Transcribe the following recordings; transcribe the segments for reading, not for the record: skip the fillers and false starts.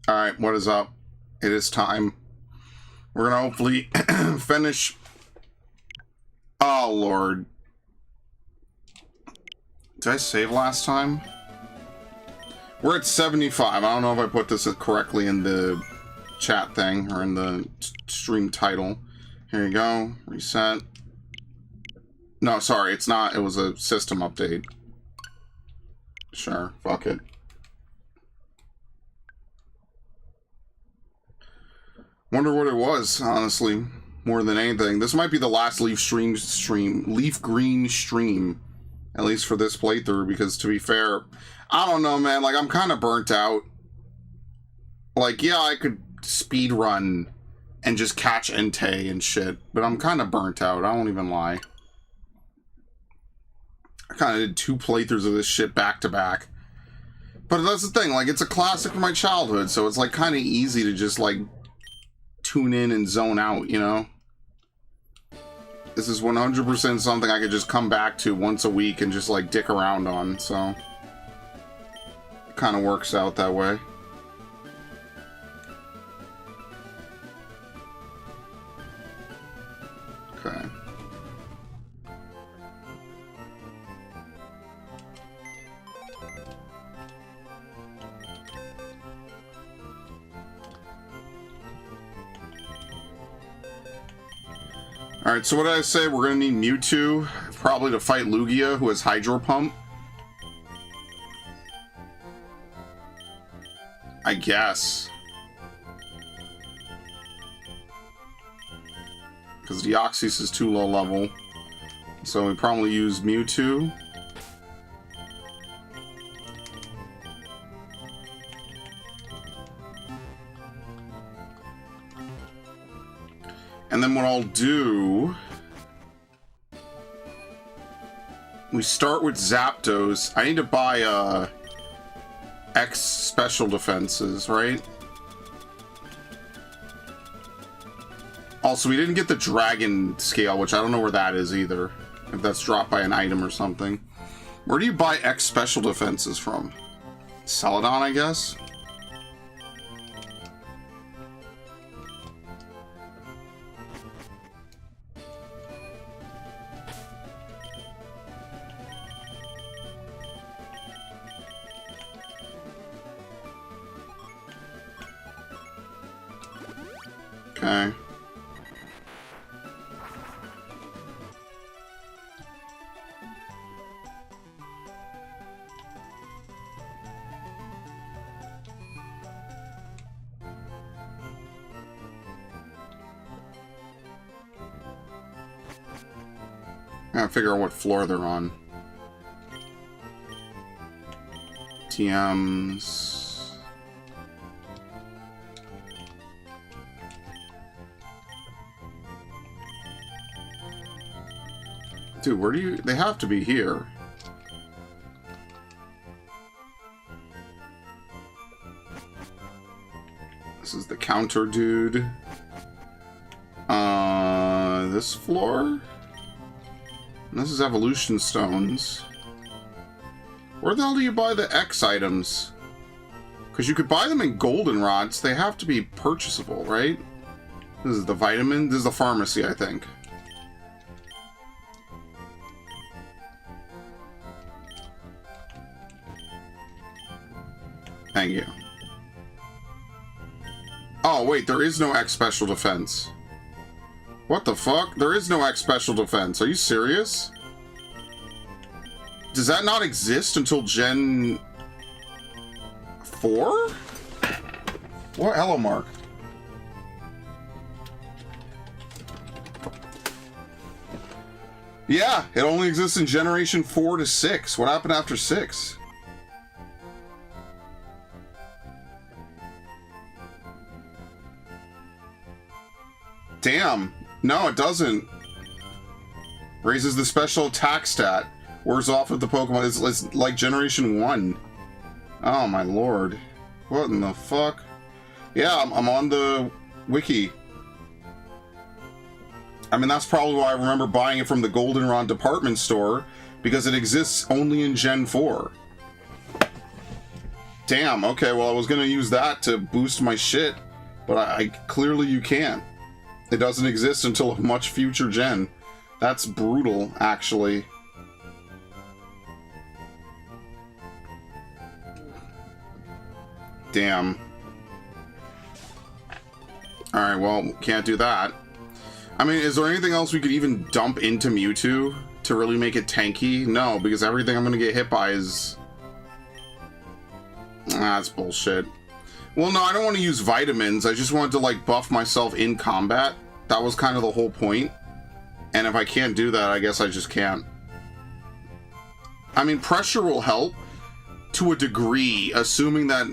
Alright, what is up? It is time. We're gonna hopefully finish... Oh, Lord. Did I save last time? We're at 75. I don't know if I put this correctly in the chat thing or in the stream title. Here you go. Reset. No, sorry, it's not. It was a system update. Sure, fuck it. Wonder what it was, honestly, more than anything. This might be the last LeafGreen stream, at least for this playthrough, because to be fair, I don't know, man, like, I'm kind of burnt out. Like, yeah, I could speed run and just catch Entei and shit, but I'm kind of burnt out, I won't even lie. I kind of did 2 playthroughs of this shit back to back. But that's the thing, like, it's a classic from my childhood, so it's, like, kind of easy to just, like, tune in and zone out, you know? This is 100% something I could just come back to once a week and just, like, dick around on, so... It kind of works out that way. Okay. Alright, so what did I say? We're gonna need Mewtwo, probably to fight Lugia, who has Hydro Pump. I guess. Because Deoxys is too low level. So we probably use Mewtwo. And then what I'll do... We start with Zapdos. I need to buy, X special defenses, right? Also, we didn't get the Dragon Scale, which I don't know where that is either. If that's dropped by an item or something. Where do you buy X special defenses from? Celadon, I guess? Okay. I gotta figure out what floor they're on. TMs. Dude, where do you... They have to be here. This is the counter dude. This floor? And this is evolution stones. Where the hell do you buy the X items? Because you could buy them in goldenrods. They have to be purchasable, right? This is the vitamin. This is the pharmacy, I think. Thank you. Oh, wait, there is no X special defense. What the fuck? There is no X special defense. Are you serious? Does that not exist until Gen 4? What? Hello, Mark. Yeah, it only exists in Generation 4 to 6. What happened after 6? Damn. No, it doesn't. Raises the special attack stat. Wears off of the Pokemon. It's like Generation 1. Oh my lord. What in the fuck? Yeah, I'm on the wiki. I mean, that's probably why I remember buying it from the Goldenrod department store. because it exists only in Gen 4. Damn, okay, well I was gonna use that to boost my shit, but I clearly you can't. It doesn't exist until a much future gen. That's brutal, actually. Damn. Alright, well, can't do that. I mean, is there anything else we could even dump into Mewtwo to really make it tanky? No, because everything I'm gonna get hit by is... that's bullshit. Well, no, I don't want to use vitamins. I just wanted to, like, buff myself in combat. That was kind of the whole point. And if I can't do that, I guess I just can't. I mean, pressure will help to a degree, assuming that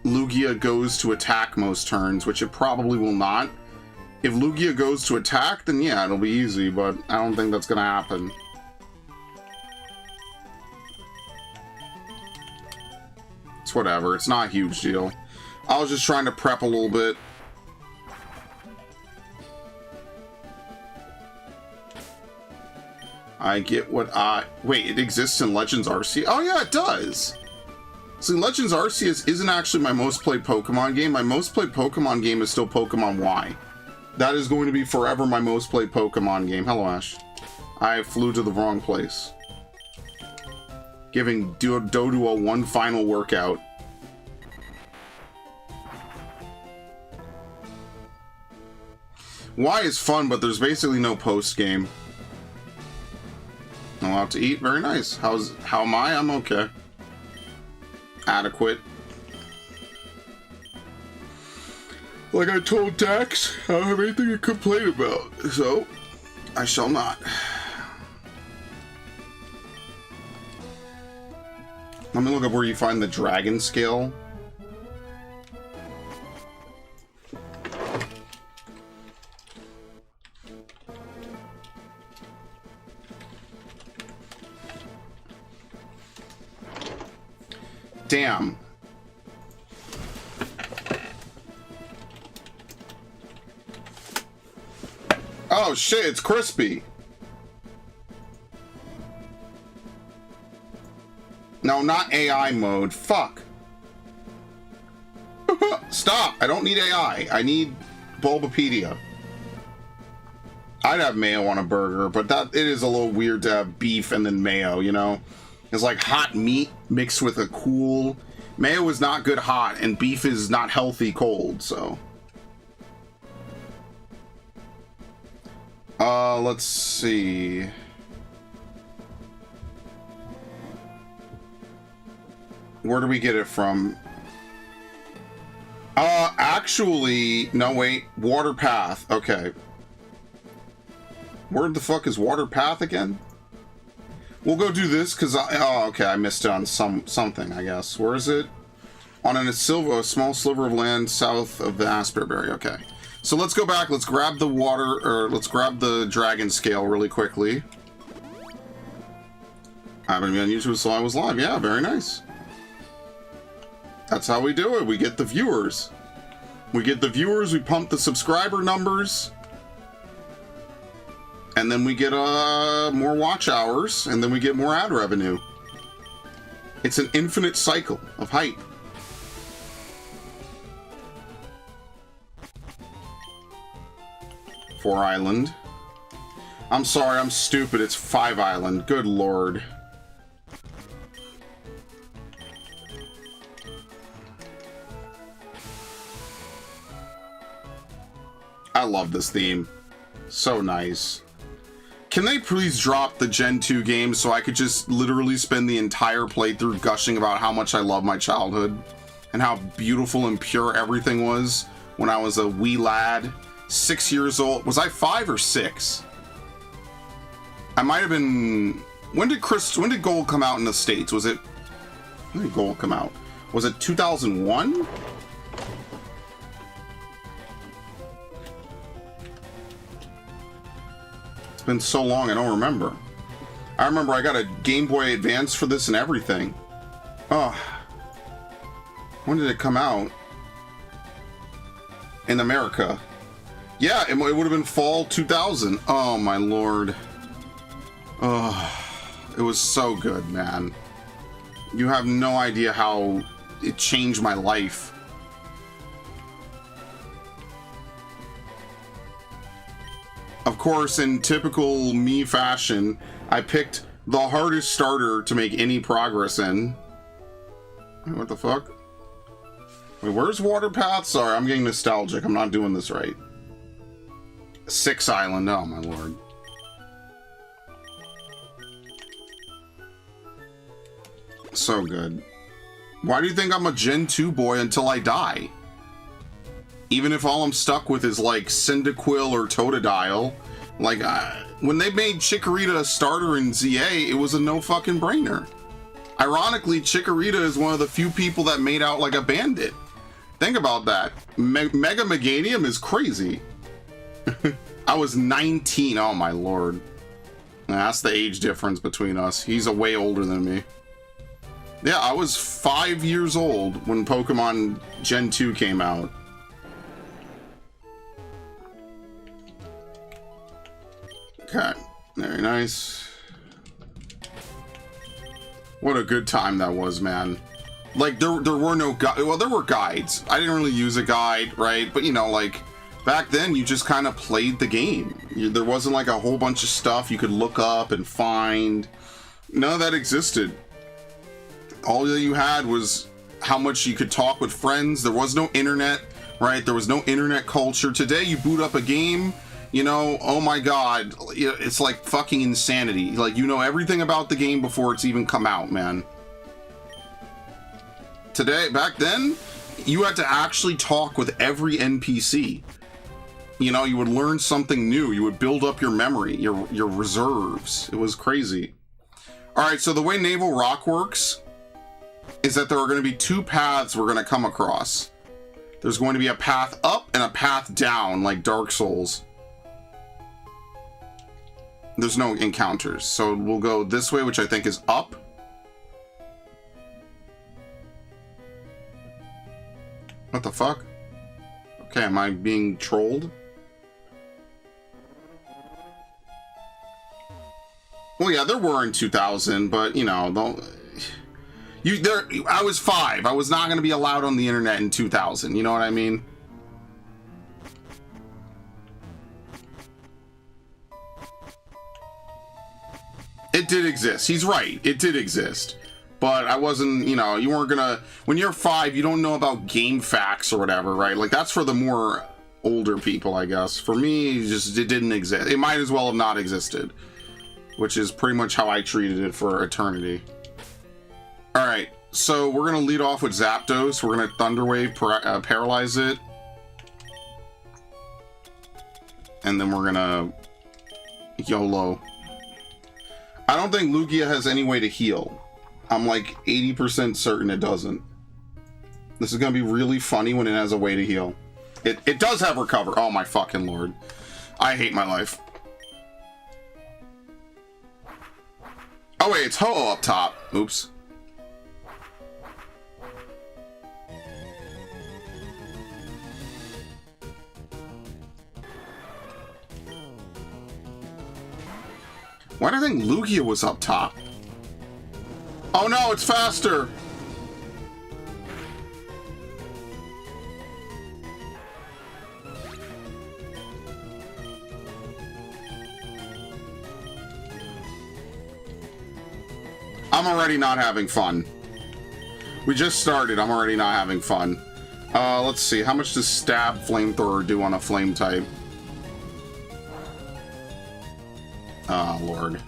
Lugia goes to attack most turns, which it probably will not. If Lugia goes to attack, then yeah, it'll be easy, but I don't think that's gonna happen. It's whatever, it's not a huge deal. I was just trying to prep a little bit. I get what I... Wait, it exists in Legends Arceus? Oh yeah, it does! See, Legends Arceus isn't actually my most played Pokemon game. My most played Pokemon game is still Pokemon Y. That is going to be forever my most played Pokemon game. Hello, Ash. I flew to the wrong place. Giving Doduo one final workout. Y is fun, but there's basically no post-game. Allowed to eat? Very nice. How am I? I'm okay. Adequate. Like I told Dax, I don't have anything to complain about, so I shall not. Let me look up where you find the dragon scale. Damn. Oh shit, it's crispy. No, not AI mode. Fuck. Stop. I don't need AI. I need Bulbapedia. I'd have mayo on a burger, but it is a little weird to have beef and then mayo, you know? It's like hot meat mixed with a cool... Mayo is not good hot, and beef is not healthy cold, so... Let's see... Where do we get it from? Actually... No, wait. Water Path. Okay. Where the fuck is Water Path again? We'll go do this, because oh, okay, I missed it on something, I guess. Where is it? On a small sliver of land south of the Asperberry. Okay. So let's go back, let's grab the water, or let's grab the dragon scale really quickly. I haven't been on YouTube so I was live. Yeah, very nice. That's how we do it. We get the viewers. We get the viewers, we pump the subscriber numbers. And then we get more watch hours, and then we get more ad revenue. It's an infinite cycle of hype. Four Island. I'm sorry, I'm stupid. It's 5 Island. Good lord. I love this theme. So nice. Can they please drop the Gen 2 games so I could just literally spend the entire playthrough gushing about how much I love my childhood and how beautiful and pure everything was when I was a wee lad, 6 years old. Was I 5 or 6? I might have been... When did Gold come out in the States? Was it... When did Gold come out? Was it 2001? It's been so long, I don't remember. I remember I got a Game Boy Advance for this and everything. Oh. When did it come out? In America. Yeah, it would have been fall 2000. Oh, my lord. Oh. it was so good, man. You have no idea how it changed my life. Of course, in typical me fashion, I picked the hardest starter to make any progress in. Wait, what the fuck? Wait, where's Waterpath? Sorry, I'm getting nostalgic. I'm not doing this right. 6 Island, oh my lord. So good. Why do you think I'm a Gen 2 boy until I die? Even if all I'm stuck with is like Cyndaquil or Totodile. Like, when they made Chikorita a starter in ZA, it was a no fucking brainer. Ironically, Chikorita is one of the few people that made out like a bandit. Think about that. Mega Meganium is crazy. I was 19, oh my lord. That's the age difference between us. He's a way older than me. Yeah, I was 5 years old when Pokemon Gen 2 came out. Okay, very nice. What a good time that was, man. Like, there were no guides. Well, there were guides. I didn't really use a guide, right? But, you know, like, back then, you just kind of played the game. There wasn't, like, a whole bunch of stuff you could look up and find. None of that existed. All that you had was how much you could talk with friends. There was no internet, right? There was no internet culture. Today, you boot up a game, you know, oh my god, it's like fucking insanity. Like, you know everything about the game before it's even come out, man. Today, back then, you had to actually talk with every NPC. You know, you would learn something new. You would build up your memory, your reserves. It was crazy. All right, so the way Naval Rock works is that there are going to be 2 paths we're going to come across. There's going to be a path up and a path down, like Dark Souls. There's no encounters, so we'll go this way, which I think is up. What the fuck? Okay, am I being trolled? Well, yeah, there were in 2000, but, you know, I was 5. I was not going to be allowed on the internet in 2000. You know what I mean? It did exist. He's right. It did exist. But I wasn't, you know, you weren't gonna... When you're 5, you don't know about game facts or whatever, right? Like, that's for the more older people, I guess. For me, it didn't exist. It might as well have not existed. Which is pretty much how I treated it for eternity. Alright, so we're going to lead off with Zapdos. We're going to Thunder Wave, paralyze it. And then we're going to YOLO. I don't think Lugia has any way to heal. I'm like 80% certain it doesn't. This is going to be really funny when it has a way to heal. It does have recover. Oh my fucking lord. I hate my life. Oh wait, it's Ho-Oh up top. Oops. Why do I think Lugia was up top? Oh no, it's faster! I'm already not having fun. We just started, I'm already not having fun. Let's see, how much does Stab Flamethrower do on a flame type? Oh, Lord.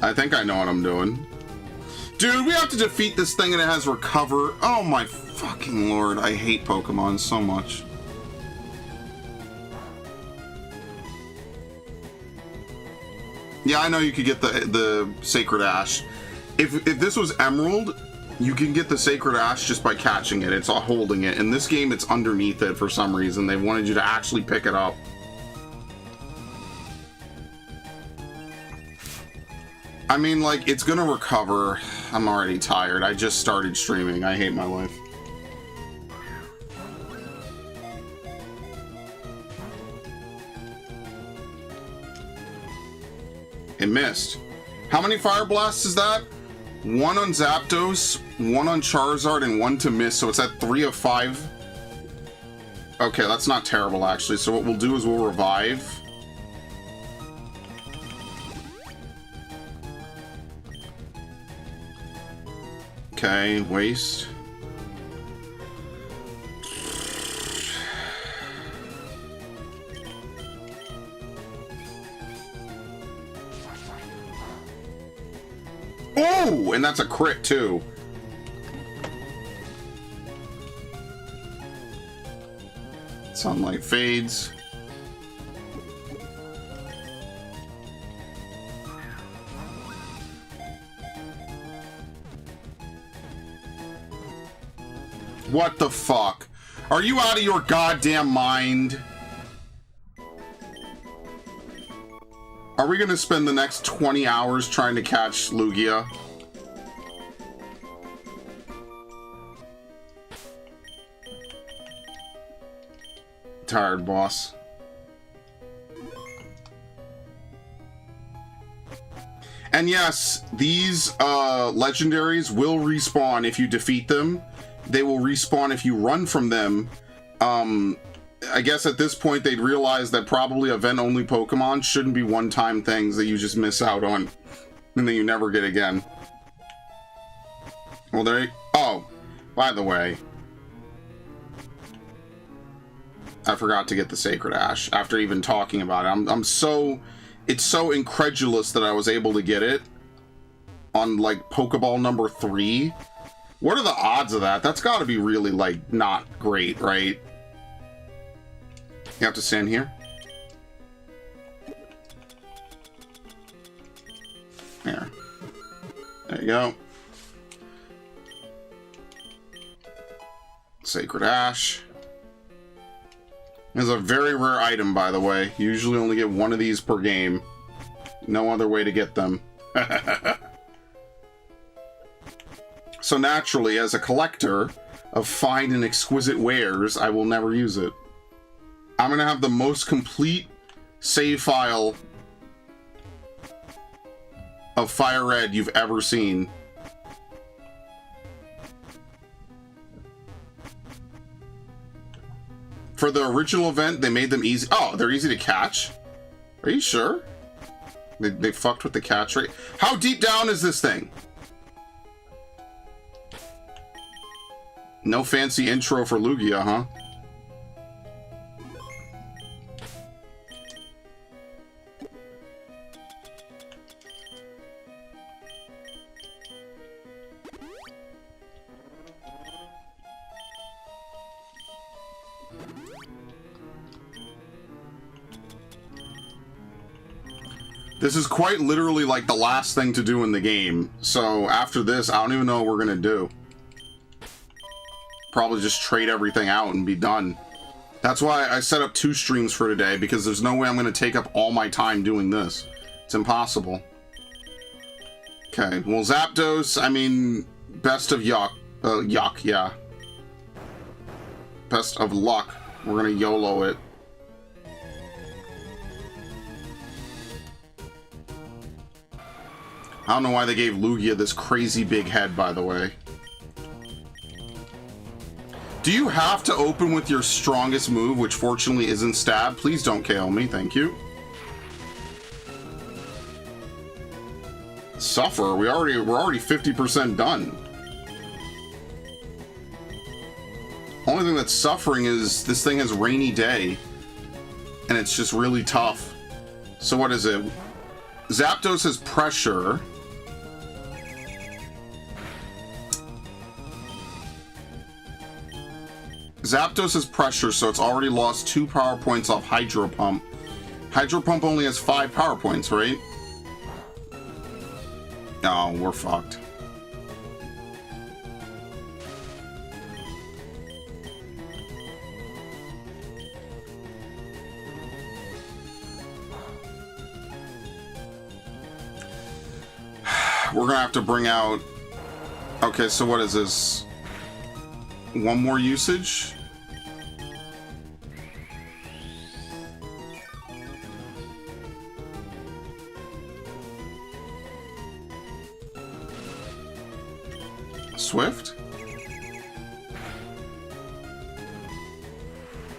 I think I know what I'm doing. Dude, we have to defeat this thing and it has recover. Oh my fucking lord, I hate Pokemon so much. Yeah, I know you could get the Sacred Ash. If this was Emerald, you can get the Sacred Ash just by catching it. It's holding it. In this game, it's underneath it for some reason. They wanted you to actually pick it up. I mean, like, it's gonna recover. I'm already tired. I just started streaming. I hate my life. It missed. How many Fire Blasts is that? 1 on Zapdos, 1 on Charizard, and 1 to miss, so it's at 3 of 5. Okay, that's not terrible, actually. So what we'll do is we'll revive. Okay, waste. Oh, and that's a crit, too. Sunlight fades. What the fuck? Are you out of your goddamn mind? Are we gonna spend the next 20 hours trying to catch Lugia? Tired, boss. And yes, these legendaries will respawn if you defeat them. They will respawn if you run from them. I guess at this point they'd realize that probably event-only Pokemon shouldn't be one-time things that you just miss out on and then you never get again. Well, there you... Oh, by the way, I forgot to get the Sacred Ash after even talking about it. I'm so... It's so incredulous that I was able to get it on, like, Pokeball number 3. What are the odds of that? That's got to be really, like, not great, right? You have to stand here. There. There you go. Sacred Ash. It's a very rare item, by the way. You usually only get one of these per game. No other way to get them. So naturally, as a collector of fine and exquisite wares, I will never use it. I'm going to have the most complete save file of FireRed you've ever seen. For the original event, they made them easy. Oh, they're easy to catch? Are you sure? They fucked with the catch rate. How deep down is this thing? No fancy intro for Lugia, huh? This is quite literally like the last thing to do in the game. So after this, I don't even know what we're gonna do. Probably just trade everything out and be done. That's why I set up 2 streams for today, because there's no way I'm gonna take up all my time doing this. It's impossible. Okay, well, Zapdos, I mean, best of yuck. Yuck, yeah. Best of luck. We're gonna YOLO it. I don't know why they gave Lugia this crazy big head, by the way. Do you have to open with your strongest move, which fortunately isn't stab? Please don't KO me, thank you. Suffer, we're already 50% done. Only thing that's suffering is this thing has Rainy Day, and it's just really tough. So what is it? Zapdos has Pressure. Zapdos has Pressure, so it's already lost 2 power points off Hydro Pump. Hydro Pump only has 5 power points, right? Oh, we're fucked. We're gonna have to bring out... Okay, so what is this? 1 more usage?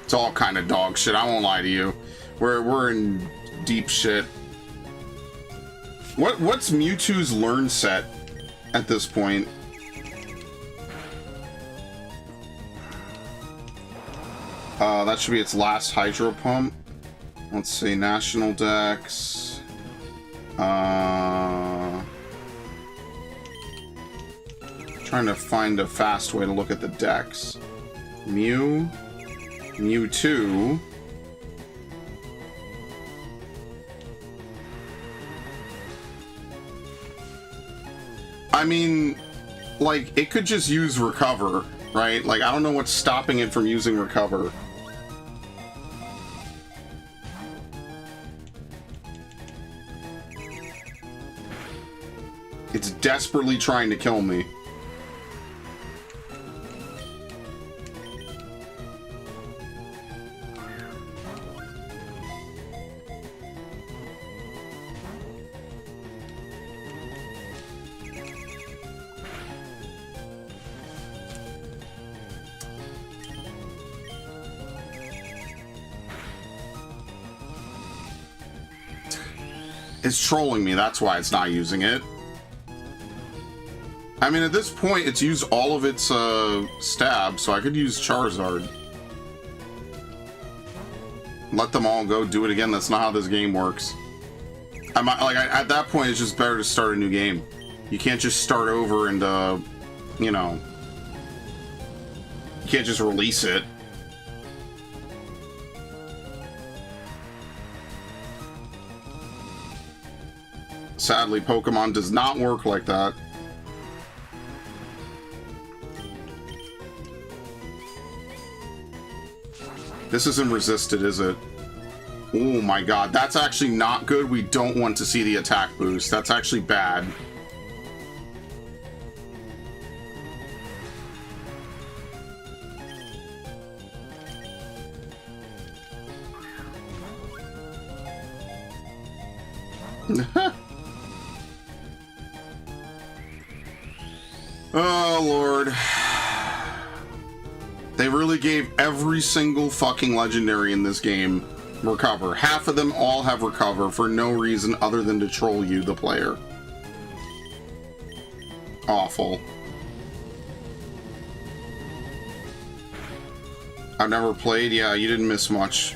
It's all kind of dog shit. I won't lie to you. We're in deep shit. What's Mewtwo's learn set at this point? That should be its last Hydro Pump. Let's see, National Dex. Trying to find a fast way to look at the Dex. Mewtwo. I mean, like, it could just use Recover, right? Like, I don't know what's stopping it from using Recover. It's desperately trying to kill me. It's trolling me, that's why it's not using it. I mean, at this point, it's used all of its stab, so I could use Charizard. Let them all go, do it again. That's not how this game works. At that point, it's just better to start a new game. You can't just start over and, you know... You can't just release it. Sadly, Pokemon does not work like that. This isn't resisted, is it? Oh my god, that's actually not good. We don't want to see the attack boost. That's actually bad. Oh, Lord. They really gave every single fucking legendary in this game Recover. Half of them all have Recover for no reason other than to troll you, the player. Awful. I've never played. Yeah, you didn't miss much.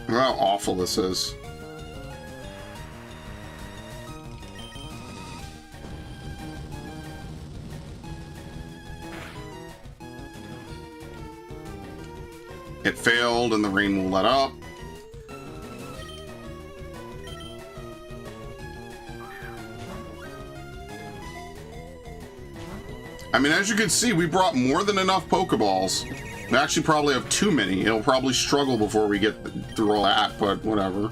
Look how awful this is. It failed, and the rain will let up. I mean, as you can see, we brought more than enough Pokeballs. We actually probably have too many. It'll probably struggle before we get through all that, but whatever.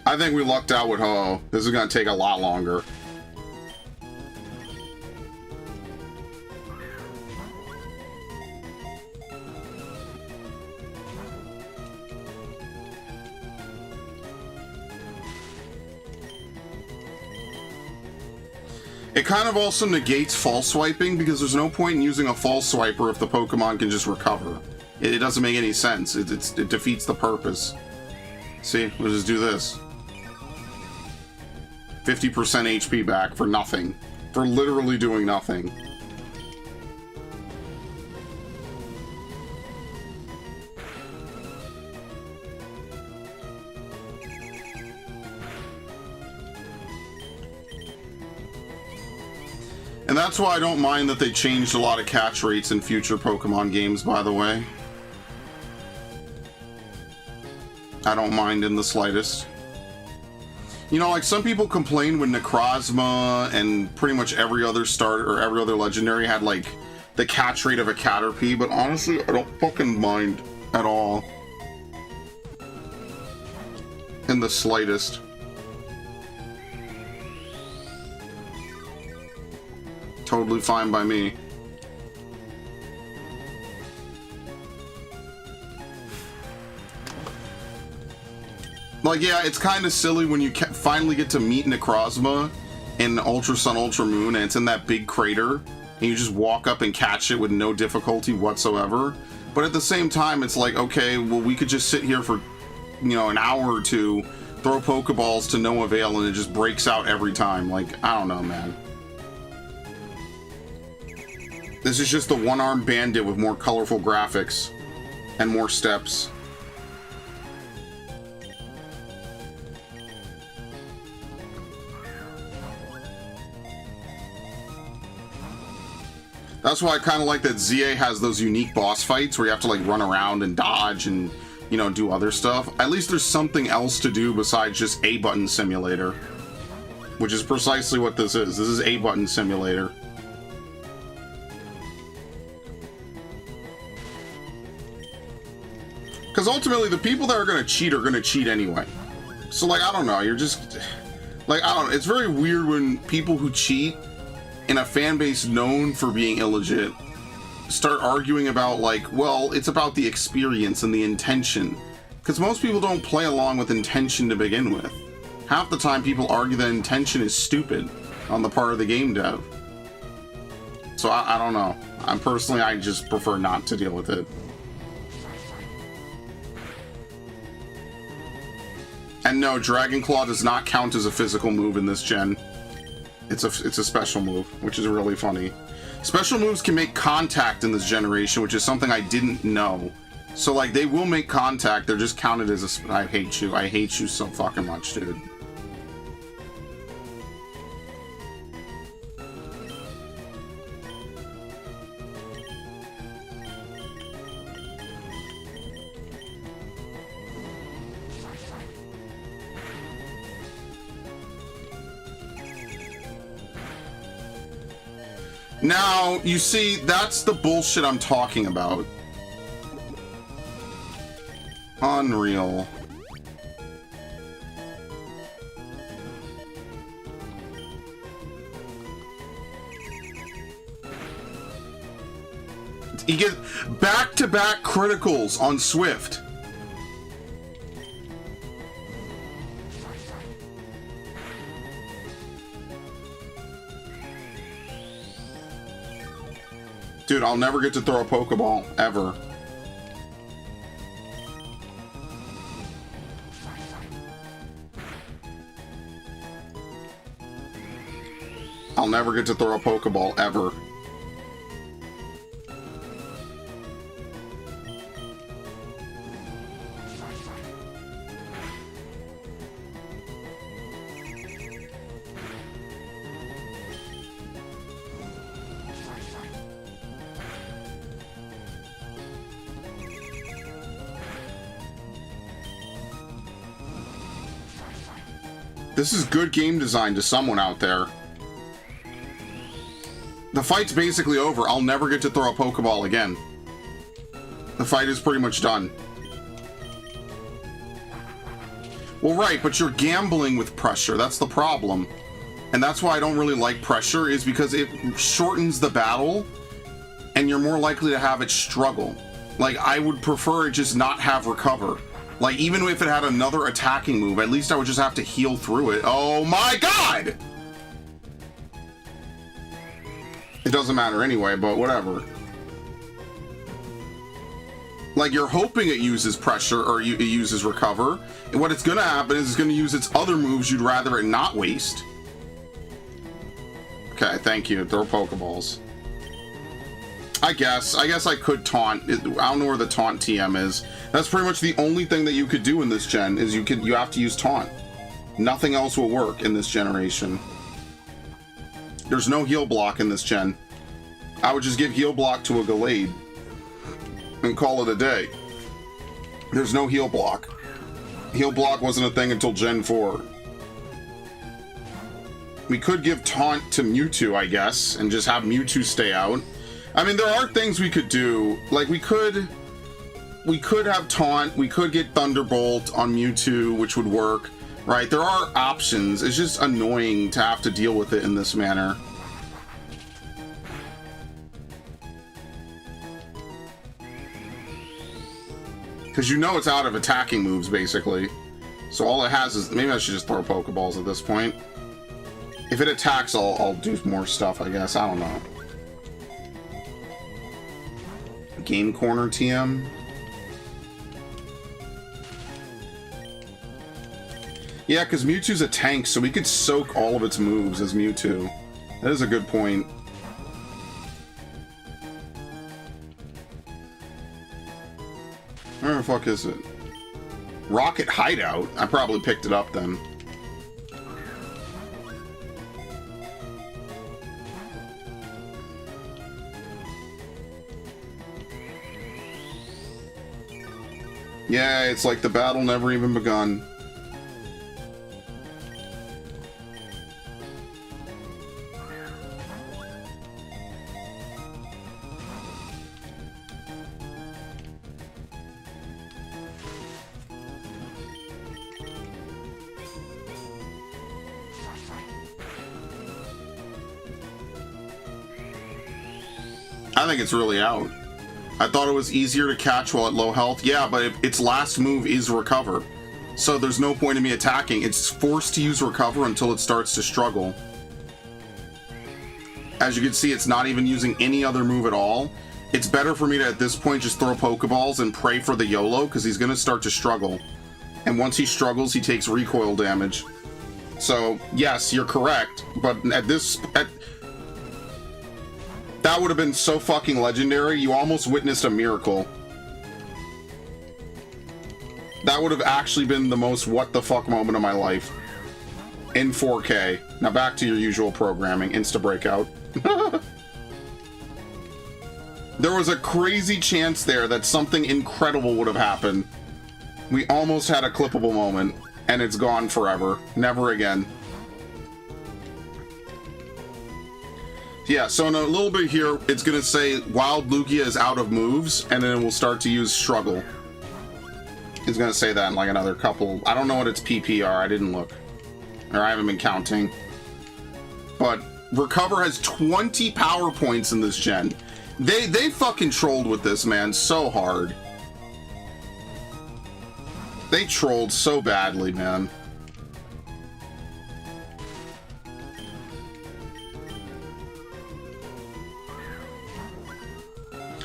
I think we lucked out with Ho-Oh. This is going to take a lot longer. It kind of also negates false swiping because there's no point in using a false swiper if the Pokemon can just recover. It doesn't make any sense. It defeats the purpose. See, we'll just do this. 50% HP back for nothing. For literally doing nothing. And that's why I don't mind that they changed a lot of catch rates in future Pokemon games, by the way. I don't mind in the slightest. You know, like, some people complain when Necrozma and pretty much every other starter or every other legendary had, like, the catch rate of a Caterpie, but honestly, I don't fucking mind at all. In the slightest. Totally fine by me. Like, yeah, it's kind of silly when you finally get to meet Necrozma in Ultra Sun, Ultra Moon, and it's in that big crater, and you just walk up and catch it with no difficulty whatsoever. But at the same time, it's like, okay, well, we could just sit here for, you know, an hour or two, throw Pokeballs to no avail, and it just breaks out every time. Like, I don't know, man. This is just the one-armed bandit with more colorful graphics and more steps. That's why I kind of like that ZA has those unique boss fights where you have to like run around and dodge and, you know, do other stuff. At least there's something else to do besides just a button simulator, which is precisely what this is. This is a button simulator. Because ultimately the people that are going to cheat anyway. So like, I don't know, you're just like, I don't know. It's very weird when people who cheat in a fan base known for being illegit start arguing about like, well, it's about the experience and the intention. Because most people don't play along with intention to begin with. Half the time people argue that intention is stupid on the part of the game dev. So I don't know. I just prefer not to deal with it. And no, Dragon Claw does not count as a physical move in this gen. It's a special move, which is really funny. Special moves can make contact in this generation, which is something I didn't know. So like, they will make contact, they're just counted as a... I hate you so fucking much, dude. Now, you see, that's the bullshit I'm talking about. Unreal. You get back-to-back criticals on Swift. Dude, I'll never get to throw a Pokeball, ever. I'll never get to throw a Pokeball, ever. This is good game design to someone out there. The fight's basically over. I'll never get to throw a Pokeball again. The fight is pretty much done. Well, right, but you're gambling with pressure. That's the problem. And that's why I don't really like pressure, is because it shortens the battle, and you're more likely to have it struggle. Like, I would prefer it just not have recover. Like, even if it had another attacking move, at least I would just have to heal through it. Oh my god! It doesn't matter anyway, but whatever. Like, you're hoping it uses pressure, or it uses recover, and what it's gonna happen is it's gonna use its other moves you'd rather it not waste. Okay, thank you. Throw Pokeballs. I guess I could taunt. I don't know where the taunt TM is. That's pretty much the only thing that you could do in this gen, is you have to use taunt. Nothing else will work in this generation. There's no heal block in this gen. I would just give heal block to a Gallade and call it a day. There's no heal block. Heal block wasn't a thing until Gen 4. We could give taunt to Mewtwo, I guess, and just have Mewtwo stay out. I mean, there are things we could do. Like, we could have taunt, we could get Thunderbolt on Mewtwo, which would work, right? There are options. It's just annoying to have to deal with it in this manner. Because you know it's out of attacking moves, basically. So all it has is... Maybe I should just throw Pokeballs at this point. If it attacks, I'll do more stuff, I guess. I don't know. Game Corner TM. Yeah, because Mewtwo's a tank, so we could soak all of its moves as Mewtwo. That is a good point. Where the fuck is it? Rocket Hideout? I probably picked it up then. Yeah, it's like the battle never even begun. I think it's really out. I thought it was easier to catch while at low health. Yeah, but its last move is Recover. So there's no point in me attacking. It's forced to use Recover until it starts to struggle. As you can see, it's not even using any other move at all. It's better for me to, at this point, just throw Pokeballs and pray for the YOLO, because he's going to start to struggle. And once he struggles, he takes recoil damage. So, yes, you're correct. But at this... That would have been so fucking legendary, you almost witnessed a miracle. That would have actually been the most what the fuck moment of my life. In 4K. Now back to your usual programming, Insta Breakout. There was a crazy chance there that something incredible would have happened. We almost had a clippable moment, and it's gone forever. Never again. Yeah, so in a little bit here, it's going to say Wild Lugia is out of moves, and then we'll start to use Struggle. It's going to say that in like another couple... I don't know what its PP are, I didn't look. Or I haven't been counting. But Recover has 20 power points in this gen. They fucking trolled with this, man, so hard. They trolled so badly, man.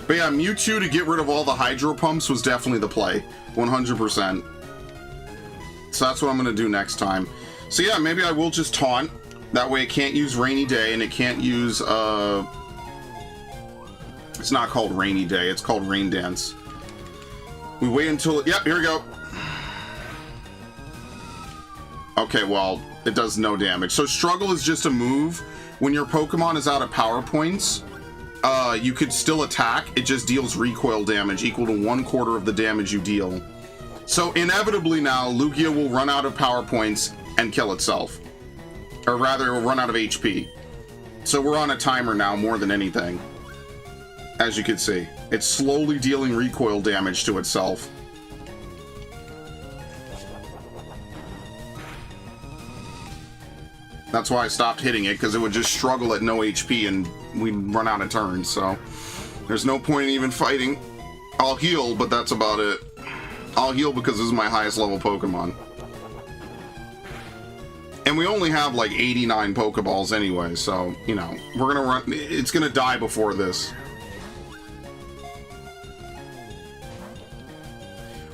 But yeah, Mewtwo to get rid of all the Hydro Pumps was definitely the play. 100%. So that's what I'm going to do next time. So yeah, maybe I will just taunt. That way it can't use Rainy Day, and it can't use, It's not called Rainy Day, it's called Rain Dance. We wait until... Yep, here we go. Okay, well, it does no damage. So Struggle is just a move. When your Pokemon is out of power points... you could still attack, it just deals recoil damage equal to 1/4 of the damage you deal. So inevitably now, Lugia will run out of power points and kill itself. Or rather, it will run out of HP. So we're on a timer now more than anything. As you can see, it's slowly dealing recoil damage to itself. That's why I stopped hitting it, because it would just struggle at no HP and we'd run out of turns, so... There's no point in even fighting. I'll heal, but that's about it. I'll heal because this is my highest level Pokemon. And we only have like 89 Pokeballs anyway, so, you know, we're gonna run... It's gonna die before this.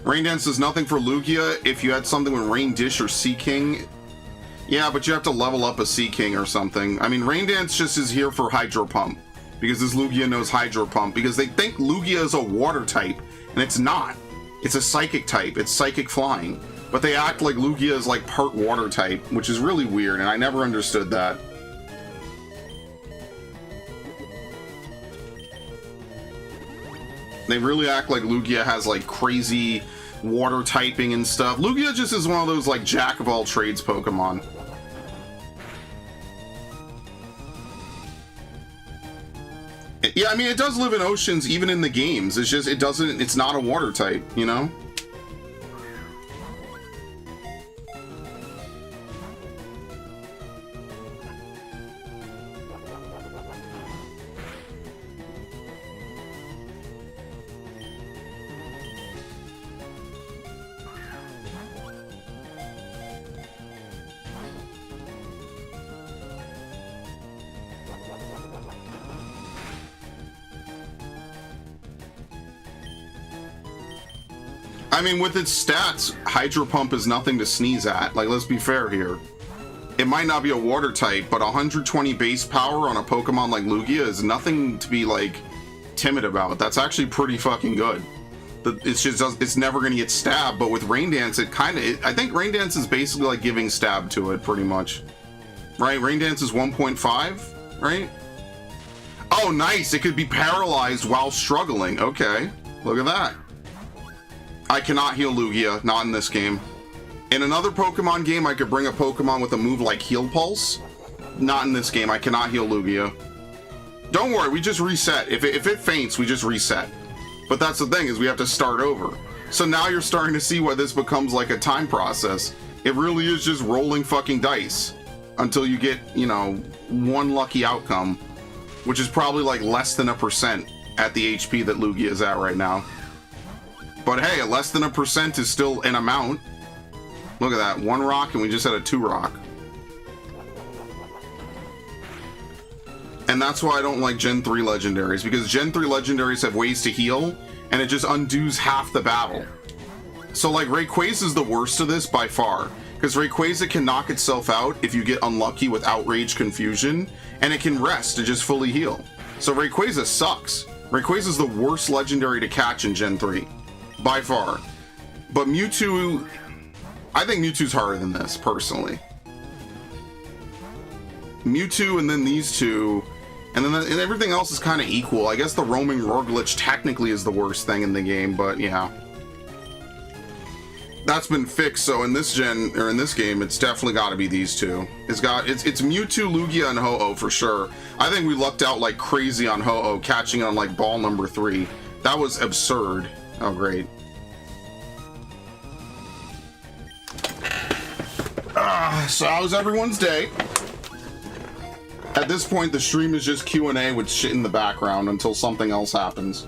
Rain Dance does nothing for Lugia. If you had something with Rain Dish or Sea King... Yeah, but you have to level up a Sea King or something. I mean, Rain Dance just is here for Hydro Pump. Because this Lugia knows Hydro Pump. Because they think Lugia is a water type. And it's not. It's a psychic type. It's psychic flying. But they act like Lugia is like part water type. Which is really weird, and I never understood that. They really act like Lugia has like crazy... water typing and stuff. Lugia just is one of those like jack of all trades Pokemon. Yeah, I mean it does live in oceans even in the games. It's just it's not a water type, you know? I mean, with its stats, Hydro Pump is nothing to sneeze at. Like, let's be fair here. It might not be a water type, but 120 base power on a Pokemon like Lugia is nothing to be, like, timid about. That's actually pretty fucking good. It's just, it's never going to get stabbed, but with Rain Dance, it kind of, I think Rain Dance is basically like giving stab to it, pretty much. Right? Rain Dance is 1.5, right? Oh, nice! It could be paralyzed while struggling. Okay, look at that. I cannot heal Lugia, not in this game. In another Pokemon game, I could bring a Pokemon with a move like Heal Pulse. Not in this game, I cannot heal Lugia. Don't worry, we just reset. If it faints, we just reset. But that's the thing, is we have to start over. So now you're starting to see why this becomes like a time process. It really is just rolling fucking dice until you get, you know, one lucky outcome, which is probably like less than 1% at the HP that Lugia is at right now. But hey, less than 1% is still an amount. Look at that, 1 rock and we just had a 2 rock. And that's why I don't like Gen 3 legendaries, because Gen 3 legendaries have ways to heal, and it just undoes half the battle. So like Rayquaza is the worst of this by far, because Rayquaza can knock itself out if you get unlucky with Outrage Confusion, and it can rest to just fully heal. So Rayquaza sucks. Rayquaza is the worst legendary to catch in Gen 3, by far. But Mewtwo, I think Mewtwo's harder than this, personally. Mewtwo and then these two, and then and everything else is kind of equal. I guess the roaming Roglic technically is the worst thing in the game, but yeah. That's been fixed, so in this gen, or in this game, it's definitely got to be these two. It's Mewtwo, Lugia, and Ho-Oh for sure. I think we lucked out like crazy on Ho-Oh, catching it on like ball number 3. That was absurd. Oh, great. So how was everyone's day? At this point, the stream is just Q&A with shit in the background until something else happens.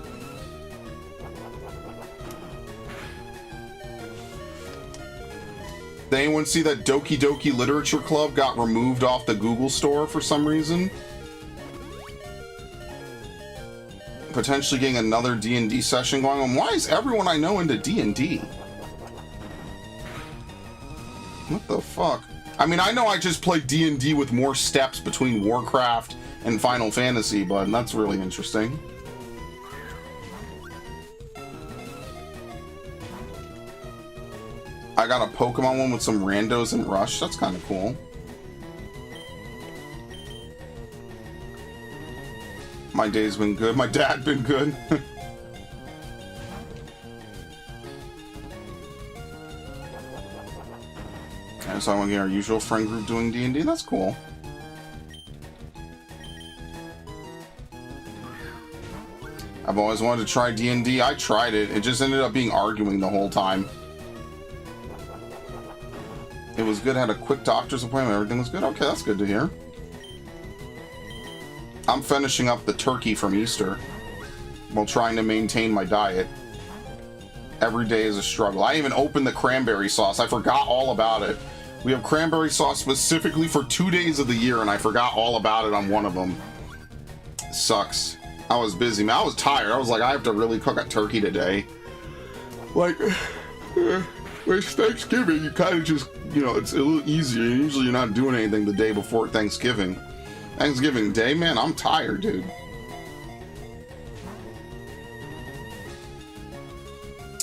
Did anyone see that Doki Doki Literature Club got removed off the Google store for some reason? Potentially getting another D&D session going on. Why is everyone I know into D&D? What the fuck? I mean, I know I just play D&D with more steps between Warcraft and Final Fantasy, but that's really interesting. I got a Pokemon one with some randos and Rush. That's kind of cool. My day's been good. My dad been good. Okay, so I want to get our usual friend group doing D&D. That's cool. I've always wanted to try D&D. I tried it. It just ended up being arguing the whole time. It was good. Had a quick doctor's appointment. Everything was good. Okay, that's good to hear. I'm finishing up the turkey from Easter while trying to maintain my diet. Every day is a struggle. I even opened the cranberry sauce. I forgot all about it. We have cranberry sauce specifically for 2 days of the year, and I forgot all about it on one of them. Sucks. I was busy, man. I was tired. I was like, I have to really cook a turkey today. Like, with Thanksgiving, you kind of just, you know, it's a little easier. Usually you're not doing anything the day before Thanksgiving. Thanksgiving Day, man, I'm tired, dude.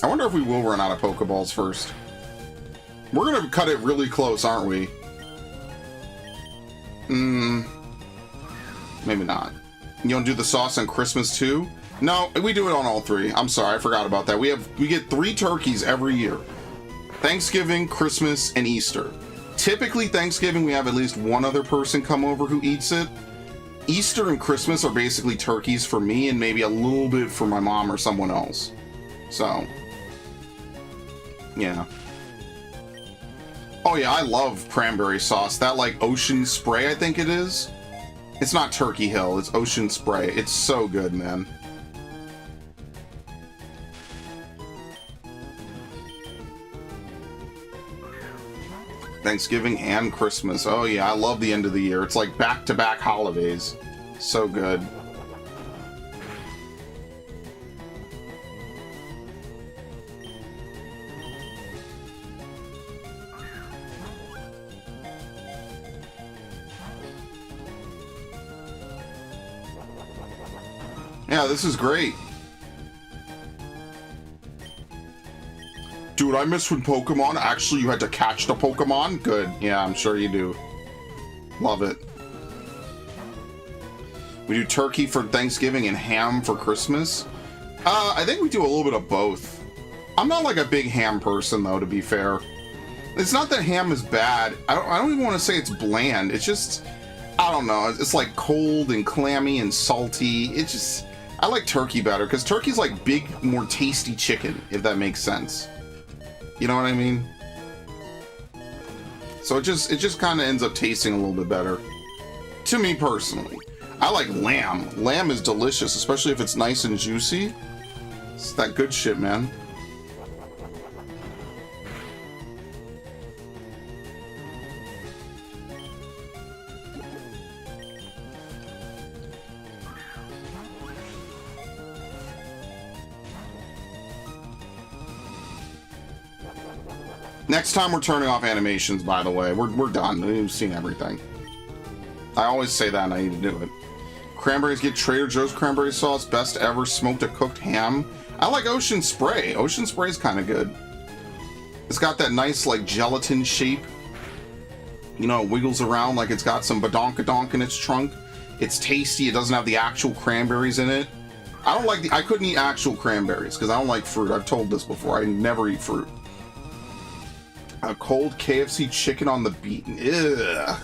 I wonder if we will run out of Pokeballs first. We're gonna cut it really close, aren't we? Maybe not. You don't do the sauce on Christmas too? No, we do it on all 3. I'm sorry, I forgot about that. We get 3 turkeys every year. Thanksgiving, Christmas, and Easter. Typically, Thanksgiving, we have at least one other person come over who eats it. Easter and Christmas are basically turkeys for me and maybe a little bit for my mom or someone else. So, yeah. Oh yeah, I love cranberry sauce. That like Ocean Spray, I think it is. It's not Turkey Hill, it's Ocean Spray. It's so good, man. Thanksgiving and Christmas. Oh yeah, I love the end of the year. It's like back-to-back holidays. So good. Yeah, this is great. Dude, I miss when Pokemon, actually you had to catch the Pokemon? Good. Yeah, I'm sure you do. Love it. We do turkey for Thanksgiving and ham for Christmas. I think we do a little bit of both. I'm not like a big ham person though, to be fair. It's not that ham is bad. I don't even want to say it's bland. It's just, I don't know. It's like cold and clammy and salty. It's just, I like turkey better because turkey's like big, more tasty chicken, if that makes sense. You know what I mean? So it just kind of ends up tasting a little bit better. To me personally. I like lamb. Lamb is delicious, especially if it's nice and juicy. It's that good shit, man. Next time we're turning off animations, by the way. We're done. We've seen everything. I always say that and I need to do it. Cranberries, get Trader Joe's cranberry sauce. Best ever. Smoked a cooked ham. I like Ocean Spray. Ocean Spray's kind of good. It's got that nice, like, gelatin shape. You know, it wiggles around like it's got some badonkadonk in its trunk. It's tasty. It doesn't have the actual cranberries in it. I couldn't eat actual cranberries because I don't like fruit. I've told this before. I never eat fruit. A cold KFC chicken on the beaten. Ugh.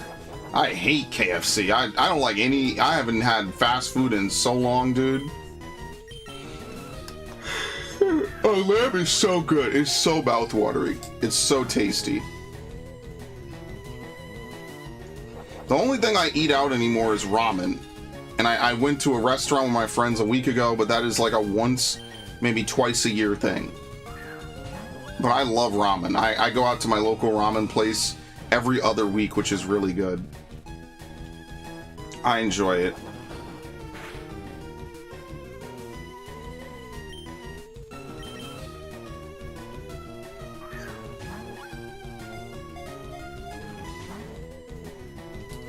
I hate KFC. I don't like any. I haven't had fast food in so long, dude. Oh, lamb is so good. It's so mouth-watering. It's so tasty. The only thing I eat out anymore is ramen. And I went to a restaurant with my friends a week ago, but that is like a once, maybe twice a year thing. But I love ramen. I go out to my local ramen place every other week, which is really good. I enjoy it.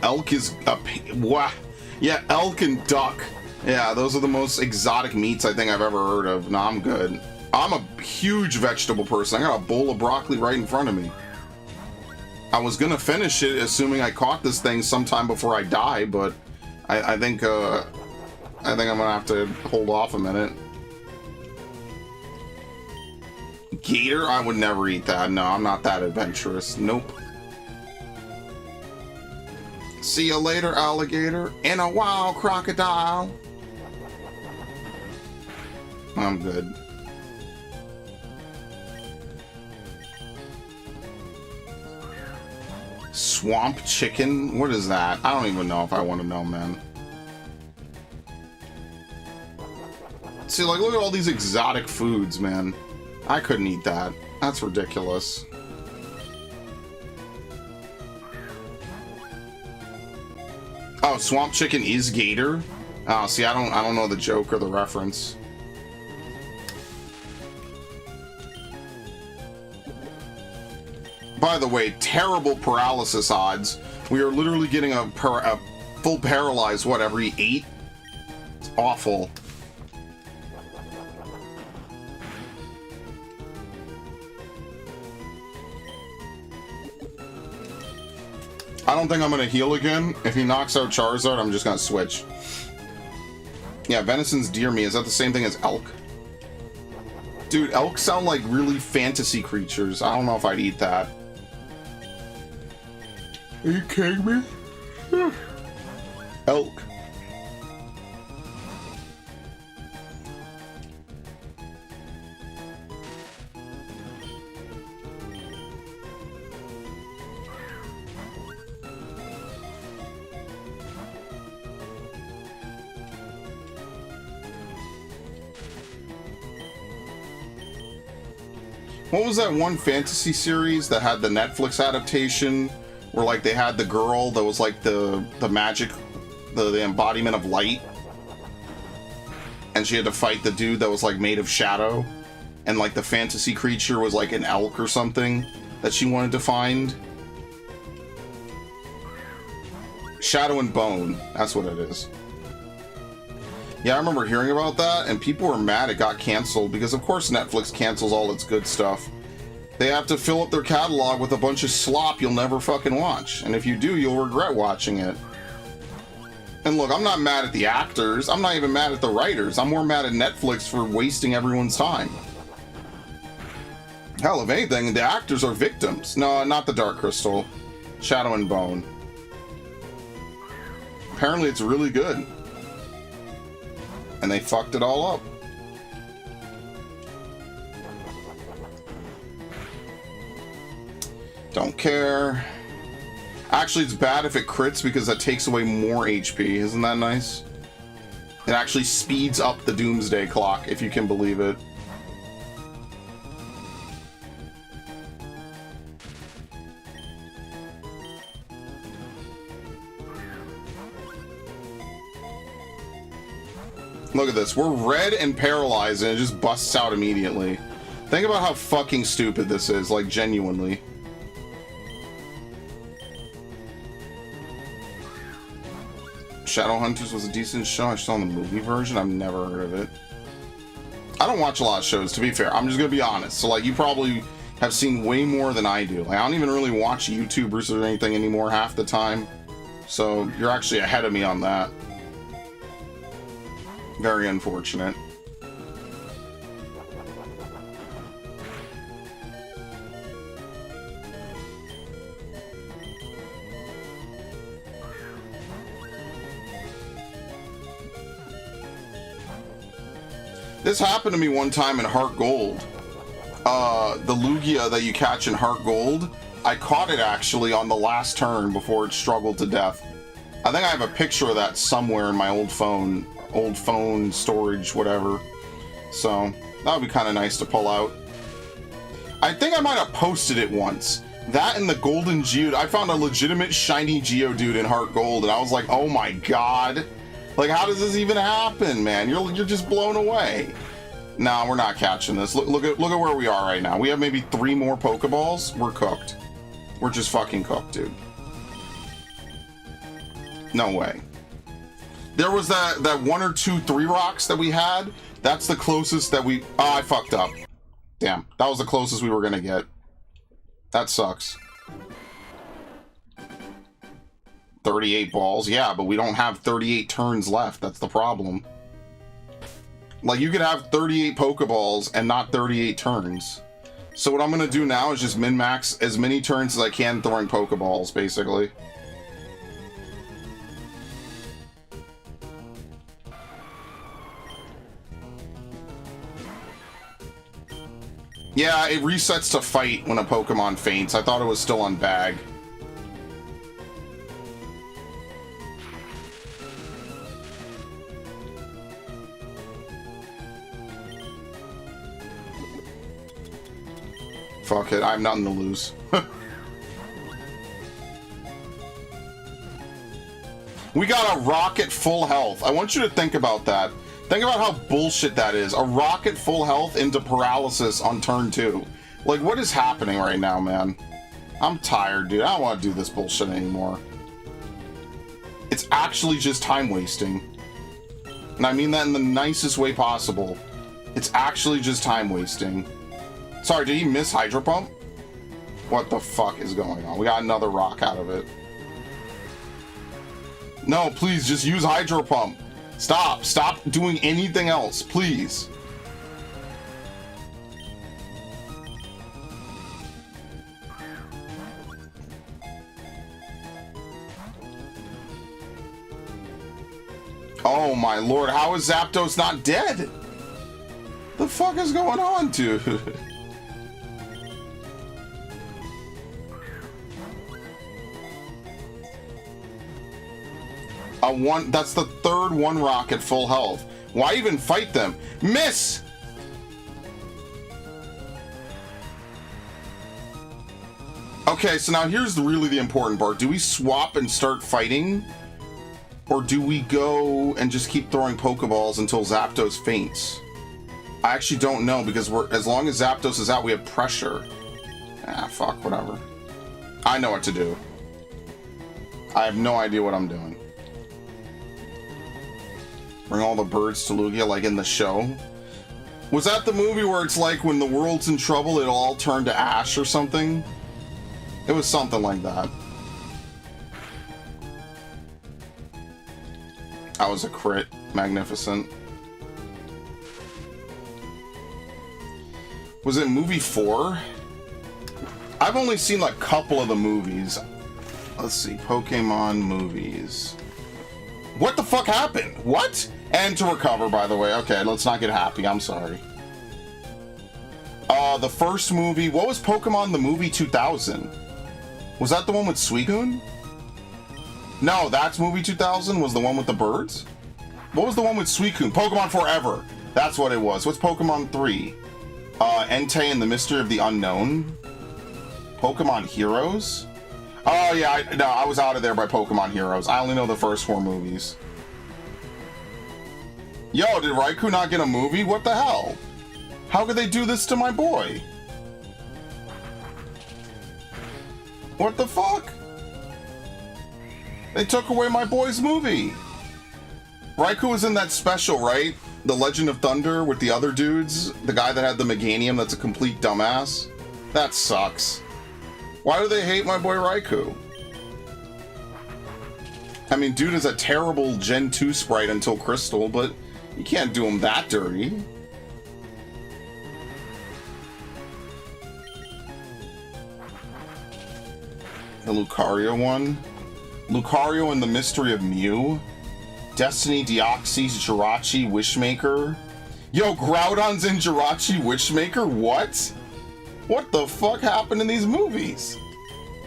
Elk is a... Wow. Yeah, elk and duck. Yeah, those are the most exotic meats I think I've ever heard of. No, I'm good. I'm a huge vegetable person. I got a bowl of broccoli right in front of me. I was gonna finish it, assuming I caught this thing sometime before I die, but I think I'm gonna have to hold off a minute. Gator? I would never eat that. No, I'm not that adventurous. Nope. See you later, alligator. In a wild crocodile. I'm good. Swamp chicken? What is that? I don't even know if I want to know, man. See, like, look at all these exotic foods, man. I couldn't eat that. That's ridiculous. Oh, swamp chicken is gator? Oh, see, I don't know the joke or the reference. By the way, terrible paralysis odds. We are literally getting a full paralyzed, what, every 8? It's awful. I don't think I'm gonna heal again. If he knocks out Charizard, I'm just gonna switch. Yeah, venison's deer meat. Is that the same thing as elk? Dude, elk sound like really fantasy creatures. I don't know if I'd eat that. Are you kidding me? Elk. What was that one fantasy series that had the Netflix adaptation where like they had the girl that was like the magic, the embodiment of light, and she had to fight the dude that was like made of shadow, and like the fantasy creature was like an elk or something that she wanted to find? Shadow and Bone, that's what it is. Yeah, I remember hearing about that, and people were mad it got canceled, because of course Netflix cancels all its good stuff. They have to fill up their catalog with a bunch of slop you'll never fucking watch, and if you do, you'll regret watching it. And look, I'm not mad at the actors, I'm not even mad at the writers, I'm more mad at Netflix for wasting everyone's time. Hell, if anything, the actors are victims. No, not the Dark Crystal. Shadow and Bone. Apparently it's really good. And they fucked it all up. Don't care. Actually, it's bad if it crits because that takes away more HP. Isn't that nice? It actually speeds up the Doomsday Clock, if you can believe it. Look at this. We're red and paralyzed, and it just busts out immediately. Think about how fucking stupid this is, like, genuinely. Shadowhunters was a decent show. I saw the movie version. I've never heard of it. I don't watch a lot of shows, to be fair. I'm just gonna be honest. So, like, you probably have seen way more than I do. Like, I don't even really watch YouTubers or anything anymore half the time. So, you're actually ahead of me on that. Very unfortunate. This happened to me one time in Heart Gold. The Lugia that you catch in Heart Gold, I caught it actually on the last turn before it struggled to death. I think I have a picture of that somewhere in my old phone storage, whatever. So that would be kind of nice to pull out. I think I might have posted it once. That and the golden Geodude. I found a legitimate shiny Geodude in Heart Gold, and I was like, oh my god. Like, how does this even happen, man? You're just blown away. Nah, we're not catching this. Look at where we are right now. We have maybe 3 more Pokeballs. We're cooked. We're just fucking cooked, dude. No way. There was that 1 or 2 3 rocks that we had. That's the closest that we... Oh, I fucked up. Damn. That was the closest we were going to get. That sucks. 38 balls. Yeah, but we don't have 38 turns left. That's the problem. Like, you could have 38 Pokeballs and not 38 turns. So what I'm going to do now is just min-max as many turns as I can throwing Pokeballs, basically. Yeah, it resets to fight when a Pokemon faints. I thought it was still on bag. Fuck it, I have nothing to lose. We got a rocket full health. I want you to think about that. Think about how bullshit that is. A rocket full health into paralysis on turn 2. Like, what is happening right now, man? I'm tired, dude. I don't want to do this bullshit anymore. It's actually just time wasting. And I mean that in the nicest way possible. It's actually just time wasting. Sorry, did he miss Hydro Pump? What the fuck is going on? We got another rock out of it. No, please, just use Hydro Pump. Stop. Stop doing anything else, please. Oh my lord, how is Zapdos not dead? The fuck is going on, dude? That's the third 1 rock at full health. Why even fight them? Miss! Okay, so now here's really the important part. Do we swap and start fighting? Or do we go and just keep throwing Pokeballs until Zapdos faints? I actually don't know, because as long as Zapdos is out, we have pressure. Ah, fuck, whatever. I know what to do. I have no idea what I'm doing. Bring all the birds to Lugia, like in the show. Was that the movie where it's like when the world's in trouble, it'll all turn to ash or something? It was something like that. That was a crit. Magnificent. Was it movie 4? I've only seen like a couple of the movies. Let's see, Pokemon movies. What the fuck happened? What? And to recover, by the way. Okay, let's not get happy. I'm sorry. The first movie... What was Pokemon the movie 2000? Was that the one with Suicune? No, that's movie 2000 was the one with the birds? What was the one with Suicune? Pokemon Forever. That's what it was. What's Pokemon 3? Entei and the Mystery of the Unknown? Pokemon Heroes? Oh, yeah, I was out of there by Pokemon Heroes. I only know the first 4 movies. Yo, did Raikou not get a movie? What the hell? How could they do this to my boy? What the fuck? They took away my boy's movie. Raikou was in that special, right? The Legend of Thunder with the other dudes? The guy that had the Meganium that's a complete dumbass? That sucks. Why do they hate my boy Raikou? I mean, dude is a terrible Gen 2 sprite until Crystal, but you can't do him that dirty. The Lucario one? Lucario and the Mystery of Mew? Destiny, Deoxys, Jirachi, Wishmaker? Yo, Groudon's in Jirachi Wishmaker? What? What the fuck happened in these movies?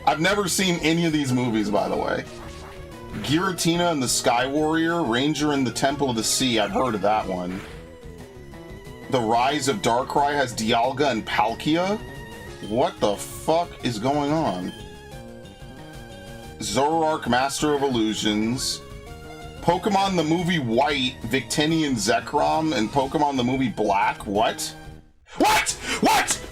I've never seen any of these movies, by the way. Giratina and the Sky Warrior, Ranger in the Temple of the Sea. I've heard of that one. The Rise of Darkrai has Dialga and Palkia? What the fuck is going on? Zoroark, Master of Illusions. Pokemon the movie White, Victini and Zekrom, and Pokemon the movie Black. What? What? What?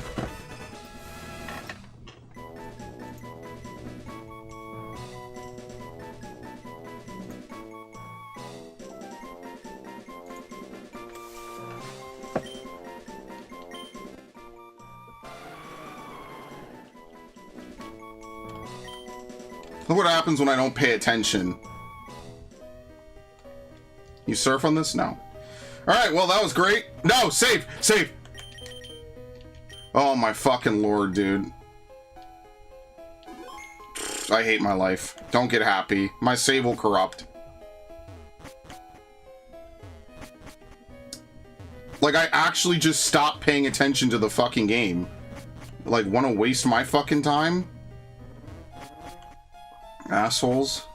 Look what happens when I don't pay attention. You surf on this? No. Alright, well, that was great. No, save! Save! Oh my fucking lord, dude. I hate my life. Don't get happy. My save will corrupt. Like, I actually just stopped paying attention to the fucking game. Like, want to waste my fucking time? Assholes.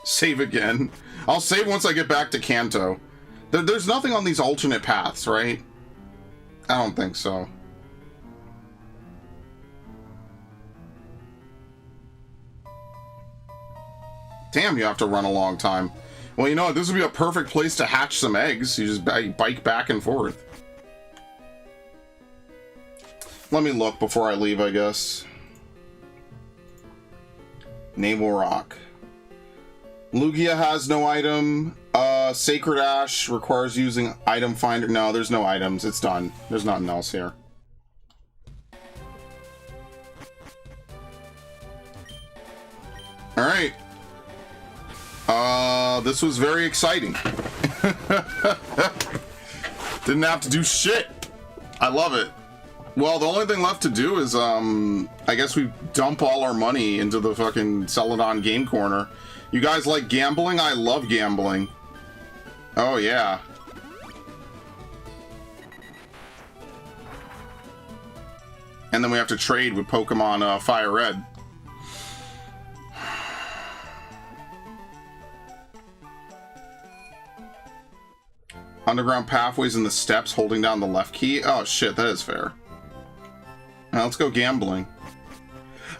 Save again. I'll save once I get back to Kanto. There's nothing on these alternate paths, right? I don't think so. Damn, you have to run a long time. Well, you know what? This would be a perfect place to hatch some eggs. You just bike back and forth. Let me look before I leave, I guess. Naval Rock. Lugia has no item. Sacred Ash requires using item finder. No, there's no items. It's done. There's nothing else here. Alright. This was very exciting. Didn't have to do shit. I love it. Well, the only thing left to do is, I guess we dump all our money into the fucking Celadon game corner. You guys like gambling? I love gambling. Oh, yeah. And then we have to trade with Pokemon FireRed. Underground pathways in the steps holding down the left key? Oh, shit, that is fair. Now, let's go gambling.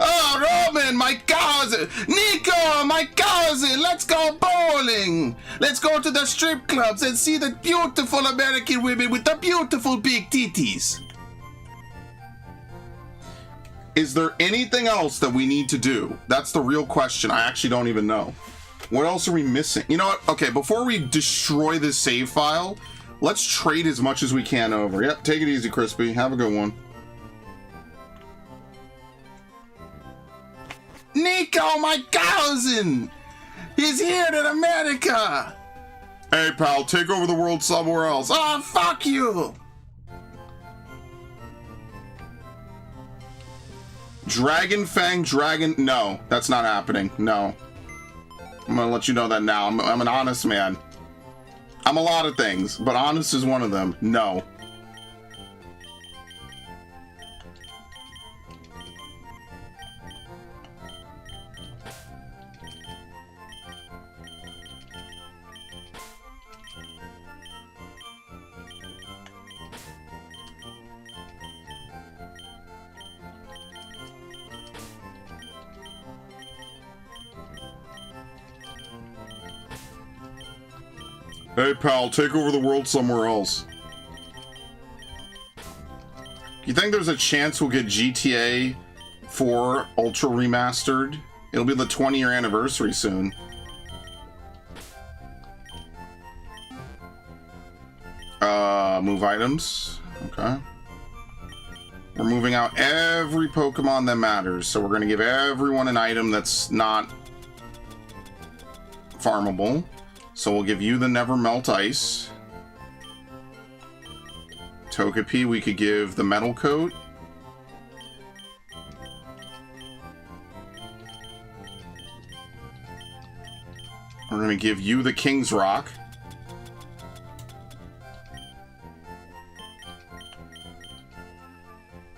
Oh, Roman, my cousin! Nico, my cousin! Let's go bowling! Let's go to the strip clubs and see the beautiful American women with the beautiful big titties. Is there anything else that we need to do? That's the real question. I actually don't even know. What else are we missing? You know what? Okay, before we destroy this save file, let's trade as much as we can over. Yep, take it easy, Crispy. Have a good one. Nico, my cousin! He's here in America! Hey, pal, take over the world somewhere else. Oh, fuck you! Dragon Fang, Dragon... No, that's not happening. No. I'm gonna let you know that now. I'm an honest man. I'm a lot of things, but honest is one of them. No. Hey, pal, take over the world somewhere else. You think there's a chance we'll get GTA 4 Ultra Remastered? It'll be the 20-year anniversary soon. Move items. Okay. We're moving out every Pokemon that matters, so we're going to give everyone an item that's not farmable. So we'll give you the Never Melt Ice. Togepi, we could give the Metal Coat. We're going to give you the King's Rock.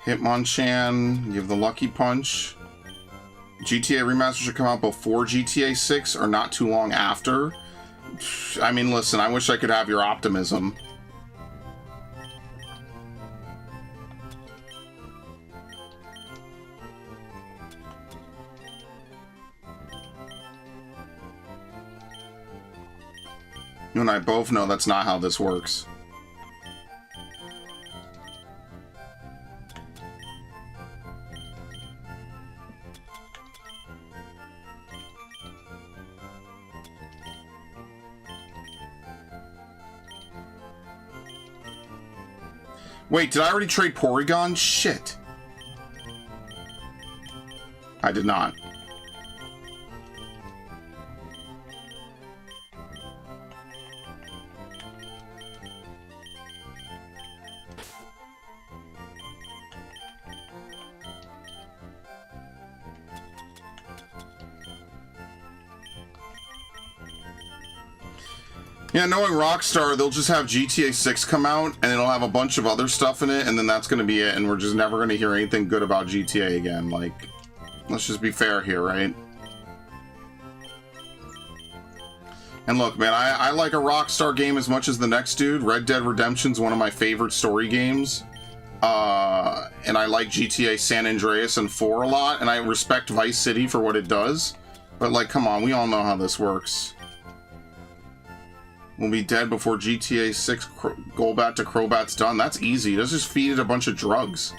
Hitmonchan, give the Lucky Punch. GTA Remaster should come out before GTA 6 or not too long after. I mean, listen, I wish I could have your optimism. You and I both know that's not how this works. Wait, did I already trade Porygon? Shit. I did not. Yeah, knowing Rockstar, they'll just have GTA 6 come out, and it'll have a bunch of other stuff in it, and then that's going to be it, and we're just never going to hear anything good about GTA again. Like, let's just be fair here, right? And look, man, I like a Rockstar game as much as the next dude. Red Dead Redemption's one of my favorite story games. And I like GTA San Andreas and 4 a lot, and I respect Vice City for what it does. But, like, come on, we all know how this works. We'll be dead before GTA 6 Golbat to Crobat's done. That's easy. Let's just feed it a bunch of drugs.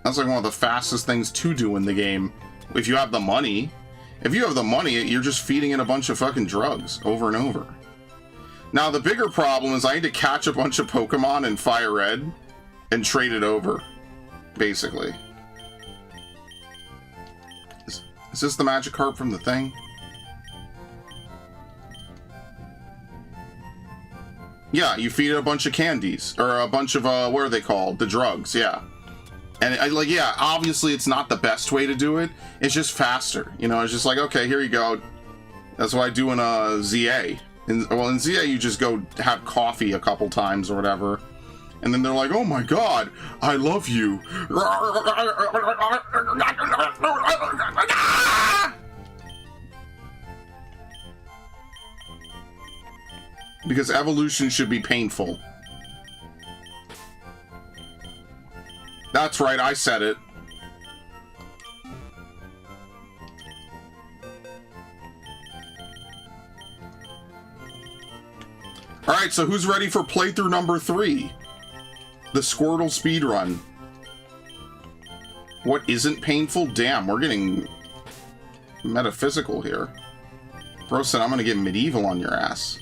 That's like one of the fastest things to do in the game. If you have the money. If you have the money, you're just feeding it a bunch of fucking drugs over and over. Now, the bigger problem is I need to catch a bunch of Pokemon in FireRed and trade it over, basically. Is this the Magikarp from the thing? Yeah, you feed it a bunch of candies, or a bunch of, what are they called? The drugs, yeah. And, yeah, obviously it's not the best way to do it. It's just faster, you know? It's just like, okay, here you go. That's what I do in, ZA. Well, in ZA, you just go have coffee a couple times or whatever. And then they're like, oh my god, I love you. Because evolution should be painful. That's right, I said it. Alright, so who's ready for playthrough number 3? The Squirtle speedrun. What isn't painful? Damn, we're getting metaphysical here. Bro said, I'm gonna get medieval on your ass.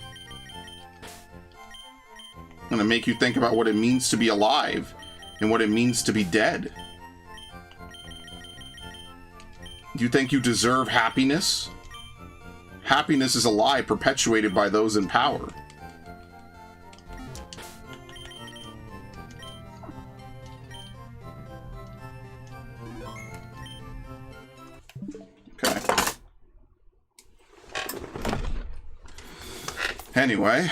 I'm gonna make you think about what it means to be alive and what it means to be dead. Do you think you deserve happiness? Happiness is a lie perpetuated by those in power. Okay. Anyway.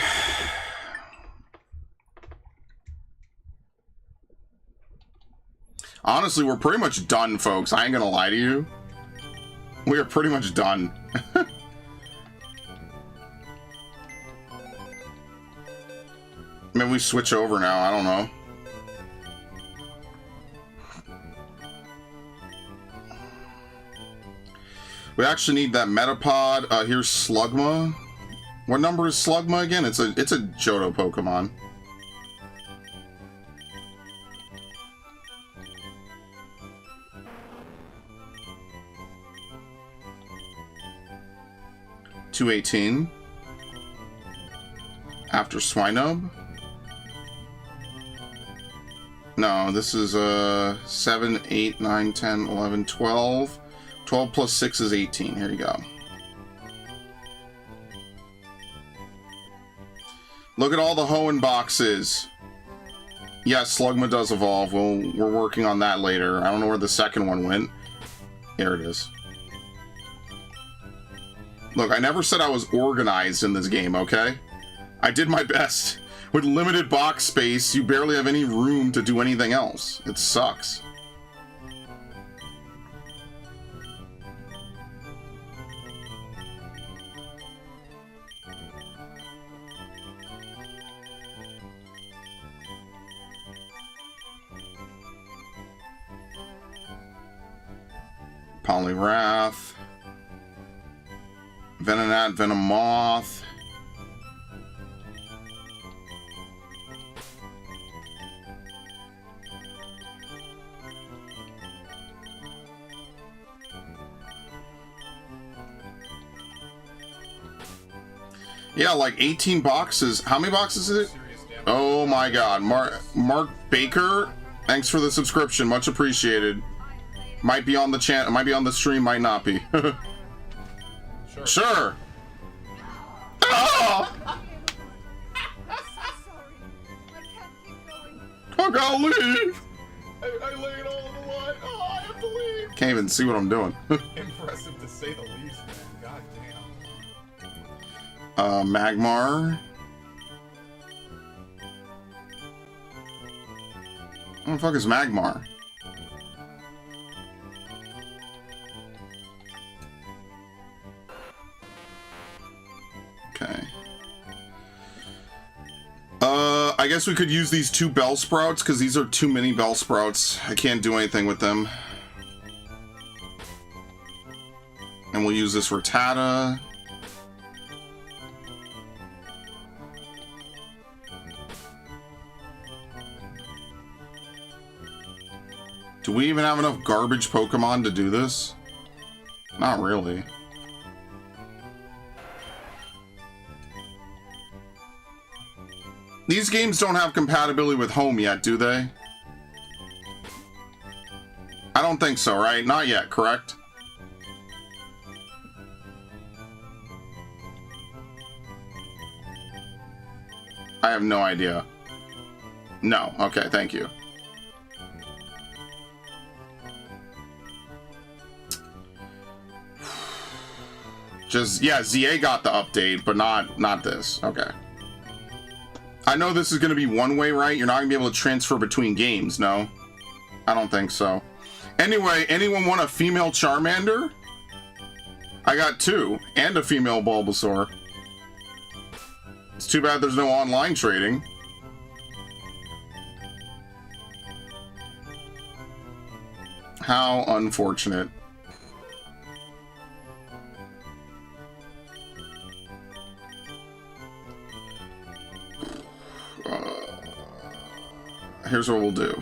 Honestly, we're pretty much done, folks. I ain't gonna lie to you. We are pretty much done. Maybe we switch over now. I don't know. We actually need that Metapod. Here's Slugma. What number is Slugma again? It's a Johto Pokemon. $218. After Swinub. No, this is 7, 8, 9, 10, 11, 12. 12 plus 6 is 18. Here you go. Look at all the Hoenn boxes. Yes, Slugma does evolve. Well, we're working on that later. I don't know where the second one went. Here it is. Look, I never said I was organized in this game, okay? I did my best. With limited box space, you barely have any room to do anything else. It sucks. Poliwrath. Venonat, Venomoth. Yeah, like 18 boxes. How many boxes is it? Oh my god. Mark Baker, thanks for the subscription. Much appreciated. Might be on the channel, might be on the stream, might not be. Sure. Oh! I gotta leave. I lay it all on the line. Oh, I have to leave. Can't even see what I'm doing. Impressive to say the least, man. God damn. Magmar. What the fuck is Magmar? Okay. I guess we could use these 2 Bellsprouts, because these are too many Bellsprouts. I can't do anything with them. And we'll use this Rattata. Do we even have enough garbage Pokemon to do this? Not really. These games don't have compatibility with home yet, do they? I don't think so, right? Not yet, correct? I have no idea. No. Okay, thank you. Just, yeah, ZA got the update, but not this. Okay. I know this is going to be one way, right? You're not going to be able to transfer between games, no? I don't think so. Anyway, anyone want a female Charmander? I got 2, and a female Bulbasaur. It's too bad there's no online trading. How unfortunate. Here's what we'll do.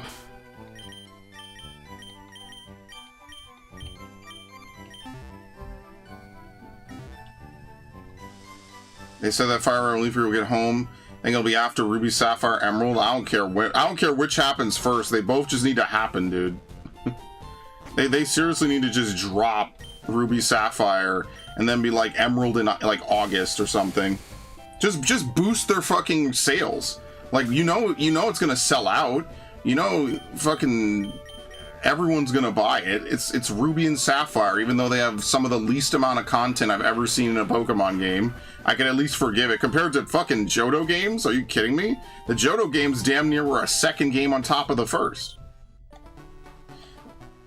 They said that FireRed and LeafGreen will get home. I think it'll be after Ruby, Sapphire, Emerald. I don't care which happens first. They both just need to happen, dude. they seriously need to just drop Ruby, Sapphire, and then be like Emerald in like August or something. Just boost their fucking sales. Like, you know it's gonna sell out. You know fucking everyone's gonna buy it. It's Ruby and Sapphire, even though they have some of the least amount of content I've ever seen in a Pokemon game. I can at least forgive it. Compared to fucking Johto games, are you kidding me? The Johto games damn near were a second game on top of the first.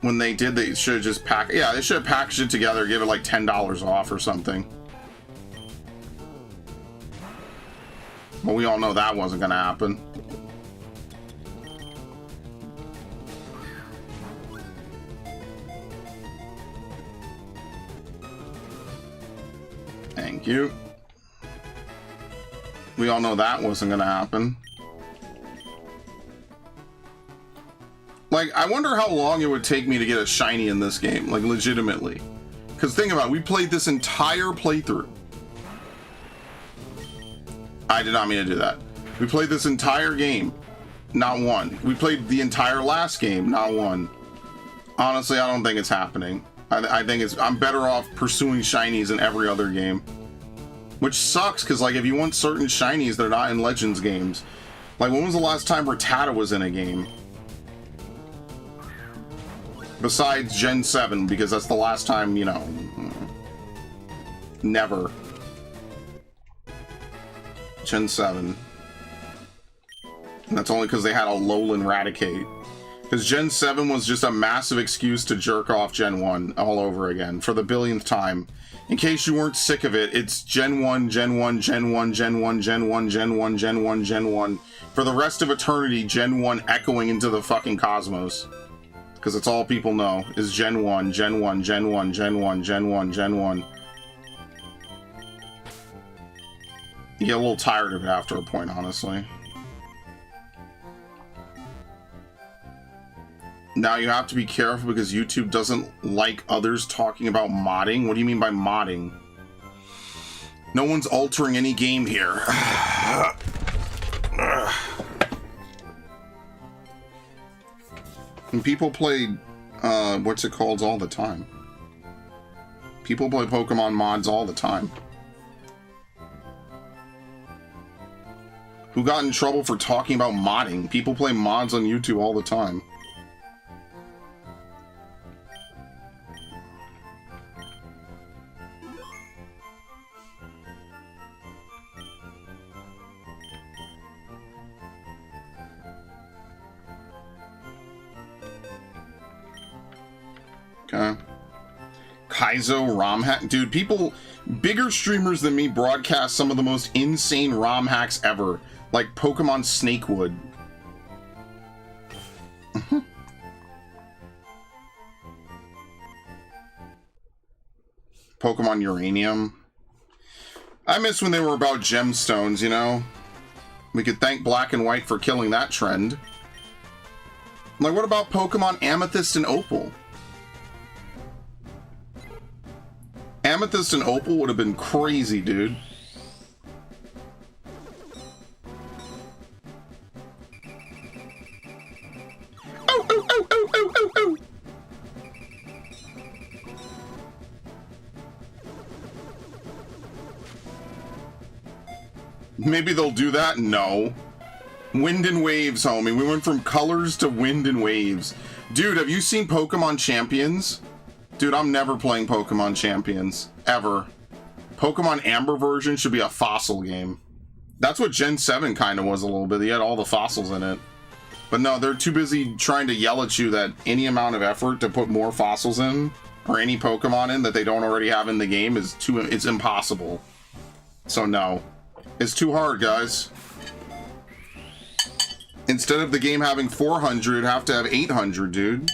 When they did, they should have just they should have packaged it together, give it like $10 off or something. But we all know that wasn't gonna happen. Thank you. We all know that wasn't gonna happen. Like, I wonder how long it would take me to get a shiny in this game, like legitimately. Because think about it, we played this entire playthrough. I did not mean to do that. We played this entire game, not one. We played the entire last game, not one. Honestly, I don't think it's happening. I think I'm better off pursuing shinies in every other game. Which sucks, because like if you want certain shinies, they're not in Legends games. Like, when was the last time Rattata was in a game? Besides Gen 7, because that's the last time, you know. Never. Gen 7. And that's only because they had a Alolan Raticate. Because Gen 7 was just a massive excuse to jerk off Gen 1 all over again for the billionth time. In case you weren't sick of it, it's Gen 1, Gen 1, Gen 1, Gen 1, Gen 1, Gen 1, Gen 1, Gen 1. For the rest of eternity, Gen 1 echoing into the fucking cosmos. Because it's all people know, is Gen 1, Gen 1, Gen 1, Gen 1, Gen 1, Gen 1. You get a little tired of it after a point, honestly. Now you have to be careful because YouTube doesn't like others talking about modding. What do you mean by modding? No one's altering any game here. And people play, what's it called, all the time. People play Pokemon mods all the time. Who got in trouble for talking about modding? People play mods on YouTube all the time. Okay. Kaizo ROM hack. Dude, bigger streamers than me broadcast some of the most insane ROM hacks ever. Like Pokemon Snakewood. Pokemon Uranium. I miss when they were about gemstones, you know? We could thank Black and White for killing that trend. Like, what about Pokemon Amethyst and Opal? Amethyst and Opal would have been crazy, dude. Oh, oh, oh, oh, oh, oh, oh. Maybe they'll do that? No. Wind and Waves, homie. We went from colors to Wind and Waves. Dude, have you seen Pokemon Champions? Dude, I'm never playing Pokemon Champions. Ever. Pokemon Amber version should be a fossil game. That's what Gen 7 kind of was a little bit. They had all the fossils in it. But no, they're too busy trying to yell at you that any amount of effort to put more fossils in, or any Pokemon in that they don't already have in the game, it's impossible. So no. It's too hard, guys. Instead of the game having 400, it'd have to have 800, dude.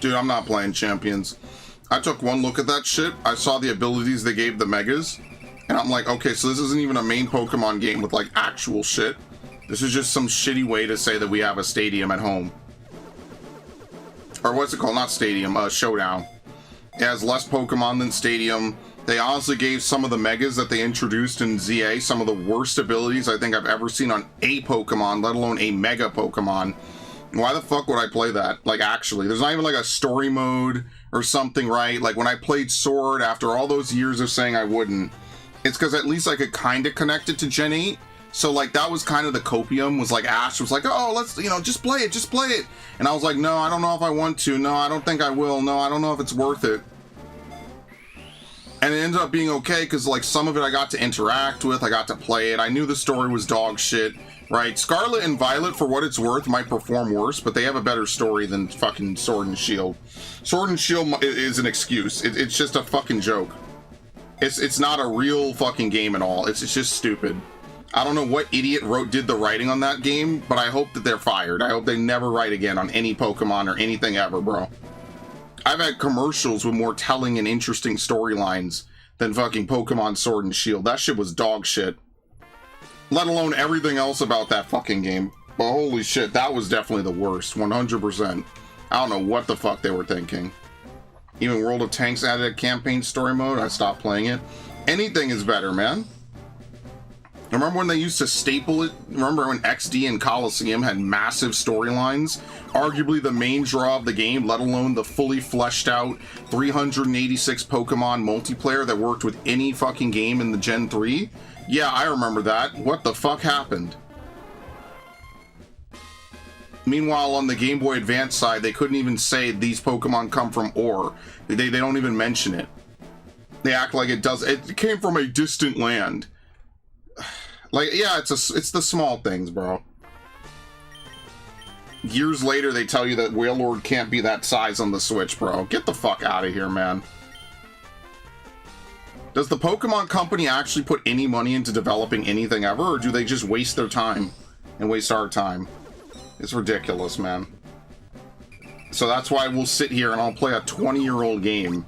Dude, I'm not playing Champions. I took one look at that shit. I saw the abilities they gave the Megas. And I'm like, okay, so this isn't even a main Pokemon game with, like, actual shit. This is just some shitty way to say that we have a stadium at home. Or what's it called? Not stadium, Showdown. It has less Pokemon than Stadium. They honestly gave some of the Megas that they introduced in ZA some of the worst abilities I think I've ever seen on a Pokemon, let alone a Mega Pokemon. Why the fuck would I play that? Like, actually, there's not even like a story mode or something, right? Like, when I played Sword, after all those years of saying I wouldn't, it's because at least I could kind of connect it to Gen 8. So, like, that was kind of the copium, was like, Ash was like, oh, let's, you know, just play it. And I was like, no, I don't know if I want to. No, I don't think I will. No, I don't know if it's worth it. And it ended up being okay, because, like, some of it I got to interact with, I got to play it. I knew the story was dog shit, right? Scarlet and Violet, for what it's worth, might perform worse, but they have a better story than fucking Sword and Shield. Sword and Shield is an excuse. It's just a fucking joke. It's not a real fucking game at all. It's just stupid. I don't know what idiot did the writing on that game, but I hope that they're fired. I hope they never write again on any Pokemon or anything ever, bro. I've had commercials with more telling and interesting storylines than fucking Pokemon Sword and Shield. That shit was dog shit. Let alone everything else about that fucking game. But holy shit, that was definitely the worst. 100%. I don't know what the fuck they were thinking. Even World of Tanks added a campaign story mode. I stopped playing it. Anything is better, man. Remember when they used to staple it? Remember when XD and Coliseum had massive storylines? Arguably the main draw of the game, let alone the fully fleshed out 386 Pokemon multiplayer that worked with any fucking game in the Gen 3? Yeah, I remember that. What the fuck happened? Meanwhile, on the Game Boy Advance side, they couldn't even say these Pokemon come from Ore. They don't even mention it. They act like it does. It came from a distant land. Like, yeah, it's the small things, bro. Years later, they tell you that Wailord can't be that size on the Switch, bro. Get the fuck out of here, man. Does the Pokemon Company actually put any money into developing anything ever, or do they just waste their time and waste our time? It's ridiculous, man. So that's why we'll sit here and I'll play a 20-year-old game.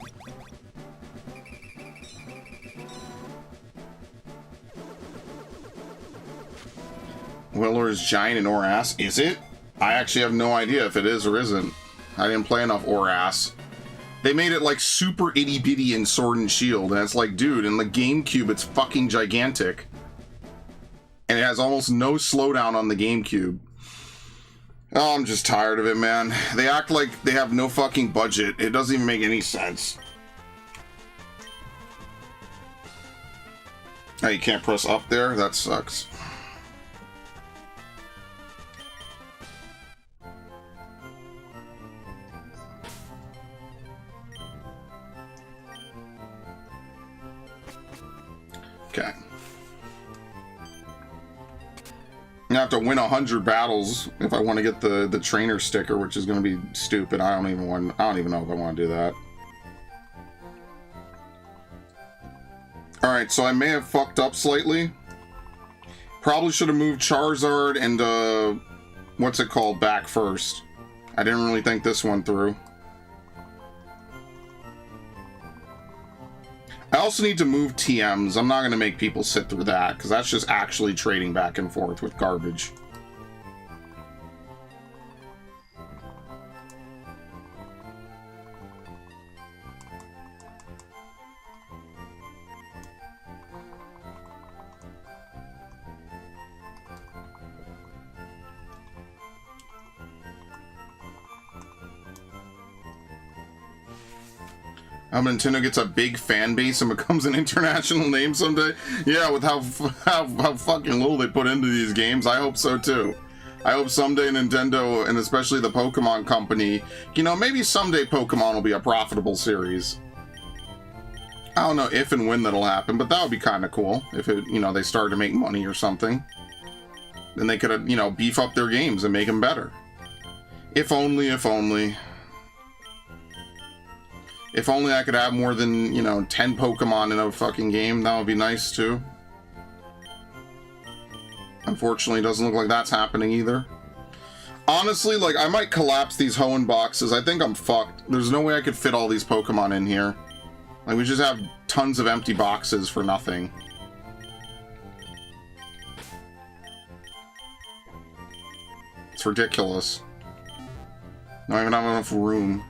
Wailord is giant in Orass. Is it? I actually have no idea if it is or isn't. I didn't play enough Orass. They made it like super itty-bitty in Sword and Shield, and it's like, dude, in the GameCube it's fucking gigantic. And it has almost no slowdown on the GameCube. Oh, I'm just tired of it, man. They act like they have no fucking budget. It doesn't even make any sense. Oh, you can't press up there? That sucks. Okay. I have to win 100 battles if I want to get the trainer sticker, which is going to be stupid. I don't even know if I want to do that. All right, so I may have fucked up slightly. Probably should have moved Charizard and what's it called back first. I didn't really think this one through. I also need to move TMs. I'm not going to make people sit through that, because that's just actually trading back and forth with garbage. How Nintendo gets a big fan base and becomes an international name someday? Yeah, with how fucking little they put into these games, I hope so too. I hope someday Nintendo, and especially the Pokemon Company, you know, maybe someday Pokemon will be a profitable series. I don't know if and when that'll happen, but that would be kind of cool if it, you know, they started to make money or something. Then they could, you know, beef up their games and make them better. If only, if only. If only I could have more than, you know, 10 Pokemon in a fucking game. That would be nice, too. Unfortunately, it doesn't look like that's happening either. Honestly, like, I might collapse these Hoenn boxes. I think I'm fucked. There's no way I could fit all these Pokemon in here. Like, we just have tons of empty boxes for nothing. It's ridiculous. Not even have enough room.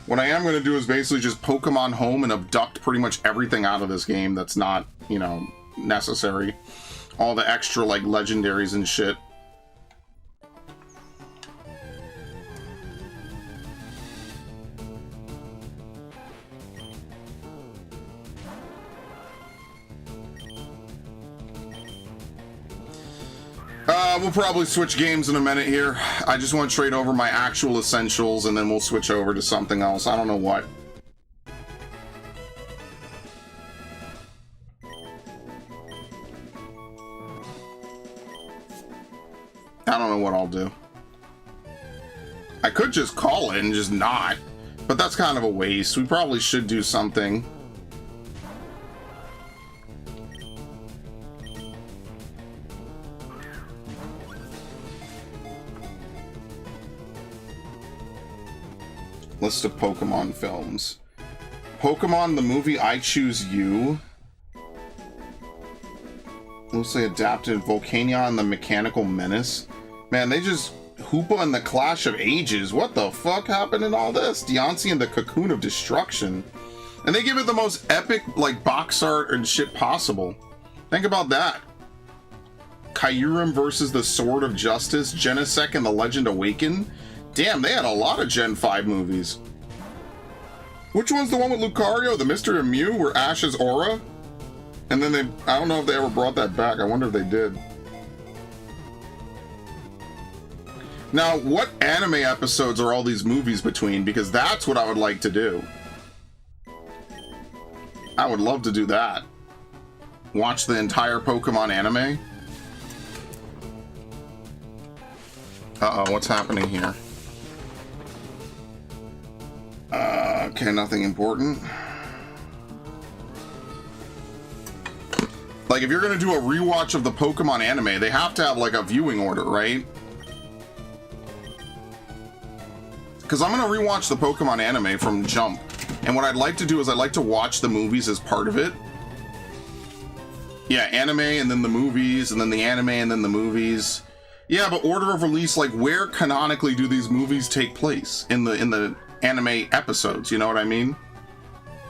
What I am going to do is basically just Pokemon home and abduct pretty much everything out of this game that's not, you know, necessary. All the extra, like, legendaries and shit. We'll probably switch games in a minute here. I just want to trade over my actual essentials, and then we'll switch over to something else. I don't know what. I don't know what I'll do. I could just call it and just not, but that's kind of a waste. We probably should do something. List of Pokemon films. Pokemon the movie I Choose You. Loosely adapted Volcanion and the Mechanical Menace. Man, they just... Hoopa and the Clash of Ages. What the fuck happened in all this? Deontay and the Cocoon of Destruction. And they give it the most epic, like, box art and shit possible. Think about that. Kyurem versus the Sword of Justice. Genesect and the Legend Awakened. Damn, they had a lot of Gen 5 movies. Which one's the one with Lucario? The Mystery of Mew, where Ash's Aura? And then they... I don't know if they ever brought that back. I wonder if they did. Now, what anime episodes are all these movies between? Because that's what I would like to do. I would love to do that. Watch the entire Pokemon anime. Uh-oh, what's happening here? Okay, nothing important. Like, if you're gonna do a rewatch of the Pokemon anime, they have to have, like, a viewing order, right? Because I'm gonna rewatch the Pokemon anime from Jump. And what I'd like to do is I'd like to watch the movies as part of it. Yeah, anime and then the movies, and then the anime and then the movies. Yeah, but order of release, like, where canonically do these movies take place in the anime episodes, you know what I mean?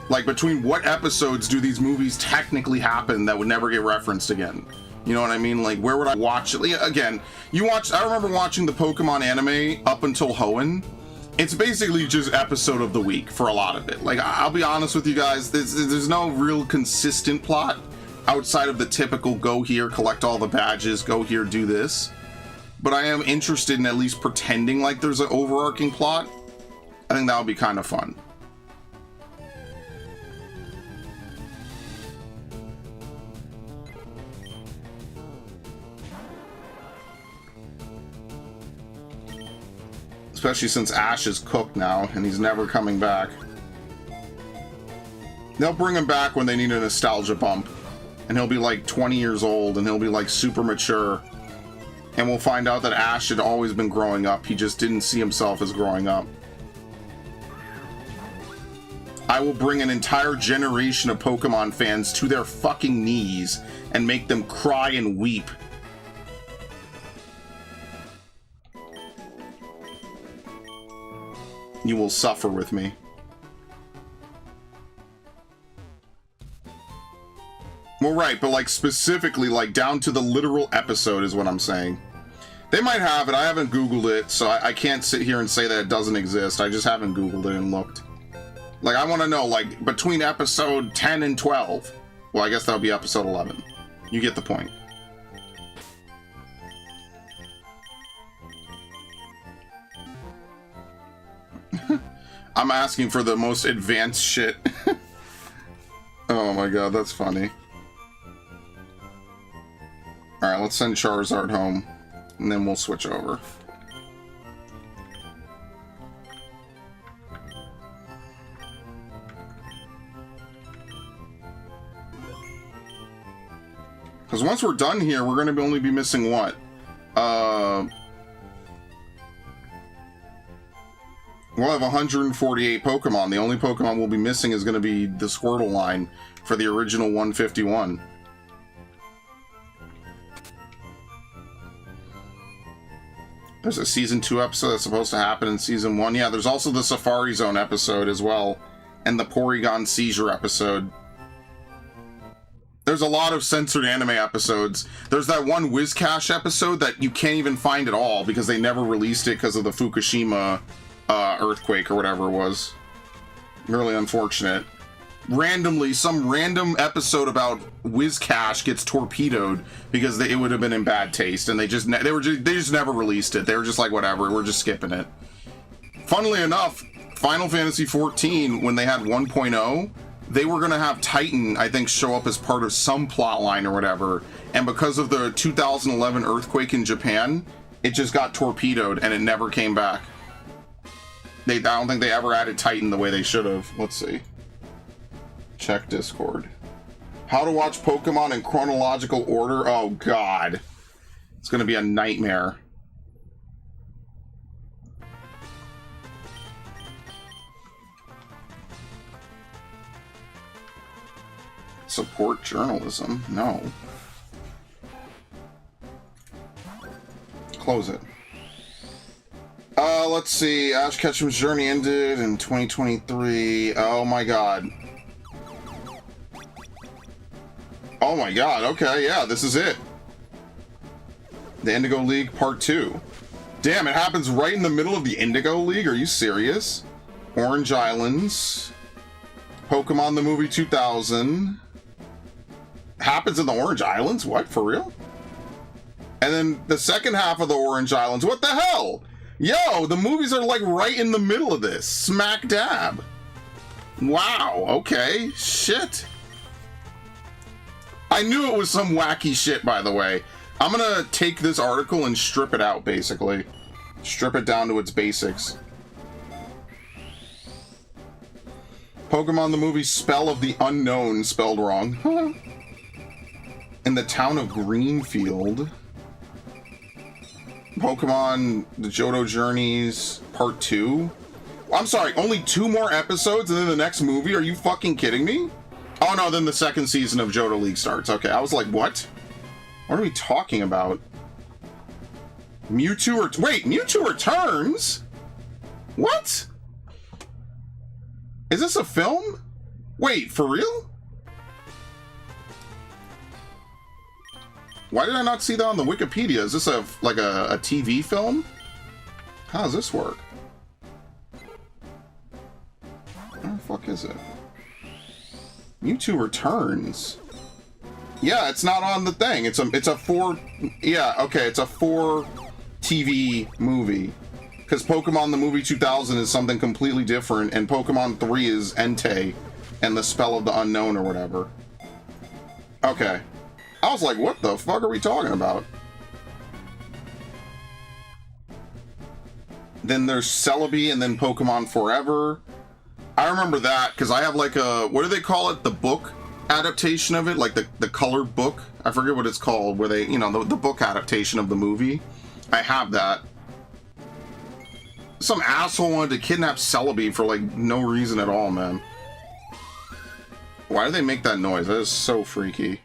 Like, between what episodes do these movies technically happen that would never get referenced again? You know what I mean? Like, where would I watch it? Again, I remember watching the Pokemon anime up until Hoenn. It's basically just episode of the week for a lot of it. Like, I'll be honest with you guys, there's no real consistent plot outside of the typical go here, collect all the badges, go here, do this. But I am interested in at least pretending like there's an overarching plot. I think that would be kind of fun. Especially since Ash is cooked now, and he's never coming back. They'll bring him back when they need a nostalgia bump. And he'll be like 20 years old, and he'll be like super mature. And we'll find out that Ash had always been growing up. He just didn't see himself as growing up. I will bring an entire generation of Pokemon fans to their fucking knees and make them cry and weep. You will suffer with me. Well, right, but like specifically, like down to the literal episode is what I'm saying. They might have it. I haven't Googled it, so I can't sit here and say that it doesn't exist. I just haven't Googled it and looked. Like, I want to know, like, between episode 10 and 12. Well, I guess that would be episode 11. You get the point. I'm asking for the most advanced shit. Oh my god, that's funny. Alright, let's send Charizard home, and then we'll switch over. Because once we're done here, we're going to only be missing what? We'll have 148 Pokemon. The only Pokemon we'll be missing is going to be the Squirtle line for the original 151. There's a Season 2 episode that's supposed to happen in Season 1. Yeah, there's also the Safari Zone episode as well, and the Porygon Seizure episode. There's a lot of censored anime episodes. There's that one Whiscash episode that you can't even find at all because they never released it because of the Fukushima earthquake or whatever it was. Really unfortunate. Randomly, some random episode about Whiscash gets torpedoed because it would have been in bad taste, and they just never released it. They were just like, whatever, we're just skipping it. Funnily enough, Final Fantasy XIV, when they had 1.0, they were going to have Titan, I think, show up as part of some plot line or whatever, and because of the 2011 earthquake in Japan, it just got torpedoed and it never came back. I don't think they ever added Titan the way they should have. Let's see. Check Discord. How to watch Pokemon in chronological order? Oh, God. It's going to be a nightmare. Support journalism? No. Close it. Let's see. Ash Ketchum's journey ended in 2023. Oh my god. Oh my god, okay, yeah, this is it. The Indigo League Part 2. Damn, it happens right in the middle of the Indigo League? Are you serious? Orange Islands. Pokemon the Movie 2000. Happens in the Orange Islands? What, for real? And then the second half of the Orange Islands, what the hell? Yo, the movies are like right in the middle of this. Smack dab. Wow, okay, shit. I knew it was some wacky shit, by the way. I'm gonna take this article and strip it out, basically. Strip it down to its basics. Pokemon the Movie Spell of the Unknown, spelled wrong. In the town of Greenfield. Pokemon the Johto Journeys Part 2. I'm sorry, only 2 more episodes and then the next movie? Are you fucking kidding me? Oh no, then the second season of Johto League starts. Okay, I was like, what? What are we talking about? Mewtwo wait, Mewtwo returns? What? Is this a film? Wait, for real? Why did I not see that on the Wikipedia? Is this like a TV film? How does this work? Where the fuck is it? Mewtwo returns. Yeah, it's not on the thing. It's a 4. Yeah, okay, it's a 4 TV movie. Because Pokemon the Movie 2000 is something completely different, and Pokemon 3 is Entei and the Spell of the Unknown or whatever. Okay. I was like, what the fuck are we talking about? Then there's Celebi and then Pokemon Forever. I remember that because I have like a, what do they call it? The book adaptation of it? Like the colored book? I forget what it's called, where they, you know, the book adaptation of the movie. I have that. Some asshole wanted to kidnap Celebi for like no reason at all, man. Why do they make that noise? That is so freaky.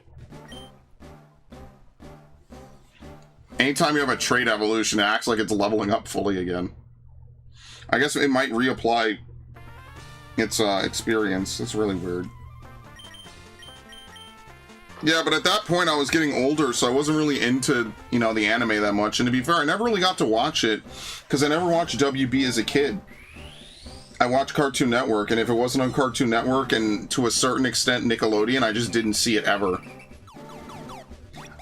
Anytime you have a trait evolution, it acts like it's leveling up fully again. I guess it might reapply its experience. It's really weird. Yeah, but at that point I was getting older, so I wasn't really into, you know, the anime that much. And to be fair, I never really got to watch it, because I never watched WB as a kid. I watched Cartoon Network, and if it wasn't on Cartoon Network, and to a certain extent Nickelodeon, I just didn't see it ever.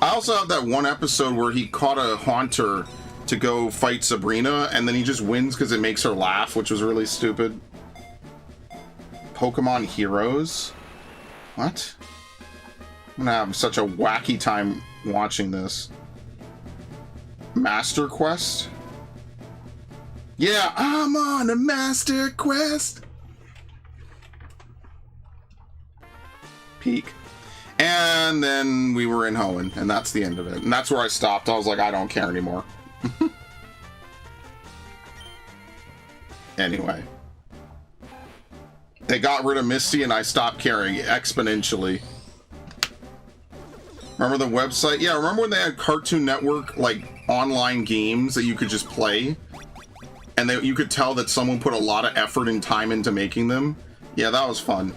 I also have that one episode where he caught a Haunter to go fight Sabrina, and then he just wins because it makes her laugh, which was really stupid. Pokemon Heroes? What? I'm gonna have such a wacky time watching this. Master Quest? Yeah, I'm on a Master Quest! Peak. And then we were in Hoenn, and that's the end of it. And that's where I stopped. I was like, I don't care anymore. Anyway. They got rid of Misty and I stopped caring exponentially. Remember the website? Yeah, remember when they had Cartoon Network, like, online games that you could just play? And you could tell that someone put a lot of effort and time into making them? Yeah, that was fun.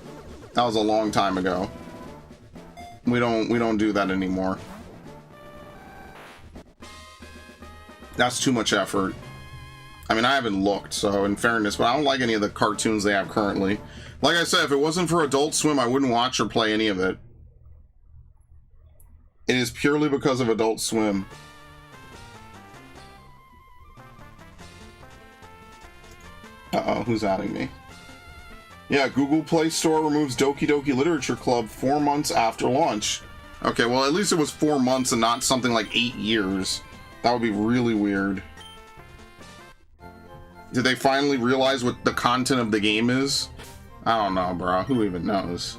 That was a long time ago. We don't do that anymore. That's too much effort. I mean, I haven't looked, so in fairness, but I don't like any of the cartoons they have currently. Like I said, if it wasn't for Adult Swim, I wouldn't watch or play any of it. It is purely because of Adult Swim. Uh-oh, who's adding me? Yeah, Google Play Store removes Doki Doki Literature Club 4 months after launch. Okay, well, at least it was 4 months and not something like 8 years. That would be really weird. Did they finally realize what the content of the game is? I don't know, bro. Who even knows?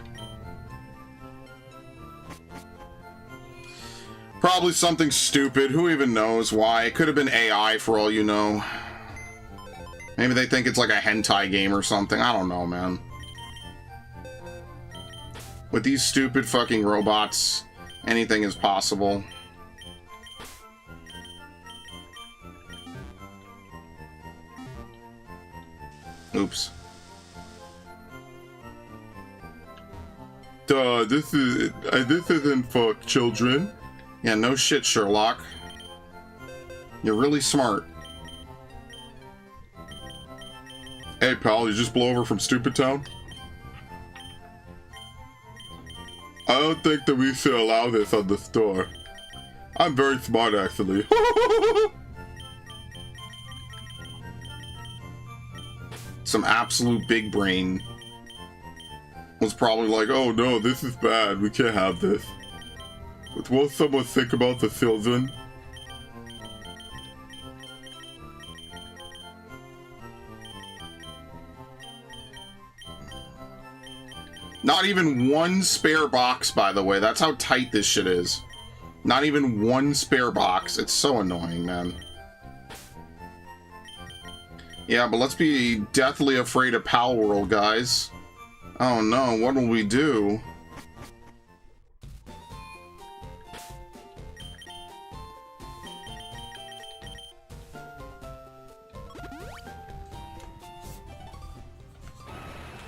Probably something stupid. Who even knows why? It could have been AI for all you know. Maybe they think it's like a hentai game or something. I don't know, man. With these stupid fucking robots, anything is possible. Oops. Duh, this isn't for children. Yeah, no shit, Sherlock. You're really smart. Hey, pal, you just blow over from Stupid Town? I don't think that we should allow this on the store. I'm very smart, actually. Some absolute big brain was probably like, oh no, this is bad, we can't have this. But won't someone think about the children? Not even one spare box, by the way. That's how tight this shit is. Not even one spare box. It's so annoying, man. Yeah, but let's be deathly afraid of Pal World, guys. Oh no, what will we do?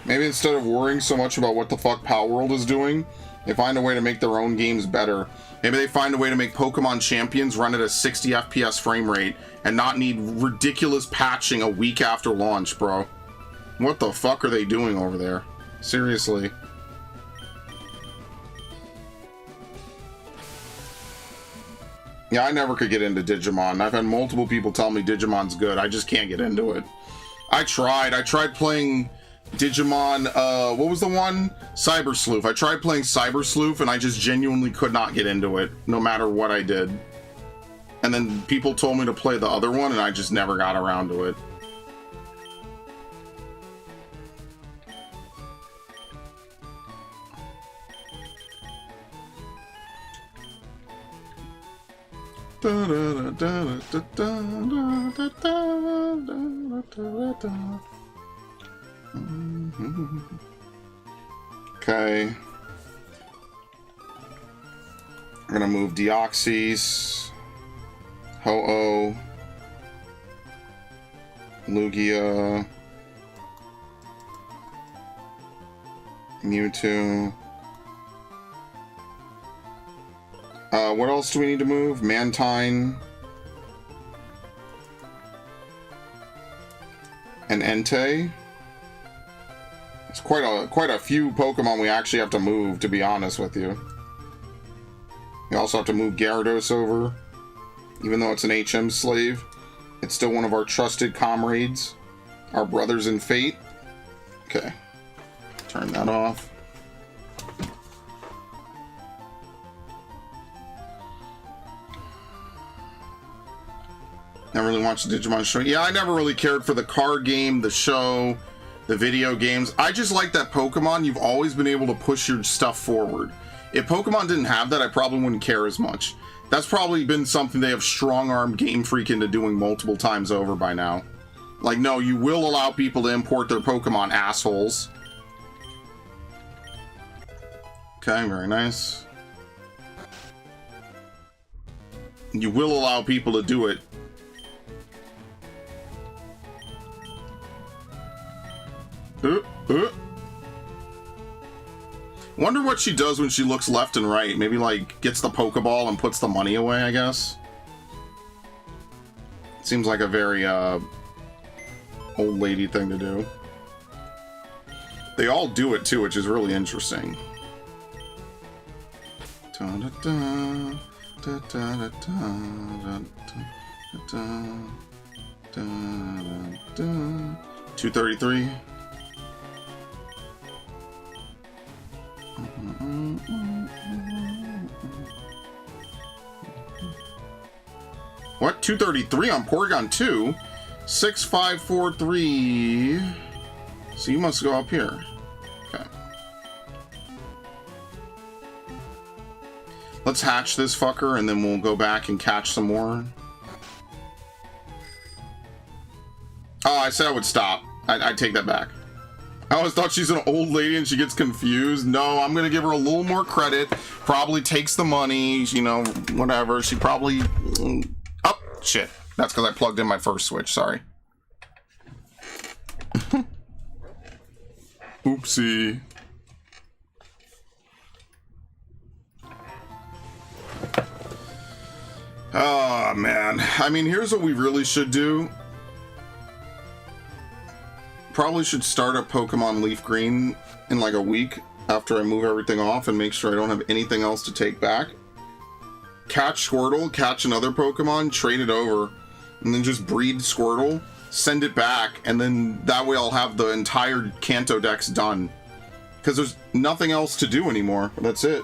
Maybe instead of worrying so much about what the fuck Pal World is doing, they find a way to make their own games better. Maybe they find a way to make Pokemon Champions run at a 60 FPS frame rate and not need ridiculous patching a week after launch, bro. What the fuck are they doing over there? Seriously. Yeah, I never could get into Digimon. I've had multiple people tell me Digimon's good. I just can't get into it. I tried playing Digimon, what was the one? Cyber Sleuth. I tried playing Cyber Sleuth and I just genuinely could not get into it, no matter what I did. And then people told me to play the other one and I just never got around to it. Okay. I'm gonna move Deoxys, Ho-Oh, Lugia, Mewtwo. What else do we need to move? Mantine. And Entei. It's quite a few Pokemon we actually have to move, to be honest with you. We also have to move Gyarados over. Even though it's an HM slave, it's still one of our trusted comrades. Our brothers in fate. Okay. Turn that off. Never really watched the Digimon show. Yeah, I never really cared for the card game, the show, the video games. I just like that Pokemon, you've always been able to push your stuff forward. If Pokemon didn't have that, I probably wouldn't care as much. That's probably been something they have strong-armed Game Freak into doing multiple times over by now. Like, no, you will allow people to import their Pokemon, assholes. Okay, very nice. You will allow people to do it. Wonder what she does when she looks left and right. Maybe, like, gets the Pokeball and puts the money away, I guess. Seems like a very, old lady thing to do. They all do it, too, which is really interesting. Da-da-da, da-da-da-da, da-da-da, 233. What? 233 on Porygon 2? 6543. So you must go up here. Okay. Let's hatch this fucker and then we'll go back and catch some more. Oh, I said I would stop. I take that back. I always thought she's an old lady and she gets confused. No, I'm gonna give her a little more credit. Probably takes the money, you know, whatever. She probably... Oh, shit. That's because I plugged in my first switch, sorry. Oopsie. Oh, man. I mean, here's what we really should do. Probably should start up Pokemon LeafGreen in like a week after I move everything off and make sure I don't have anything else to take back. Catch Squirtle, catch another Pokemon, trade it over, and then just breed Squirtle, send it back, and then that way I'll have the entire Kanto Dex done. Because there's nothing else to do anymore. That's it.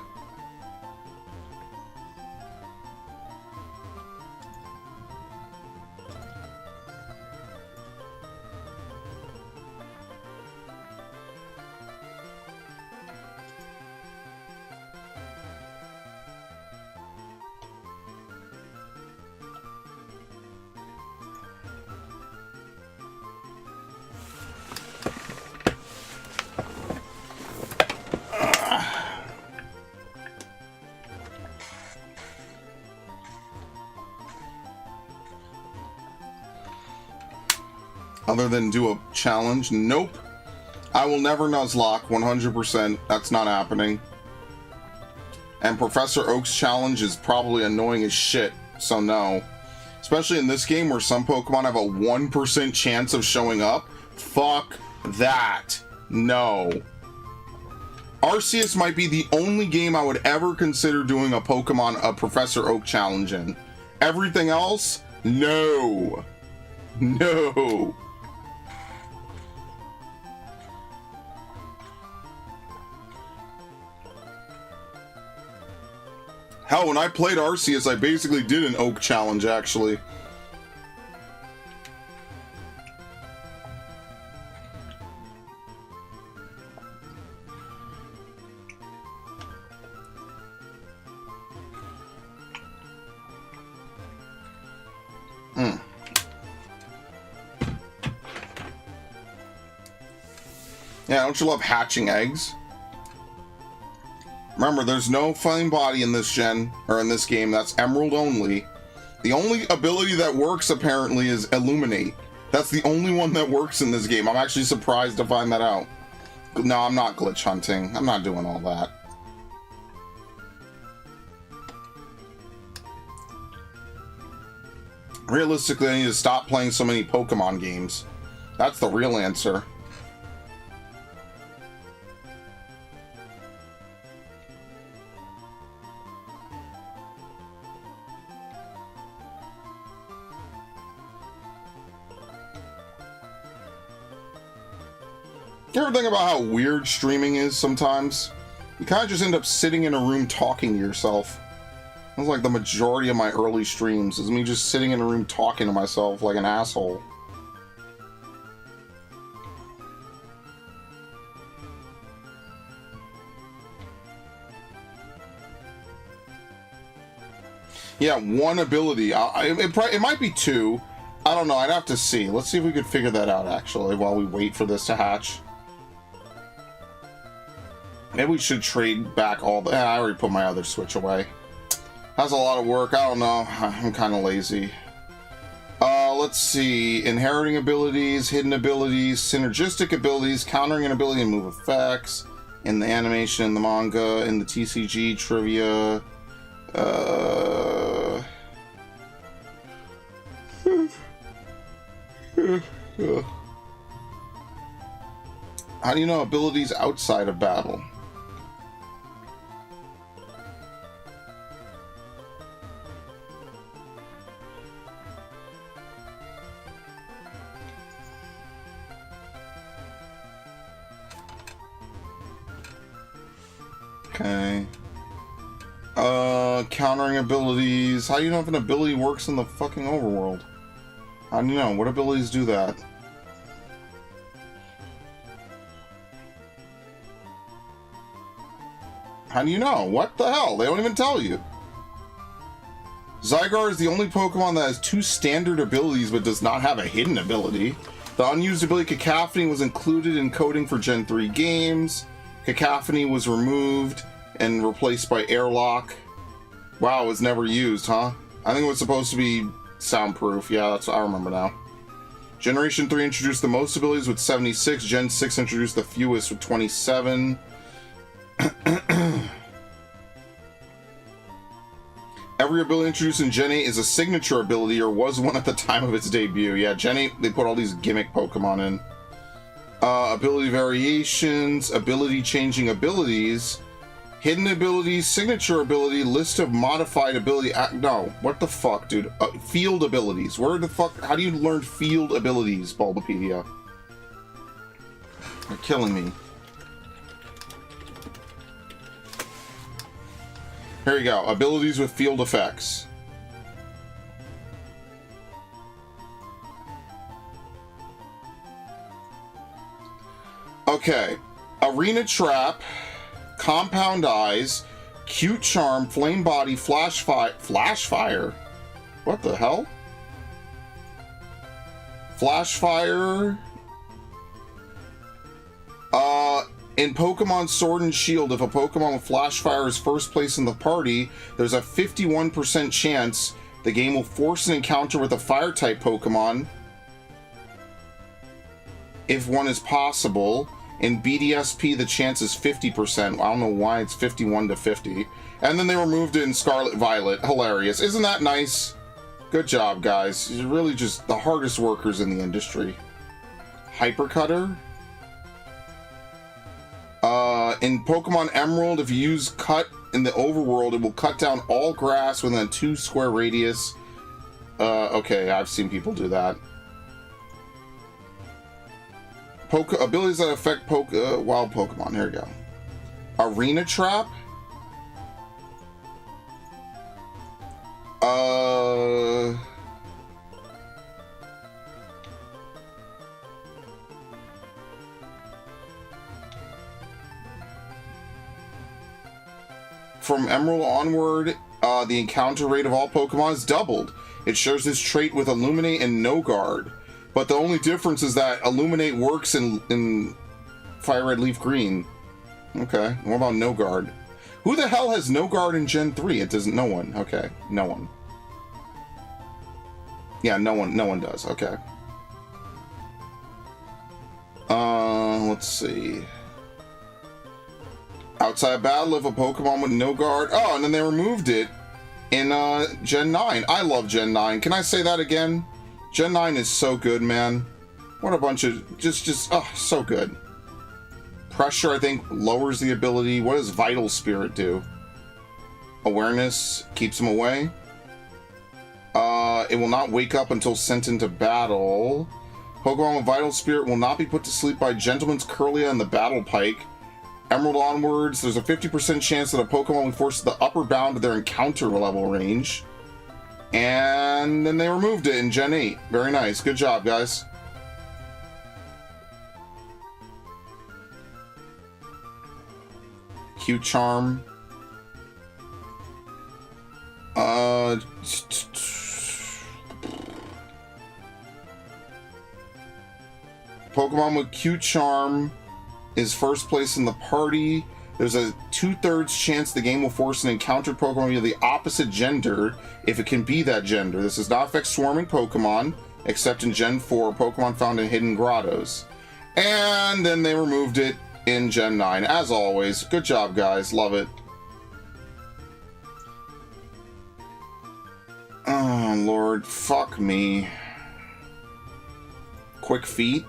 Other than do a challenge? Nope. I will never Nuzlocke, 100%. That's not happening. And Professor Oak's challenge is probably annoying as shit, so no. Especially in this game where some Pokemon have a 1% chance of showing up. Fuck that. No. Arceus might be the only game I would ever consider doing a Professor Oak challenge in. Everything else? No. No. Hell, when I played Arceus, I basically did an Oak challenge, actually. Yeah, don't you love hatching eggs? Remember, there's no Flame Body in this gen, or in this game. That's Emerald only. The only ability that works, apparently, is Illuminate. That's the only one that works in this game. I'm actually surprised to find that out. No, I'm not glitch hunting. I'm not doing all that. Realistically, I need to stop playing so many Pokemon games. That's the real answer. You ever think about how weird streaming is sometimes? You kind of just end up sitting in a room talking to yourself. That's like the majority of my early streams, is me just sitting in a room talking to myself like an asshole. Yeah, one ability. It might be two. I don't know. I'd have to see. Let's see if we could figure that out, actually, while we wait for this to hatch. Maybe we should trade back all the... I already put my other switch away. That's a lot of work. I don't know. I'm kind of lazy. Let's see. Inheriting abilities, hidden abilities, synergistic abilities, countering an ability and move effects, in the animation, in the manga, in the TCG, trivia. How do you know abilities outside of battle? Okay. Countering abilities. How do you know if an ability works in the fucking overworld? How do you know? What abilities do that? How do you know? What the hell? They don't even tell you. Zygarde is the only Pokemon that has 2 standard abilities but does not have a hidden ability. The unused ability Cacophony was included in coding for Gen 3 games. Cacophony was removed and replaced by Airlock. Wow, it was never used, huh? I think it was supposed to be soundproof. Yeah, that's what I remember now. Generation 3 introduced the most abilities with 76. Gen 6 introduced the fewest with 27. Every ability introduced in Gen 8 is a signature ability, or was one at the time of its debut. Yeah, Gen 8, they put all these gimmick Pokemon in. Ability variations, ability changing abilities, hidden abilities, signature ability, list of modified ability. No, what the fuck, dude? Field abilities. Where the fuck? How do you learn field abilities, Bulbapedia? You're killing me. Here you go. Abilities with field effects. Okay. Arena Trap, Compound Eyes, Cute Charm, Flame Body, Flash Fire. What the hell? Flash Fire. In Pokemon Sword and Shield, if a Pokemon with Flash Fire is first place in the party, there's a 51% chance the game will force an encounter with a Fire-type Pokemon, if one is possible. In BDSP, the chance is 50%. I don't know why it's 51 to 50. And then they removed it in Scarlet Violet. Hilarious. Isn't that nice? Good job, guys. You're really just the hardest workers in the industry. Hypercutter. In Pokemon Emerald, if you use Cut in the overworld, it will cut down all grass within a 2 square radius. Okay, I've seen people do that. Abilities that affect wild Pokemon. Here we go. Arena Trap. From Emerald onward, the encounter rate of all Pokemon is doubled. It shares this trait with Illuminate and No Guard. But the only difference is that Illuminate works in FireRed LeafGreen. Okay, what about No Guard? Who the hell has No Guard in Gen 3? It doesn't. No one. Okay, no one. Yeah, no one does. Okay. Let's see. Outside battle, if a Pokemon with No Guard... Oh, and then they removed it in Gen 9. I love Gen 9. Can I say that again? Gen 9 is so good, man. What a bunch of... oh, so good. Pressure, I think, lowers the ability. What does Vital Spirit do? Awareness keeps him away. It will not wake up until sent into battle. Pokemon with Vital Spirit will not be put to sleep by Gentleman's Curlia and the Battle Pike. Emerald onwards, there's a 50% chance that a Pokemon will force the upper bound of their encounter level range. And then they removed it in Gen 8. Very nice. Good job, guys. Cute Charm. Pokemon with cute charm is first place in the party. There's a 2/3 chance the game will force an encountered Pokemon of the opposite gender if it can be that gender. This does not affect swarming Pokemon, except in Gen 4, Pokemon found in hidden grottos. And then they removed it in Gen 9, as always. Good job, guys. Love it. Oh, Lord. Fuck me. Quick Feet.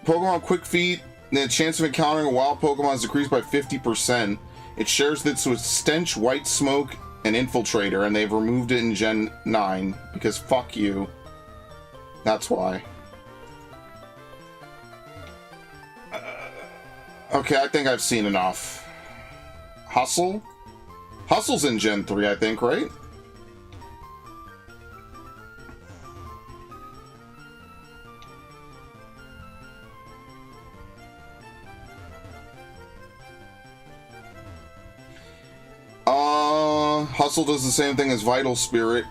Pokemon Quick Feet, the chance of encountering a wild Pokemon is decreased by 50%. It shares this with Stench, White Smoke, and Infiltrator, and they've removed it in Gen 9, because fuck you. That's why. Okay, I think I've seen enough. Hustle? Hustle's in Gen 3, I think, right? Hustle does the same thing as Vital Spirit.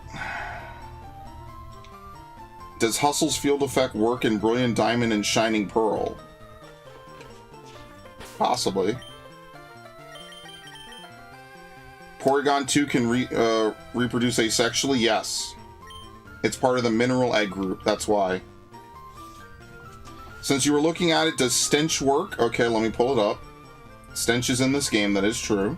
Does Hustle's field effect work in Brilliant Diamond and Shining Pearl? Possibly. Porygon 2 can reproduce asexually? Yes. It's part of the Mineral Egg group, that's why. Since you were looking at it, does Stench work? Okay, let me pull it up. Stench is in this game, that is true.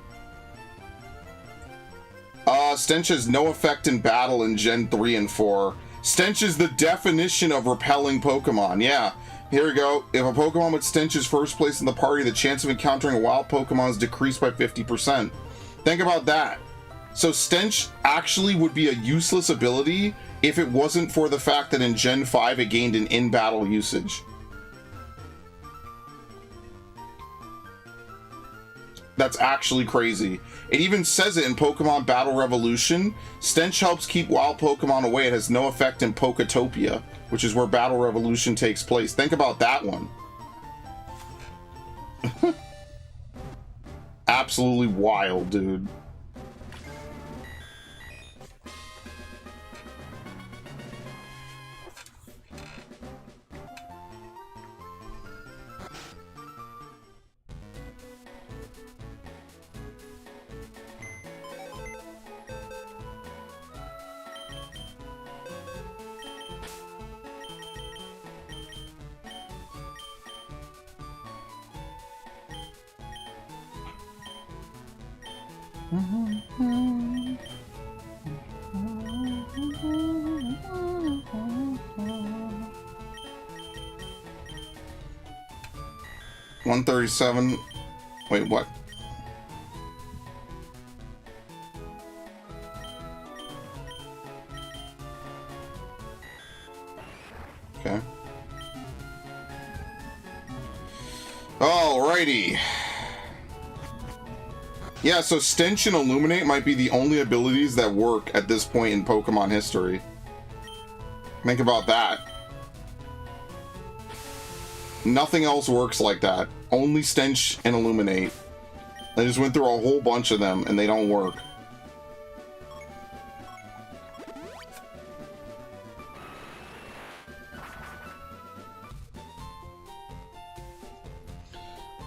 Stench has no effect in battle in Gen 3 and 4. Stench is the definition of repelling Pokemon. Yeah, here we go. If a Pokemon with Stench is first place in the party, the chance of encountering a wild Pokemon is decreased by 50%. Think about that. So Stench actually would be a useless ability if it wasn't for the fact that in Gen 5 it gained an in-battle usage. That's actually crazy. It even says it in Pokemon Battle Revolution. Stench helps keep wild Pokemon away. It has no effect in Poketopia, which is where Battle Revolution takes place. Think about that one. Absolutely wild, dude. $137. Wait, what? Okay. Alrighty. Yeah, so Stench and Illuminate might be the only abilities that work at this point in Pokemon history. Think about that. Nothing else works like that. Only Stench and Illuminate. I just went through a whole bunch of them, and they don't work.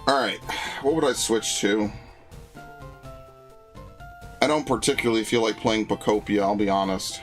Alright, what would I switch to? I don't particularly feel like playing Pokopia, I'll be honest.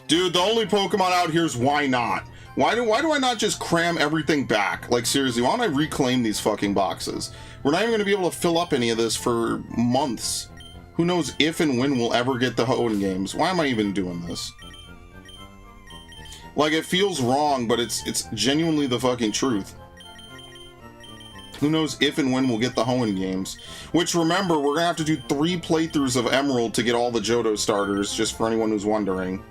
Dude, the only Pokemon out here is why not? Why do I not just cram everything back? Like, seriously, why don't I reclaim these fucking boxes? We're not even going to be able to fill up any of this for months. Who knows if and when we'll ever get the Hoenn games? Why am I even doing this? Like, it feels wrong, but it's genuinely the fucking truth. Who knows if and when we'll get the Hoenn games? Which, remember, we're going to have to do 3 playthroughs of Emerald to get all the Johto starters, just for anyone who's wondering.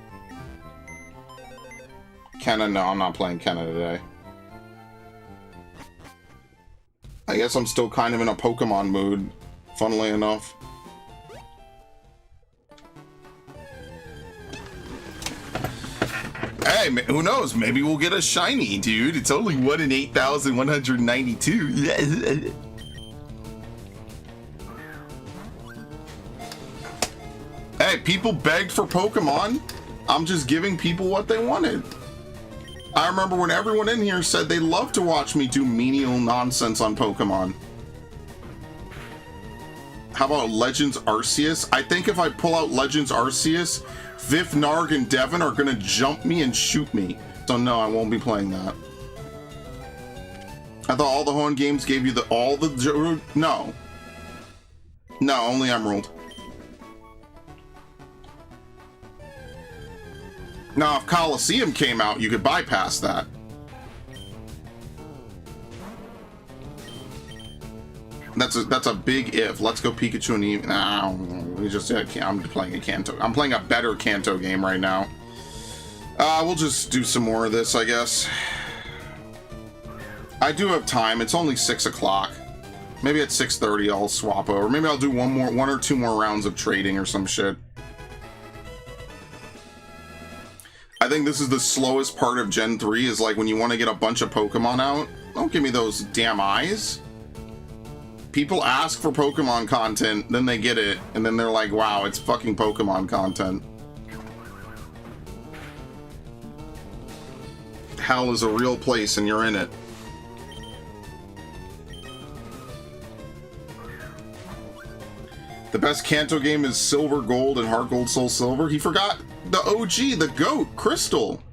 Kenna, no, I'm not playing Kenna today. I guess I'm still kind of in a Pokemon mood, funnily enough. Hey, who knows? Maybe we'll get a shiny, dude. It's only 1 in 8,192. Hey, people begged for Pokemon. I'm just giving people what they wanted. I remember when everyone in here said they love to watch me do menial nonsense on Pokemon. How about Legends Arceus? I think if I pull out Legends Arceus, Vif, Narg, and Devin are gonna jump me and shoot me. So no, I won't be playing that. I thought all the Hoenn games gave you no. No, only Emerald. Now, if Coliseum came out, you could bypass that. That's a big if. Let's go Pikachu and Eevee. Nah, we just I'm playing a Kanto. I'm playing a better Kanto game right now. We'll just do some more of this, I guess. I do have time. It's only 6 o'clock. Maybe at 6:30 I'll swap over. Maybe I'll do one or two more rounds of trading or some shit. I think this is the slowest part of Gen 3, is like when you want to get a bunch of Pokemon out. Don't give me those damn eyes. People ask for Pokemon content, then they get it, and then they're like, wow, it's fucking Pokemon content. Hell is a real place and you're in it. The best Kanto game is Silver Gold and Heart Gold Soul Silver. He forgot the OG, the GOAT, Crystal.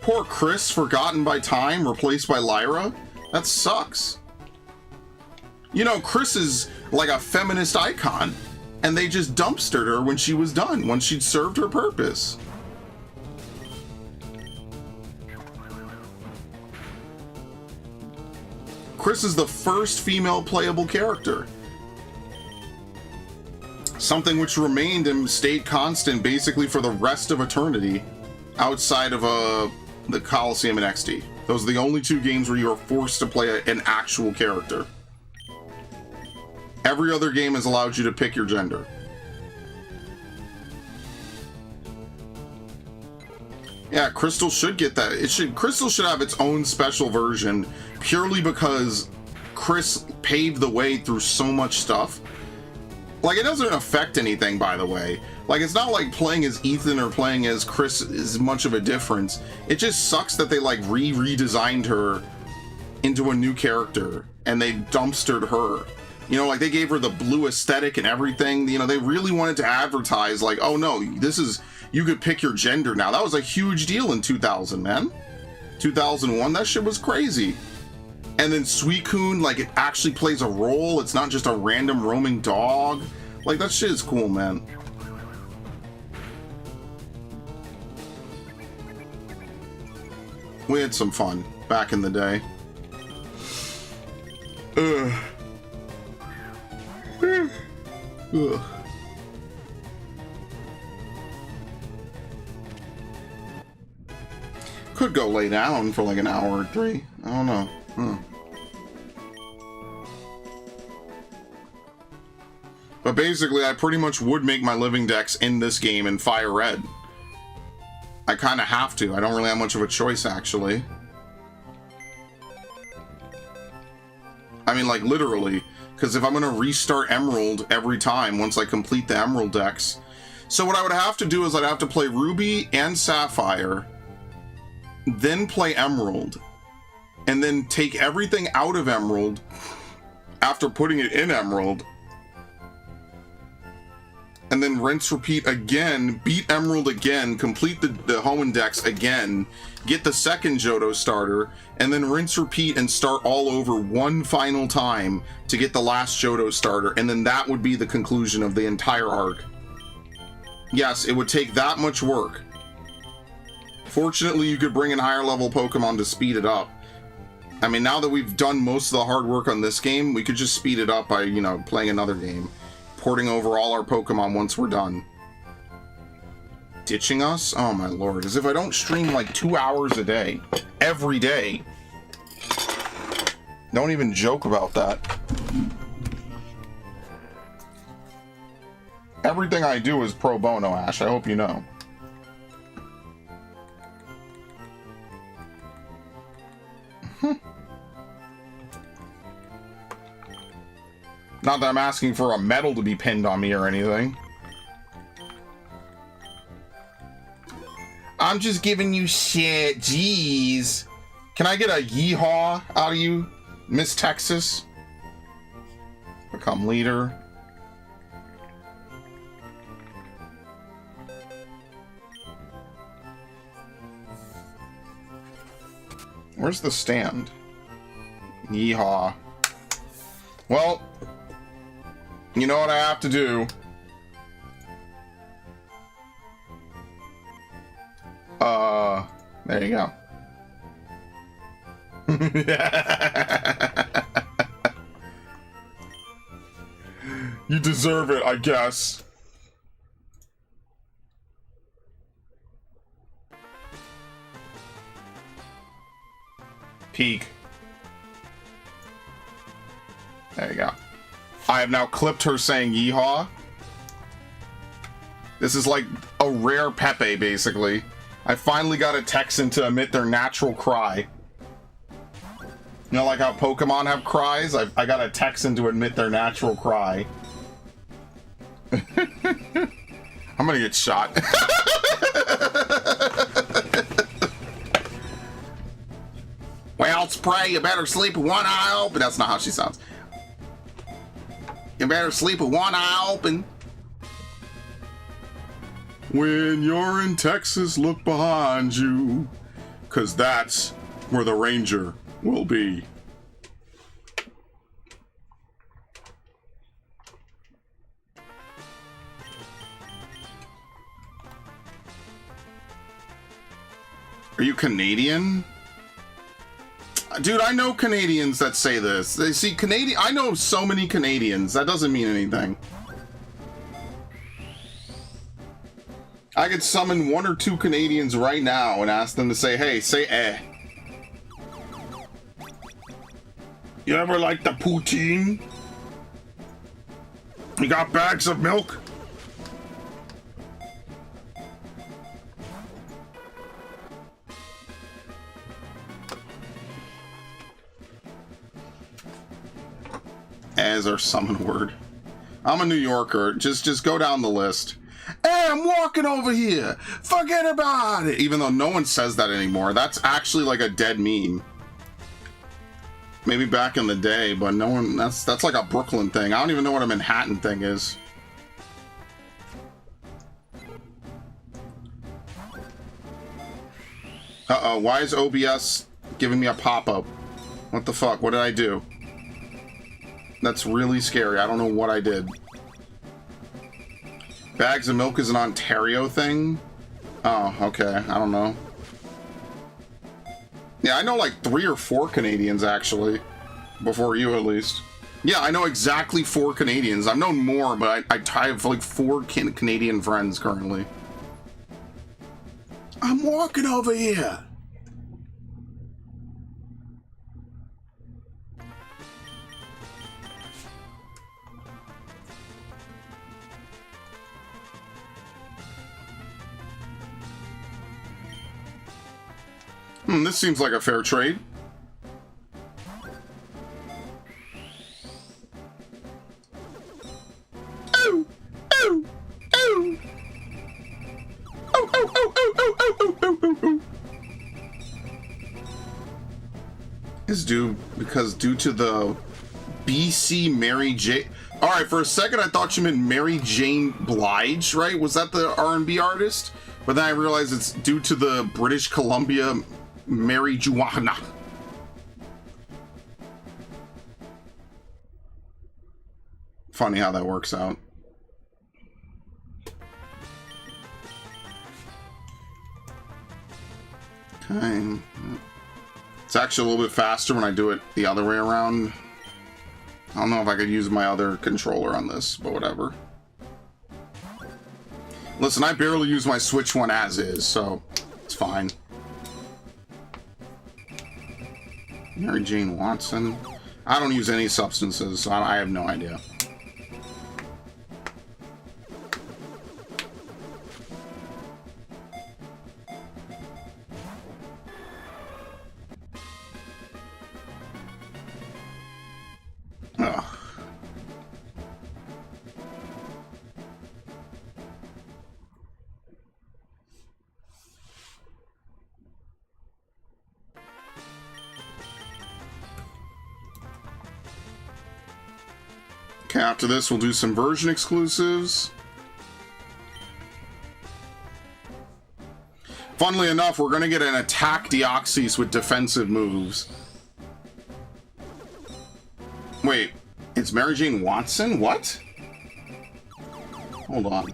Poor Chris, forgotten by time, replaced by Lyra. That sucks. You know, Chris is like a feminist icon, and they just dumpstered her when she was done, when she'd served her purpose. Chris is the first female playable character. Something which remained and stayed constant basically for the rest of eternity outside of the Coliseum and XD. Those are the only 2 games where you are forced to play an actual character. Every other game has allowed you to pick your gender. Yeah, Crystal should get that. Crystal should have its own special version purely because Chris paved the way through so much stuff. Like, it doesn't affect anything, by the way. Like, it's not like playing as Ethan or playing as Chris is much of a difference. It just sucks that they, like, redesigned her into a new character, and they dumpstered her. You know, like, they gave her the blue aesthetic and everything. You know, they really wanted to advertise, like, oh, no, this is... You could pick your gender now. That was a huge deal in 2000, man. 2001, that shit was crazy. And then Suicune, like, it actually plays a role. It's not just a random roaming dog. Like, that shit is cool, man. We had some fun back in the day. Ugh. Ugh. Could go lay down for like an hour or 3. I don't know. But basically, I pretty much would make my living decks in this game in FireRed. I kind of have to. I don't really have much of a choice, actually. I mean, like, literally. Because if I'm going to restart Emerald every time once I complete the Emerald decks... So what I would have to do is I'd have to play Ruby and Sapphire, then play Emerald, and then take everything out of Emerald after putting it in Emerald, and then rinse, repeat again, beat Emerald again, complete the Hoenn decks again, get the second Johto starter, and then rinse, repeat, and start all over one final time to get the last Johto starter, and then that would be the conclusion of the entire arc. Yes, it would take that much work. Fortunately, you could bring in higher level Pokemon to speed it up. I mean, now that we've done most of the hard work on this game, we could just speed it up by, you know, playing another game. Porting over all our Pokemon once we're done. Ditching us? Oh my lord. As if I don't stream like 2 hours a day. Every day. Don't even joke about that. Everything I do is pro bono, Ash. I hope you know. Not that I'm asking for a medal to be pinned on me or anything. I'm just giving you shit. Jeez. Can I get a yeehaw out of you, Miss Texas? Become leader. Where's the stand? Yeehaw. Well, you know what I have to do. There you go. You deserve it, I guess. Peak. There you go. I have now clipped her saying yeehaw. This is like a rare Pepe, basically. I finally got a Texan to emit their natural cry. You know, like how Pokemon have cries? I got a Texan to emit their natural cry. I'm gonna get shot. Well, Spray, you better sleep with one eye open. That's not how she sounds. You better sleep with one eye open. When you're in Texas, look behind you, 'cause that's where the Ranger will be. Are you Canadian? Dude, I know Canadians that say this. They see Canadian. I know so many Canadians. That doesn't mean anything. I could summon 1 or 2 Canadians right now and ask them to say, hey, say eh. You ever like the poutine? You got bags of milk? As our summon word. I'm a New Yorker. Just go down the list. Hey, I'm walking over here. Forget about it. Even though no one says that anymore. That's actually like a dead meme. Maybe back in the day, but no one. That's like a Brooklyn thing. I don't even know what a Manhattan thing is. Uh-oh, why is OBS giving me a pop-up? What the fuck? What did I do? That's really scary. I don't know what I did. Bags of milk is an Ontario thing? Oh, okay. I don't know. Yeah, I know like 3 or 4 Canadians, actually. Before you, at least. Yeah, I know exactly 4 Canadians. I've known more, but I have like 4 Canadian friends currently. I'm walking over here. This seems like a fair trade. Oh, oh, oh. Oh, oh, oh, oh, oh, oh, oh, oh, oh, oh. Is due to the BC Mary J. All right, for a second I thought you meant Mary Jane Blige, right? Was that the R&B artist? But then I realized it's due to the British Columbia marijuana. Funny how that works out. Okay. It's actually a little bit faster when I do it the other way around. I don't know if I could use my other controller on this, but whatever. Listen, I barely use my Switch one as is, so it's fine. Mary Jane Watson. I don't use any substances, so I have no idea. Ugh. Okay, after this, we'll do some version exclusives. Funnily enough, we're going to get an attack Deoxys with defensive moves. Wait, it's Mary Jane Watson? What? Hold on.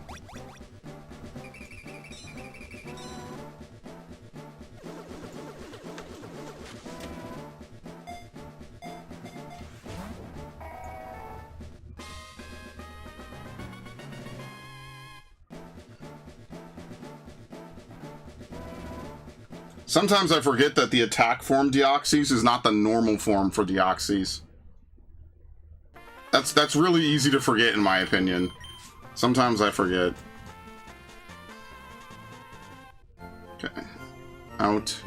Sometimes I forget that the attack form Deoxys is not the normal form for Deoxys. That's really easy to forget in my opinion. Sometimes I forget. Okay. Out.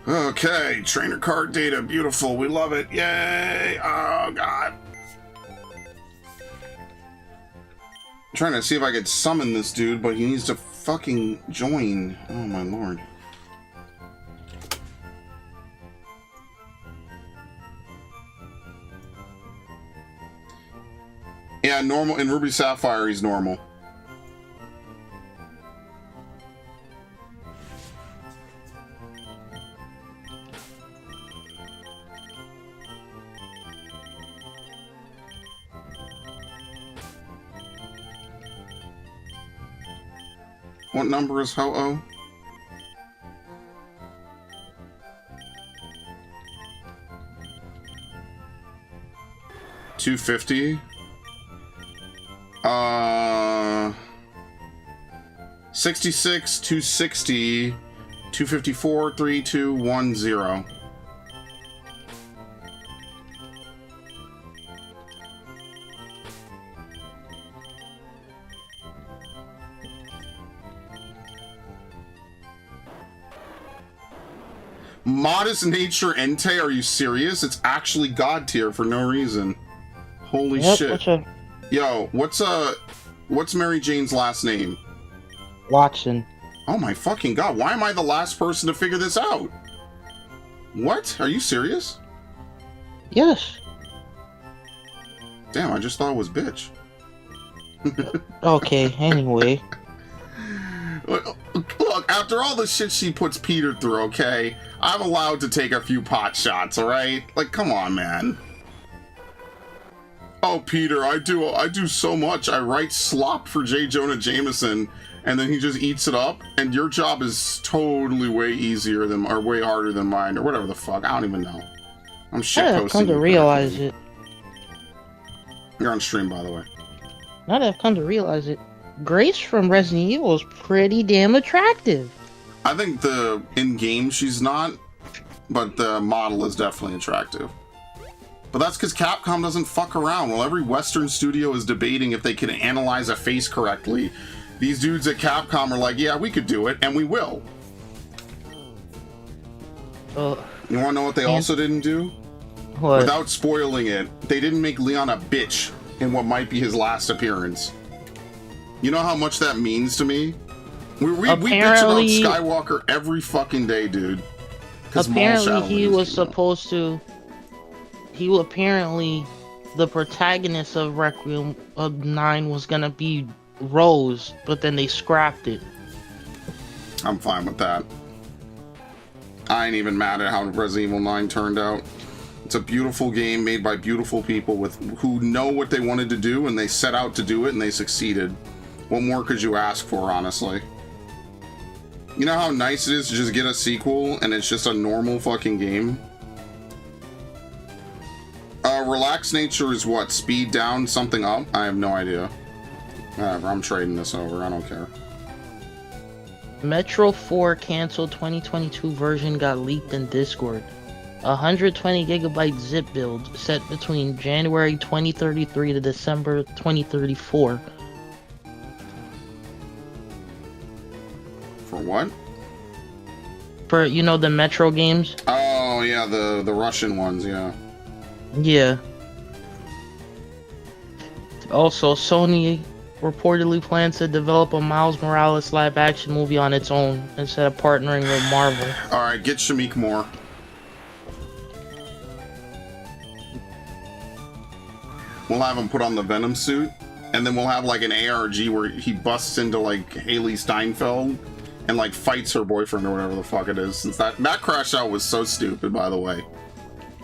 Okay, trainer card data, beautiful, we love it, yay! Oh god. I'm trying to see if I could summon this dude, but he needs to fucking join. Oh my lord. Yeah, normal. In Ruby Sapphire, he's normal. What number is Ho-Oh? $250. 66, 260, 254, 3210. Modest Nature Entei, are you serious? It's actually God tier for no reason. Holy shit. Yo, what's Mary Jane's last name? Watson. Oh my fucking god, why am I the last person to figure this out? What? Are you serious? Yes. Damn, I just thought it was bitch. Okay, anyway. Look, after all the shit she puts Peter through, okay, I'm allowed to take a few pot shots, alright? Like, come on, man. Oh, Peter, I do so much. I write slop for J. Jonah Jameson, and then he just eats it up, and your job is totally way easier than, or way harder than mine, or whatever the fuck. I don't even know. I'm shit posting. I've come to realize it. You're on stream, by the way. Now that I've come to realize it, Grace from Resident Evil is pretty damn attractive. I think in-game she's not, but the model is definitely attractive. But that's because Capcom doesn't fuck around. While every Western studio is debating if they can analyze a face correctly, these dudes at Capcom are like, yeah, we could do it, and we will. You want to know what they also didn't do? What? Without spoiling it, they didn't make Leon a bitch in what might be his last appearance. You know how much that means to me? We bitch about Skywalker every fucking day, dude. Apparently he was supposed to... apparently, the protagonist of Requiem of 9 was gonna be Rose, but then they scrapped it. I'm fine with that. I ain't even mad at how Resident Evil 9 turned out. It's a beautiful game made by beautiful people who know what they wanted to do, and they set out to do it, and they succeeded. What more could you ask for, honestly? You know how nice it is to just get a sequel, and it's just a normal fucking game? Relaxed Nature is what? Speed down, something up? I have no idea. Whatever, I'm trading this over. I don't care. Metro 4 canceled 2022 version got leaked in Discord. 120 gigabyte zip build set between January 2033 to December 2034. For what? For, you know, the Metro games? Oh, yeah, the Russian ones, yeah. Yeah. Also, Sony reportedly plans to develop a Miles Morales live-action movie on its own instead of partnering with Marvel. All right, get Shamik Moore. We'll have him put on the Venom suit, and then we'll have like an ARG where he busts into like Haley Steinfeld and like fights her boyfriend or whatever the fuck it is. Since that crash out was so stupid, by the way.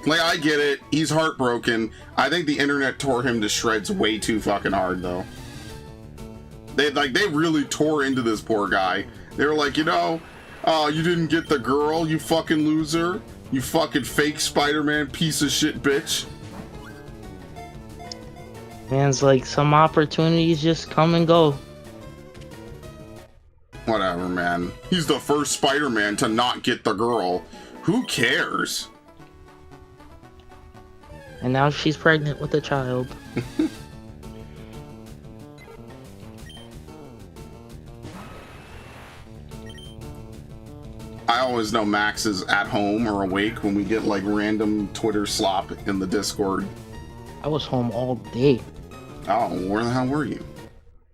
Like, I get it. He's heartbroken. I think the internet tore him to shreds way too fucking hard, though. They really tore into this poor guy. They were like, you know, you didn't get the girl, you fucking loser. You fucking fake Spider-Man piece of shit bitch. Man's like, some opportunities just come and go. Whatever, man. He's the first Spider-Man to not get the girl. Who cares? And now she's pregnant with a child. I always know Max is at home or awake when we get like random Twitter slop in the Discord. I was home all day. Oh, where the hell were you?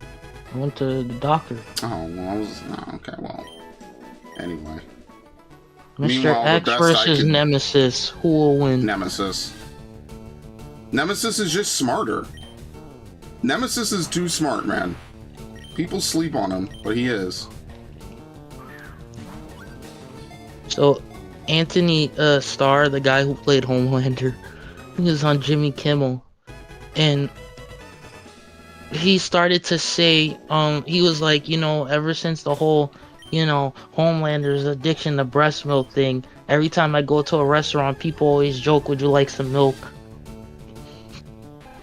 I went to the doctor. Oh, well, I was... Oh, okay, well... Anyway. Mr. X versus Nemesis. Who will win? Nemesis. Nemesis is just smarter. Nemesis is too smart, man. People sleep on him, but he is. So, Anthony Starr, the guy who played Homelander, he was on Jimmy Kimmel, and he started to say, he was like, you know, ever since the whole, you know, Homelander's addiction to breast milk thing, every time I go to a restaurant, people always joke, would you like some milk?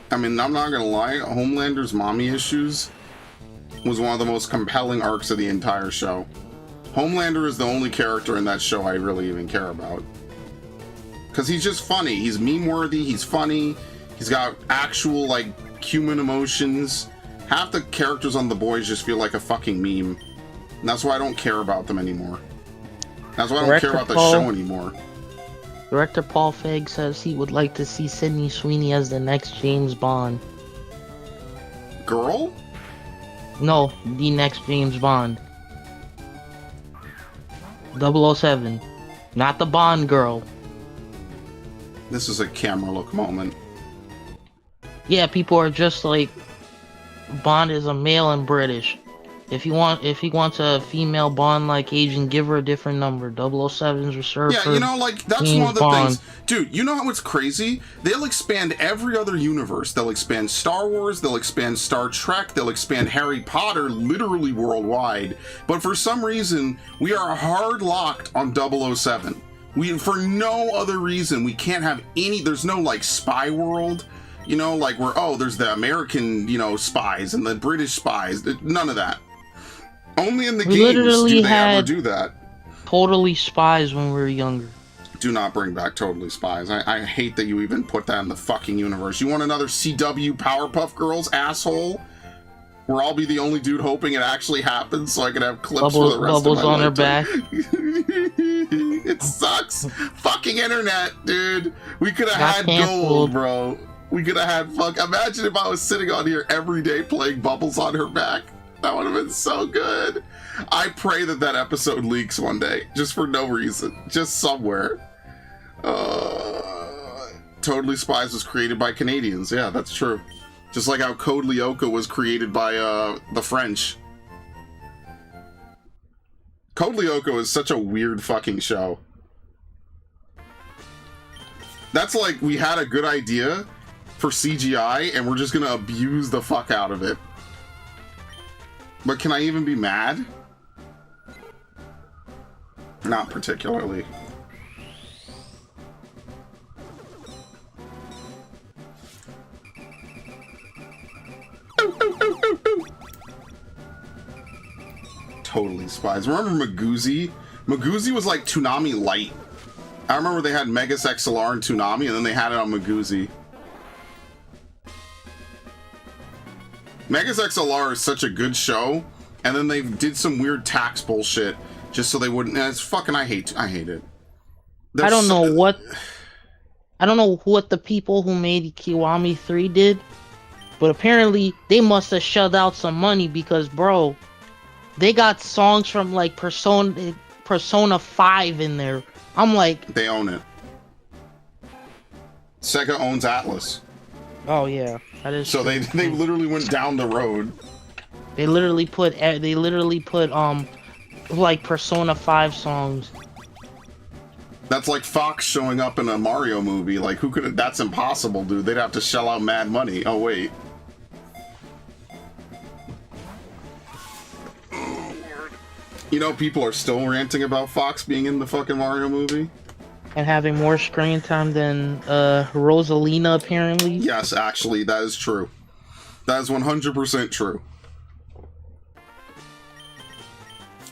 I mean, I'm not gonna lie, Homelander's mommy issues was one of the most compelling arcs of the entire show. Homelander is the only character in that show I really even care about. Because he's just funny. He's meme-worthy, he's funny, he's got actual, like, human emotions. Half the characters on The Boys just feel like a fucking meme. And that's why I don't care about them anymore. That's why I don't care about the show anymore. Director Paul Feig says he would like to see Sydney Sweeney as the next James Bond. Girl? No, the next James Bond. 007. Not the Bond girl. This is a camera look moment. Yeah, people are just like, Bond is a male and British. If he wants a female Bond-like agent, give her a different number. 007's reserved for Yeah, you know, like, that's James one of the Bond. things. Dude, you know what's crazy? They'll expand every other universe. They'll expand Star Wars, they'll expand Star Trek, they'll expand Harry Potter, literally worldwide. But for some reason, we are hard locked on 007. For no other reason, we can't have any, there's no, like, spy world. You know, like, where, oh, there's the American, you know, spies and the British spies. None of that. Only in the games do they ever do that. Totally Spies when we were younger. Do not bring back Totally Spies. I hate that you even put that in the fucking universe. You want another CW Powerpuff Girls, asshole? Where I'll be the only dude hoping it actually happens so I can have clips for the rest of my life. Bubbles on her back. It sucks. Fucking internet, dude. We could have had gold, bro. We could have had imagine if I was sitting on here every day playing Bubbles on her back. That would have been so good. I pray that that episode leaks one day, just for no reason, just somewhere. Totally Spies was created by Canadians. Yeah, that's true. Just like how Code Lyoko was created by the French. Code Lyoko is such a weird fucking show. That's like, we had a good idea for CGI, and we're just gonna abuse the fuck out of it. But can I even be mad? Not particularly. Totally Spies. Remember Magoozy? Magoozy was like Toonami Light. I remember they had Megas XLR and Toonami, and then they had it on Magoozy. Megas XLR is such a good show, and then they did some weird tax bullshit just so they wouldn't. And it's fucking. I hate it. I don't know what the people who made Kiwami 3 did, But apparently, they must have shelled out some money because, bro, they got songs from like Persona 5 in there. I'm like, They own it. Sega owns Atlas. oh yeah, that is. So true. they literally went down the road. They literally put like Persona 5 songs. That's like Fox showing up in a Mario movie. Like, who could? That's impossible, dude. They'd have to shell out mad money. Oh wait. You know, people are still ranting about Fox being in the fucking Mario movie. And having more screen time than Rosalina, apparently. Yes, actually, that is true. That is 100% true.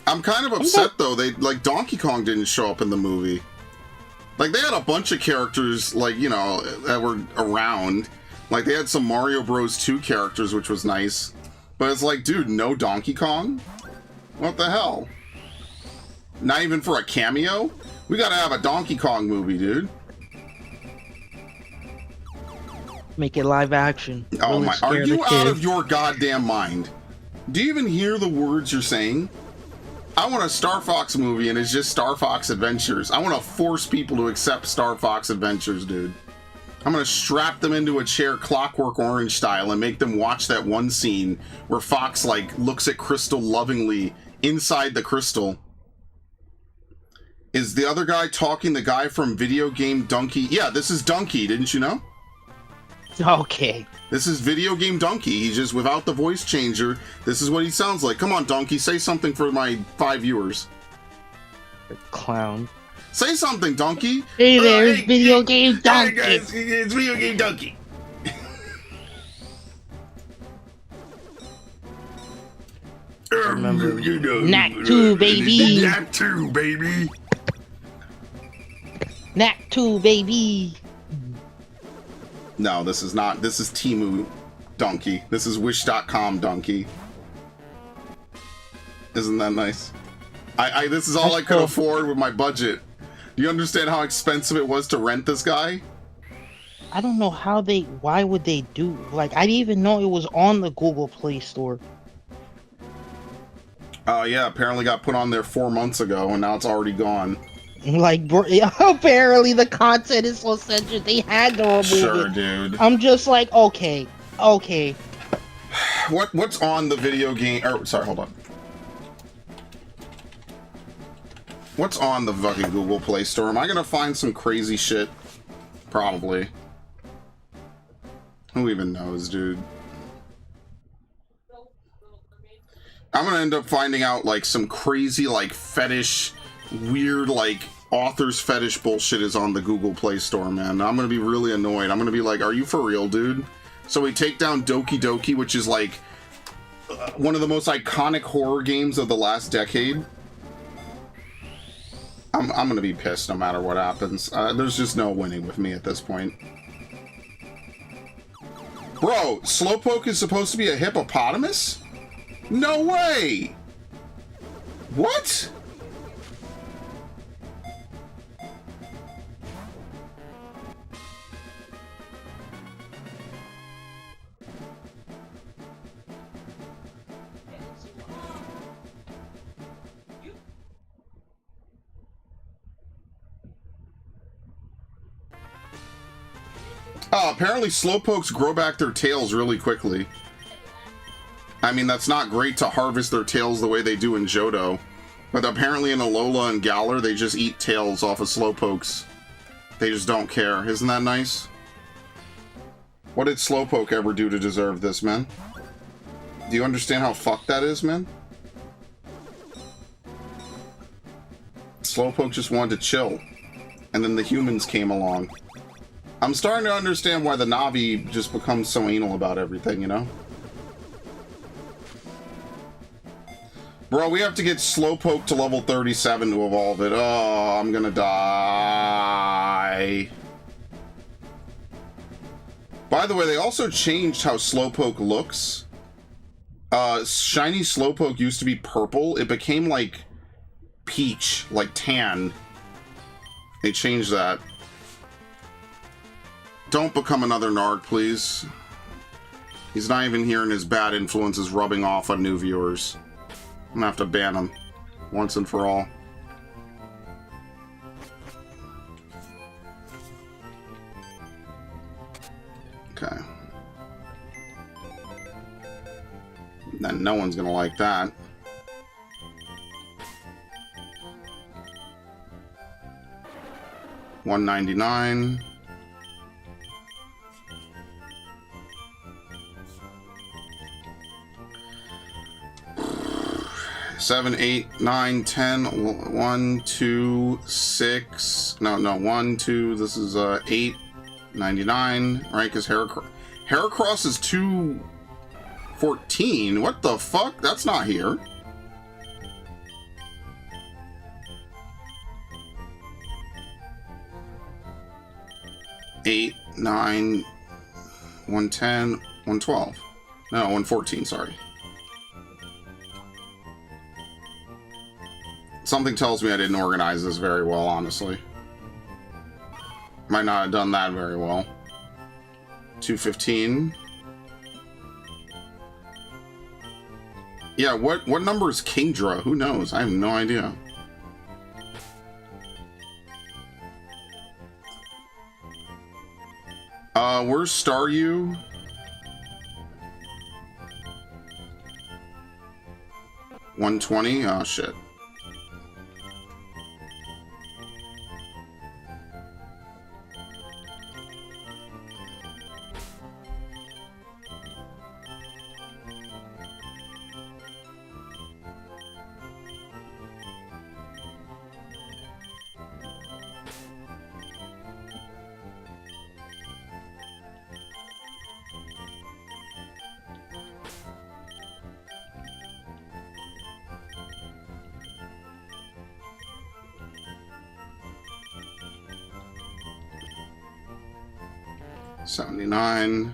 I'm kind of upset, though. They, like, Donkey Kong didn't show up in the movie. Like, they had a bunch of characters, like, you know, that were around. Like, they had some Mario Bros. 2 characters, which was nice. But it's like, dude, no Donkey Kong? What the hell? Not even for a cameo? We gotta have a Donkey Kong movie, dude. Make it live action. Oh Really my, scare are the you out kids. of your goddamn mind? Do you even hear the words you're saying? I want a Star Fox movie and it's just Star Fox Adventures. I want to force people to accept Star Fox Adventures, dude. I'm gonna strap them into a chair Clockwork Orange style and make them watch that one scene where Fox, like, looks at Crystal lovingly inside the crystal. Is the other guy talking the guy from Video Game Donkey? Yeah, this is Donkey, didn't you know? Okay. This is Video Game Donkey. He's just without the voice changer. This is what he sounds like. Come on, Donkey, say something for my 5 viewers. Clown. Say something, Donkey. Hey there, it's Video Game Donkey. Hey guys, it's Video Game Donkey. Remember, you know, Knack 2, baby. Knack 2, baby. Knack 2, baby. No, this is not. This is Temu Donkey. This is Wish.com Donkey. Isn't that nice? This is all I could afford with my budget. Do you understand how expensive it was to rent this guy? I don't know how why would they do, like, I didn't even know it was on the Google Play Store. Yeah, apparently got put on there 4 months ago, and now it's already gone. Like, bro, apparently the content is so censored, they had to remove Sure, it. dude. I'm just like, okay. What's on the video game? Or, sorry, hold on. What's on the fucking Google Play Store? Am I gonna find some crazy shit? Probably. Who even knows, dude? I'm gonna end up finding out, like, some crazy, like, fetish, weird, like, author's fetish bullshit is on the Google Play Store, man. I'm gonna be really annoyed. I'm gonna be like, are you for real, dude? So we take down Doki Doki, which is, like, one of the most iconic horror games of the last decade. I'm gonna be pissed no matter what happens. There's just no winning with me at this point. Bro, Slowpoke is supposed to be a hippopotamus? No way! What? Oh, apparently Slowpokes grow back their tails really quickly. I mean, that's not great to harvest their tails the way they do in Johto. But apparently in Alola and Galar, they just eat tails off of Slowpokes. They just don't care. Isn't that nice? What did Slowpoke ever do to deserve this, man? Do you understand how fucked that is, man? Slowpoke just wanted to chill. And then the humans came along. I'm starting to understand why the Navi just becomes so anal about everything, you know? Bro, we have to get Slowpoke to level 37 to evolve it. Oh, I'm gonna die. By the way, they also changed how Slowpoke looks. Shiny Slowpoke used to be purple. It became like peach, like tan. They changed that. Don't become another Narg, please. He's not even hearing his bad influences rubbing off on new viewers. I'm gonna have to ban him once and for all. Okay. Then no one's gonna like that. $199. 7, 8, 9, 10, 1, 2, 6. No, 1, 2. This is 8, 99. Right? Because Heracross is 214. What the fuck? That's not here. Eight, 9, 110, 112. No, 114. Sorry. Something tells me I didn't organize this very well, honestly. Might not have done that very well. 215. Yeah, what number is Kingdra? Who knows? I have no idea. Where's Staryu? $120? Oh, shit. $79.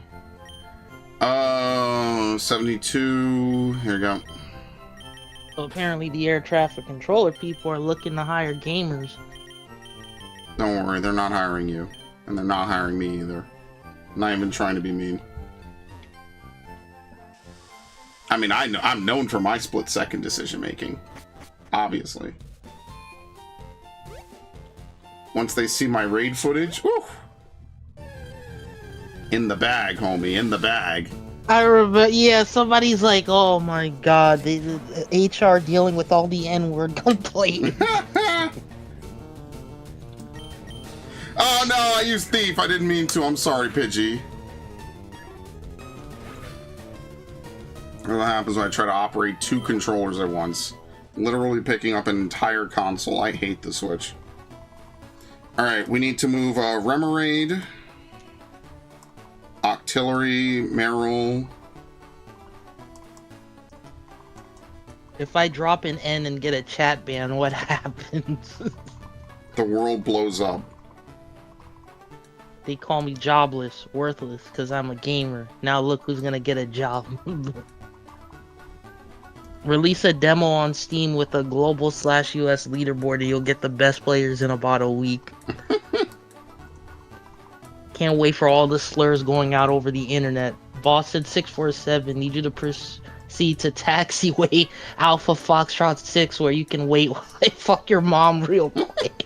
72. Here we go. So apparently the air traffic controller people are looking to hire gamers. Don't worry, they're not hiring you. And they're not hiring me either. I'm not even trying to be mean. I mean, I'm known for my split-second decision-making. Obviously. Once they see my raid footage, whew! In the bag, homie, in the bag. I remember, yeah, somebody's like, oh my god, the HR dealing with all the N-word complaints. Oh no, I used thief. I didn't mean to. I'm sorry, Pidgey. What happens when I try to operate 2 controllers at once? Literally picking up an entire console. I hate the Switch. Alright, we need to move Remoraid, Octillery, Meryl. If I drop an N and get a chat ban, what happens? The world blows up. They call me jobless, worthless, because I'm a gamer. Now look who's gonna get a job. Release a demo on Steam with a global / US leaderboard and you'll get the best players in about a week. Can't wait for all the slurs going out over the internet. Boston 647, need you to proceed to Taxiway Alpha Foxtrot 6 where you can wait while I fuck your mom real quick.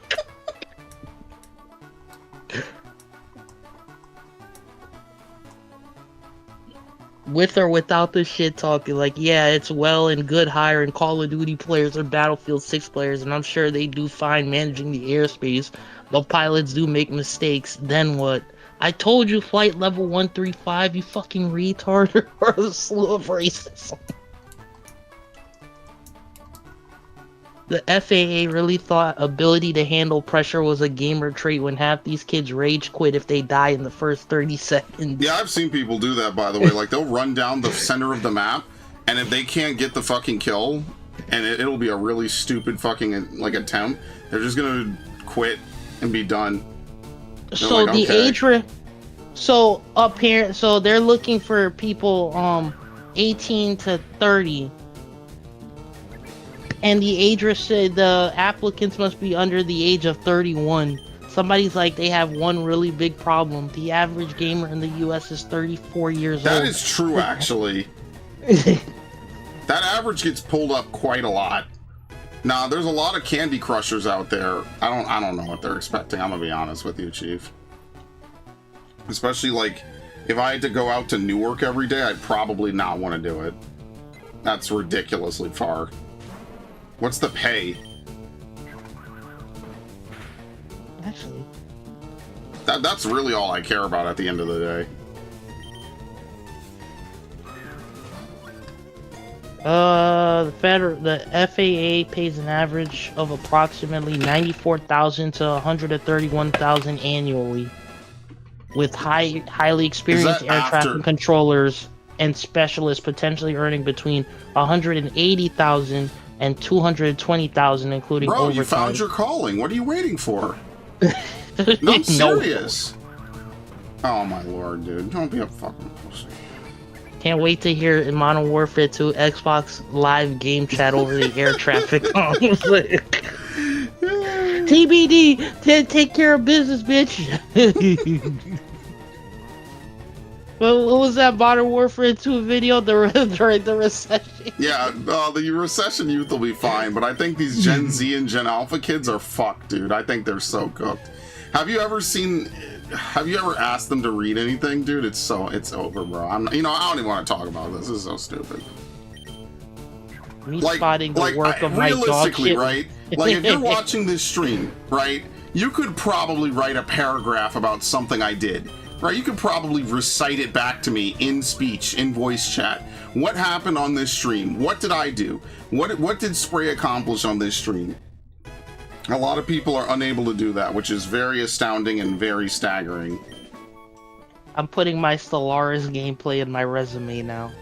With or without the shit talking, like, yeah, it's well and good hiring Call of Duty players or Battlefield 6 players, and I'm sure they do fine managing the airspace, but pilots do make mistakes. Then what? I told you flight level 135, you fucking retard, or a slew of racism. The FAA really thought ability to handle pressure was a gamer trait when half these kids rage quit if they die in the first 30 seconds. Yeah, I've seen people do that, by the way. Like, they'll run down the center of the map, and if they can't get the fucking kill, and it'll be a really stupid fucking, like, attempt, they're just gonna quit and be done. So like, the okay. So they're looking for people 18 to 30. And the age said the applicants must be under the age of 31. somebody's like, they have one really big problem. The average gamer in the US is 34 years old. That is true, actually. That average gets pulled up quite a lot. Nah, there's a lot of Candy Crushers out there. I don't know what they're expecting, I'm gonna be honest with you, Chief. Especially, like, if I had to go out to Newark every day, I'd probably not want to do it. That's ridiculously far. What's the pay? Actually, That's really all I care about at the end of the day. the FAA pays an average of approximately 94,000 to 131,000 annually, with highly experienced air traffic controllers and specialists potentially earning between 180,000 and 220,000, including overtime. Bro, you found your calling. What are you waiting for? No, I'm serious. Oh my lord, dude. Don't be a fucking pussy. Can't wait to hear in Modern Warfare 2 Xbox live game chat over the air traffic. TBD, take care of business, bitch. Well, what was that Modern Warfare 2 video? The recession. Yeah, the recession youth will be fine, but I think these Gen Z and Gen Alpha kids are fucked, dude. I think they're so cooked. Have you ever asked them to read anything, dude? It's over, bro. I don't even want to talk about this. This is so stupid. Me spotting the work of my dog shit. Right? Like, if you're watching this stream, right, you could probably write a paragraph about something I did. Right, you could probably recite it back to me in speech, in voice chat. What happened on this stream? What did I do? What did Spray accomplish on this stream? A lot of people are unable to do that, which is very astounding and very staggering. I'm putting my Stellaris gameplay in my resume now.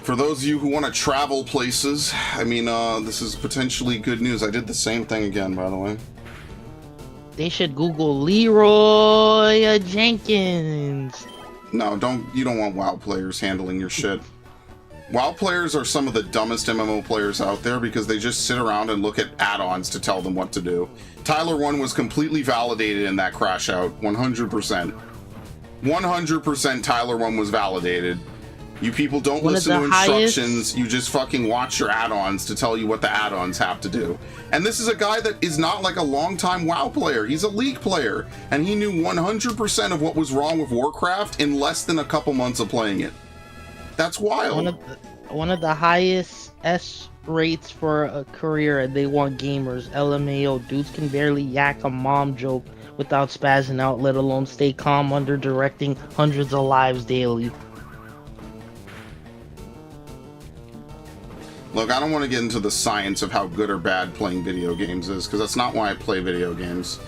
For those of you who want to travel places, I mean, this is potentially good news. I did the same thing again, by the way. They should Google Leroy Jenkins. No, you don't want WoW players handling your shit. WoW players are some of the dumbest MMO players out there because they just sit around and look at add-ons to tell them what to do. Tyler 1 was completely validated in that crash out, 100%. 100% Tyler 1 was validated. You people don't listen to instructions, you just fucking watch your add-ons to tell you what the add-ons have to do. And this is a guy that is not like a long-time WoW player, he's a League player, and he knew 100% of what was wrong with Warcraft in less than a couple months of playing it. That's wild. One of the highest S rates for a career, and they want gamers. LMAO, dudes can barely yak a mom joke without spazzing out, let alone stay calm under directing hundreds of lives daily. Look, I don't want to get into the science of how good or bad playing video games is, because that's not why I play video games.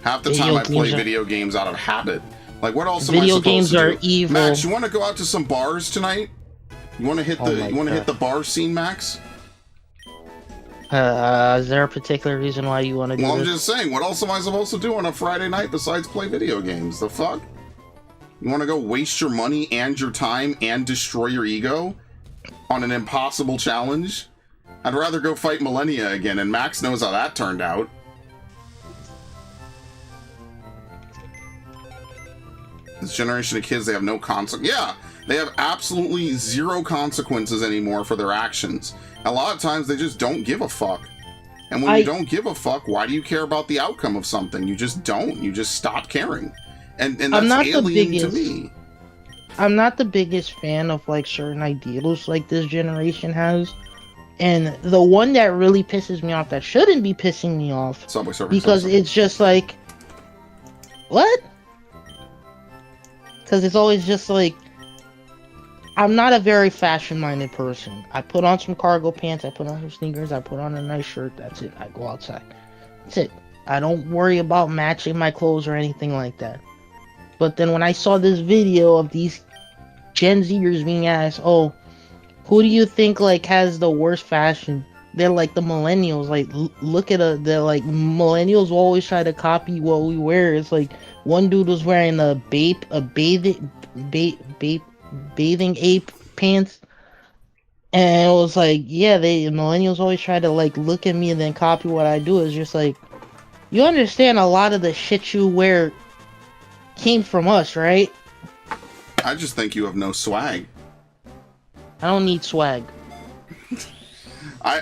Half the time I play video games out of habit. Like, what else am I supposed to do? Video games are evil. Max, you want to go out to some bars tonight? You want to hit hit the bar scene, Max? Is there a particular reason why you want to do Well, this? I'm just saying, what else am I supposed to do on a Friday night besides play video games? The fuck? You want to go waste your money and your time and destroy your ego on an impossible challenge? I'd rather go fight Millennia again, and Max knows how that turned out. This generation of kids, they have no consequences. Yeah, they have absolutely zero consequences anymore for their actions. A lot of times, they just don't give a fuck. And when you don't give a fuck, why do you care about the outcome of something? You just don't. You just stop caring. And that's alien to me. I'm not the biggest fan of, like, certain ideals like this generation has. And the one that really pisses me off, that shouldn't be pissing me off, Subway Surfer, because it's just like, what? Because it's always just like, I'm not a very fashion-minded person. I put on some cargo pants, I put on some sneakers, I put on a nice shirt, that's it. I go outside. That's it. I don't worry about matching my clothes or anything like that. But then when I saw this video of these Gen Zers being asked, oh, who do you think, like, has the worst fashion? They're like the millennials. Like, look at they're like, millennials will always try to copy what we wear. It's like, one dude was wearing a bathing ape pants. And it was like, yeah, they millennials always try to like look at me and then copy what I do. It's just like, you understand a lot of the shit you wear came from us, right? I just think you have no swag. I don't need swag. I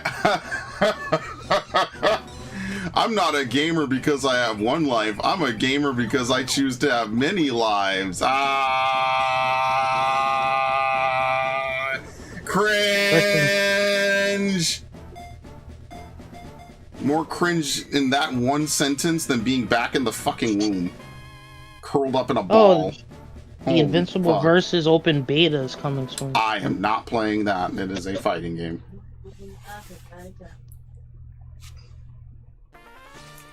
I'm not a gamer because I have one life. I'm a gamer because I choose to have many lives. Cringe. More cringe in that one sentence than being back in the fucking womb, curled up in a ball. The Invincible Versus open beta is coming soon. I am not playing that. It is a fighting game.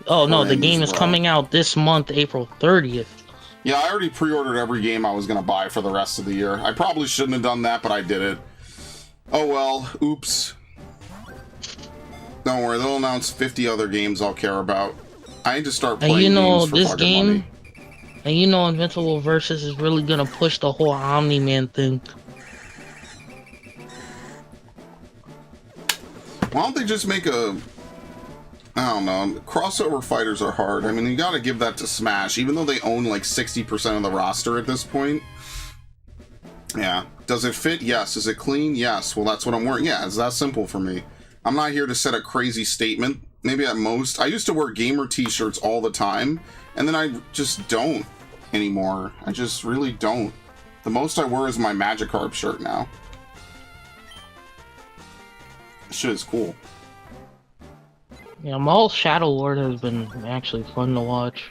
Oh no, the game is coming out this month, April 30th. Yeah, I already pre-ordered every game I was going to buy for the rest of the year. I probably shouldn't have done that, but I did it. Oh well, oops. Don't worry, they'll announce 50 other games I'll care about. I need to start playing games for fucking money. And you know Invincible Versus is really going to push the whole Omni-Man thing. Why don't they just make a... I don't know. Crossover fighters are hard. I mean, you gotta give that to Smash, even though they own like 60% of the roster at this point. Yeah. Does it fit? Yes. Is it clean? Yes. Well, that's what I'm wearing. Yeah, it's that simple for me. I'm not here to set a crazy statement. Maybe at most. I used to wear gamer t-shirts all the time, and then I just don't anymore. I just really don't. The most I wear is my Magikarp shirt now. This shit is cool. Yeah, Maul's Shadow Lord has been actually fun to watch.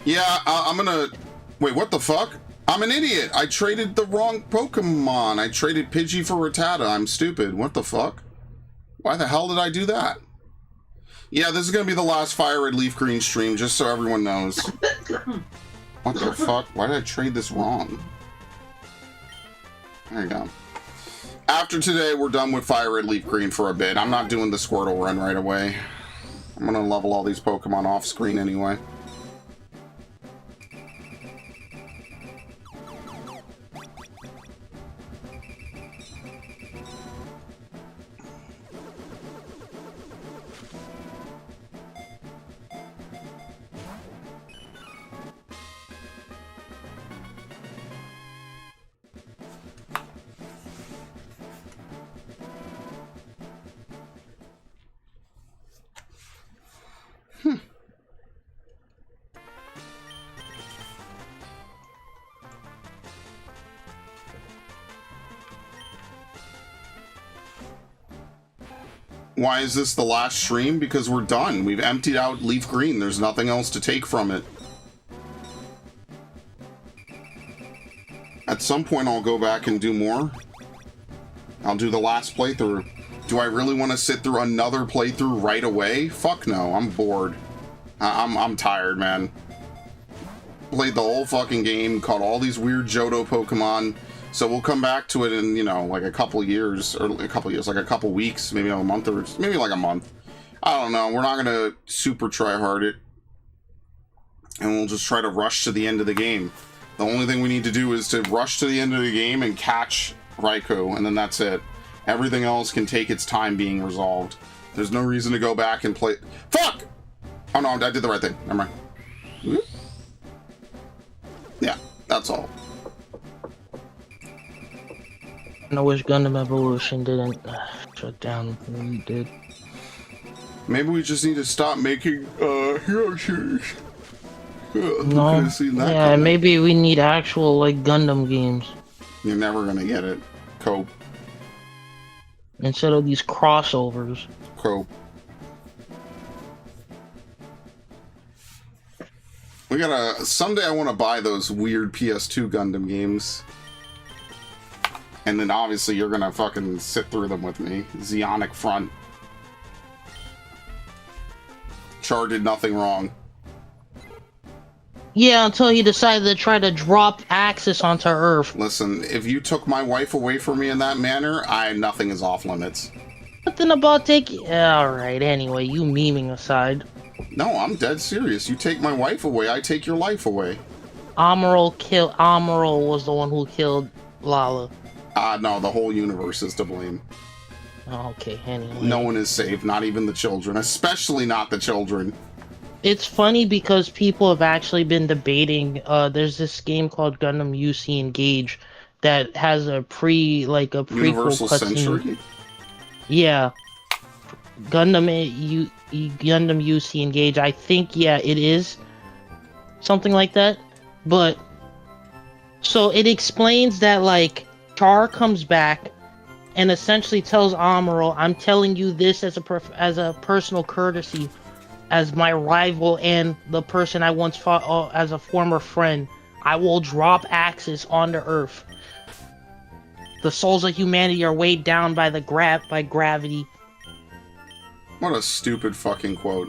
Yeah, I'm gonna... Wait, what the fuck? I'm an idiot! I traded the wrong Pokemon! I traded Pidgey for Rattata. I'm stupid. What the fuck? Why the hell did I do that? Yeah, this is gonna be the last FireRed LeafGreen stream, just so everyone knows. What the fuck? Why did I trade this wrong? There you go. After today, we're done with FireRed LeafGreen for a bit. I'm not doing the Squirtle run right away. I'm gonna level all these Pokemon off screen anyway. Why is this the last stream? Because we're done. We've emptied out LeafGreen. There's nothing else to take from it. At some point, I'll go back and do more. I'll do the last playthrough. Do I really want to sit through another playthrough right away? Fuck no. I'm bored. I'm tired, man. Played the whole fucking game, caught all these weird Johto Pokemon. So we'll come back to it in, you know, like a couple years, or like a couple weeks, maybe a month, or maybe like a month. I don't know. We're not going to super try hard it. And we'll just try to rush to the end of the game. The only thing we need to do is to rush to the end of the game and catch Raikou, and then that's it. Everything else can take its time being resolved. There's no reason to go back and play... Fuck! Oh no, I did the right thing. Never mind. Yeah, that's all. I wish Gundam Evolution didn't shut down when it did. Maybe we just need to stop making hero shooters. No, yeah, maybe we need actual like Gundam games. You're never gonna get it. Cope. Instead of these crossovers. Cope. We gotta... Someday I want to buy those weird PS2 Gundam games. And then obviously you're gonna fucking sit through them with me. Zeonic Front. Char did nothing wrong. Yeah, until he decided to try to drop Axis onto Earth. Listen, if you took my wife away from me in that manner, nothing is off limits. Nothing about taking. Alright, anyway, you memeing aside. No, I'm dead serious. You take my wife away, I take your life away. Amaral was the one who killed Lala. No, the whole universe is to blame. Okay, anyway. No one is safe, not even the children, especially not the children. It's funny because people have actually been debating, there's this game called Gundam UC Engage that has a prequel Universal cutscene. Century? Yeah. Gundam UC Engage, I think, yeah, it is. Something like that. But, so it explains that, like, Char comes back and essentially tells Amuro, I'm telling you this as a personal courtesy, as my rival and the person I once fought as a former friend. I will drop Axis onto Earth. The souls of humanity are weighed down by gravity. What a stupid fucking quote.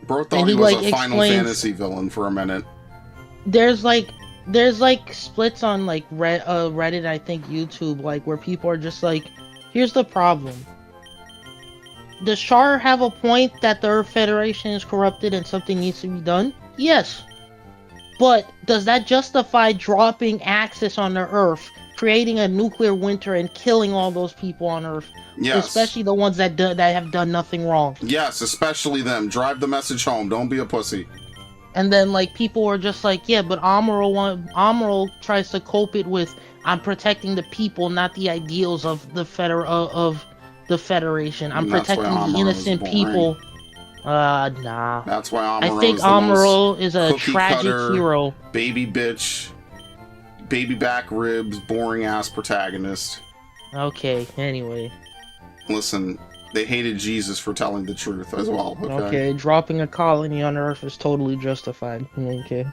Bro thought And he was like, a Final Fantasy villain for a minute. There's splits on like Reddit, I think YouTube, like where people are just like, here's the problem. Does Char have a point that the Earth Federation is corrupted and something needs to be done? Yes. But does that justify dropping Axis on the Earth, creating a nuclear winter and killing all those people on Earth? Yes. Especially the ones that have done nothing wrong. Yes, especially them. Drive the message home. Don't be a pussy. And then like people are just like, yeah, but Amuro tries to cope it with, I'm protecting the people, not the ideals of the Federation. I'm protecting the innocent people. Nah. That's why Amuro I think Amuro is a tragic hero. Baby bitch, baby back ribs, boring ass protagonist. Okay, anyway. Listen, they hated Jesus for telling the truth as well. Okay, dropping a colony on Earth is totally justified. Okay.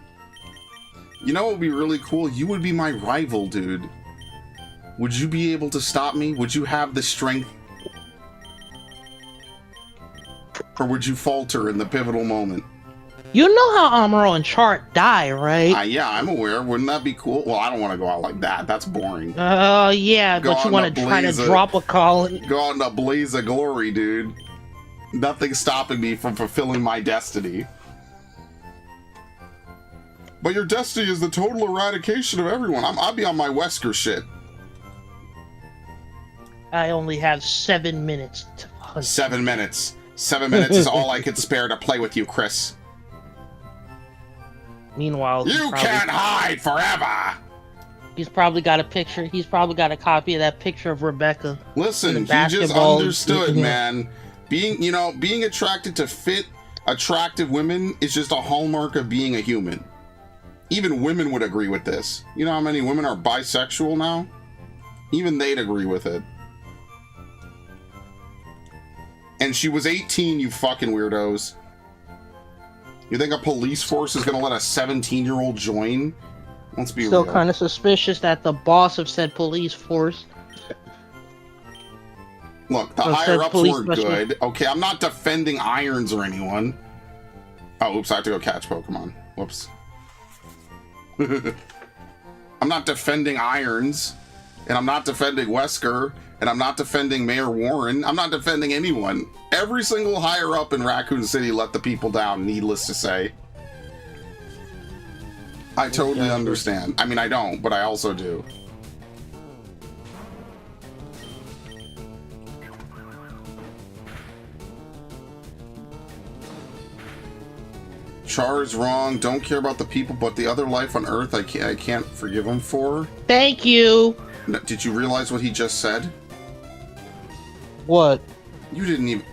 You know what would be really cool? You would be my rival, dude. Would you be able to stop me? Would you have the strength? Or would you falter in the pivotal moment? You know how Amuro and Chart die, right? Yeah, I'm aware. Wouldn't that be cool? Well, I don't want to go out like that. That's boring. Yeah, but you want to try to drop a colony. Go on a blaze of glory, dude. Nothing's stopping me from fulfilling my destiny. But your destiny is the total eradication of everyone. I'll be on my Wesker shit. I only have 7 minutes to hunt. 7 minutes. 7 minutes is all I could spare to play with you, Chris. Meanwhile, you can't hide forever. He's probably got a picture. He's probably got a copy of that picture of Rebecca. Listen, he just understood, man. Being attracted to fit, attractive women is just a hallmark of being a human. Even women would agree with this. You know how many women are bisexual now? Even they'd agree with it. And she was 18, you fucking weirdos. You think a police force is gonna let a 17-year-old join? Let's be real. Still kind of suspicious that the boss of said police force. Look, the higher-ups were good. Okay, I'm not defending Irons or anyone. Oh, oops, I have to go catch Pokemon. Whoops. I'm not defending Irons, and I'm not defending Wesker, and I'm not defending Mayor Warren. I'm not defending anyone. Every single higher-up in Raccoon City let the people down, needless to say. I totally understand. I mean, I don't, but I also do. Char is wrong. Don't care about the people, but the other life on Earth, I can't forgive him for. Thank you. Did you realize what he just said? What? You didn't even...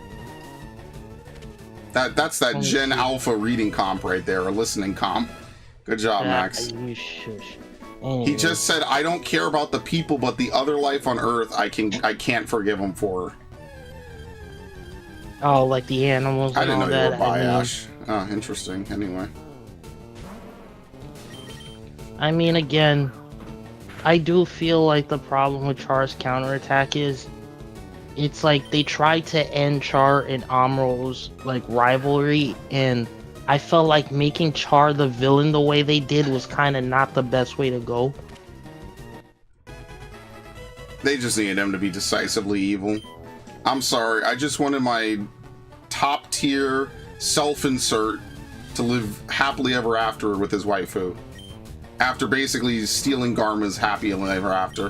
That's that Gen Alpha reading comp right there, or listening comp. Good job, Max. Anyway. He just said, I don't care about the people, but the other life on Earth, I can't forgive him for. Oh, like the animals and all that. I didn't know you were bi-ash. Oh, interesting. Anyway. I mean, again, I do feel like the problem with Char's counterattack is it's like they tried to end Char and Amuro's like rivalry, and I felt like making Char the villain the way they did was kind of not the best way to go. They just needed him to be decisively evil. I'm sorry, I just wanted my top tier self-insert to live happily ever after with his waifu. After basically stealing Garma's happy ever after.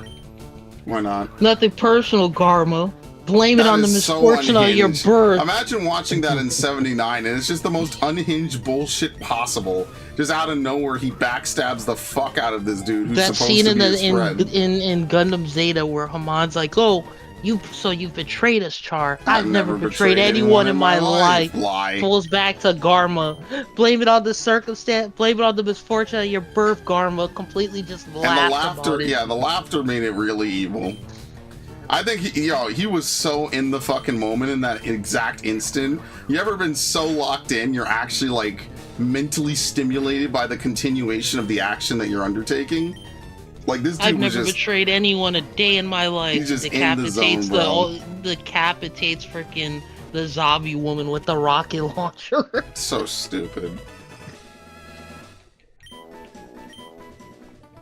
Why not? Nothing personal, Garma. Blame it on the misfortune of your birth. Imagine watching that in 79 and it's just the most unhinged bullshit possible. Just out of nowhere, he backstabs the fuck out of this dude who's that supposed scene to be his friend. in Gundam Zeta where Hamon's like, "Oh, you've betrayed us, Char. I've never betrayed anyone in my life." Lie. Pulls back to Garma. Blame it on the circumstance. Blame it on the misfortune of your birth, Garma. Completely just laughed And the laughter, about it. yeah, the laughter made it really evil. I think he was so in the fucking moment in that exact instant. You ever been so locked in, you're actually like mentally stimulated by the continuation of the action that you're undertaking? Like this dude I've was never just betrayed anyone a day in my life. He's just in the zone, bro. Decapitates freaking the zombie woman with the rocket launcher. so stupid.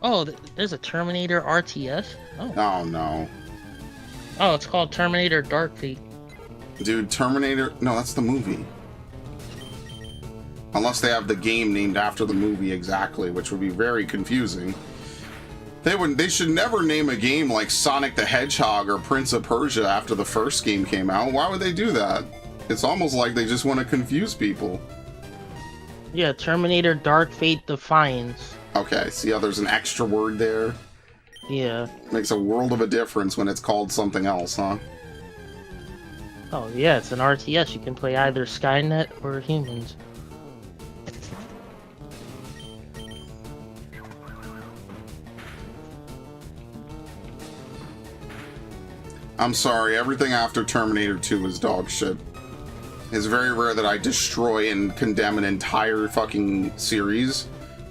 Oh, there's a Terminator RTS? Oh no. Oh, it's called Terminator Dark Fate. Dude, Terminator... No, that's the movie. Unless they have the game named after the movie exactly, which would be very confusing. They should never name a game like Sonic the Hedgehog or Prince of Persia after the first game came out. Why would they do that? It's almost like they just want to confuse people. Yeah, Terminator Dark Fate Defiance. Okay, see how there's an extra word there? Yeah. Makes a world of a difference when it's called something else, huh? Oh yeah, it's an RTS. You can play either Skynet or humans. I'm sorry, everything after Terminator 2 is dog shit. It's very rare that I destroy and condemn an entire fucking series.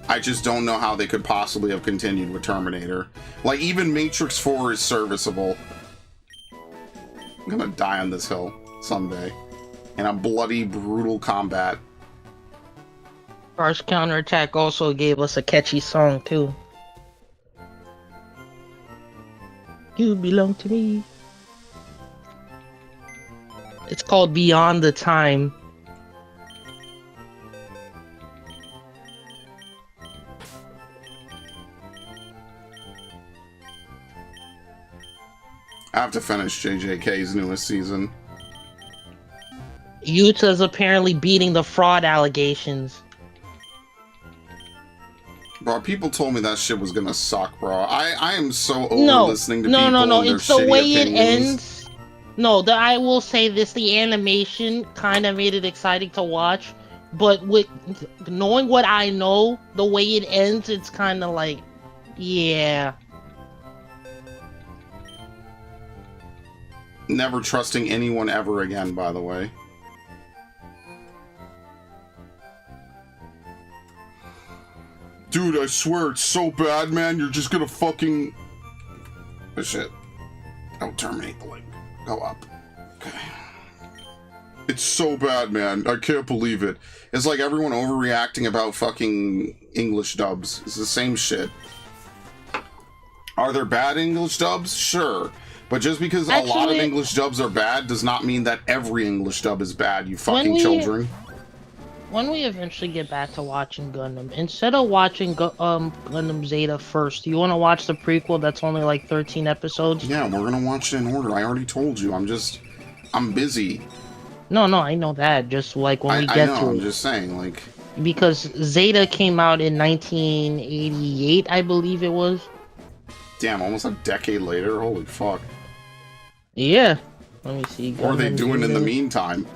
I just don't know how they could possibly have continued with Terminator. Like, even Matrix 4 is serviceable. I'm gonna die on this hill someday. In a bloody, brutal combat. Char's Counterattack also gave us a catchy song, too. You belong to me. It's called Beyond the Time. I have to finish JJK's newest season. Yuta's apparently beating the fraud allegations. Bro, people told me that shit was gonna suck, bro. I am so over listening to people and their It's the shitty way opinions. it ends. No, I will say this, the animation kind of made it exciting to watch, but with knowing what I know, the way it ends, it's kind of like, yeah. Never trusting anyone ever again, by the way. Dude, I swear it's so bad, man. You're just gonna fucking... Oh, shit. Oh, terminate the link. Go up. Okay. It's so bad, man. I can't believe it. It's like everyone overreacting about fucking English dubs. It's the same shit. Are there bad English dubs? Sure. But just because a lot of English dubs are bad does not mean that every English dub is bad, you fucking children. When we eventually get back to watching Gundam, instead of watching Gundam Zeta first, do you want to watch the prequel that's only like 13 episodes? Yeah, we're gonna watch it in order. I already told you. I'm busy. No, I know that. Just like when we get to it. I'm just saying, like... Because Zeta came out in 1988, I believe it was. Damn, almost a decade later? Holy fuck. Yeah. Let me see. What are they doing in the meantime?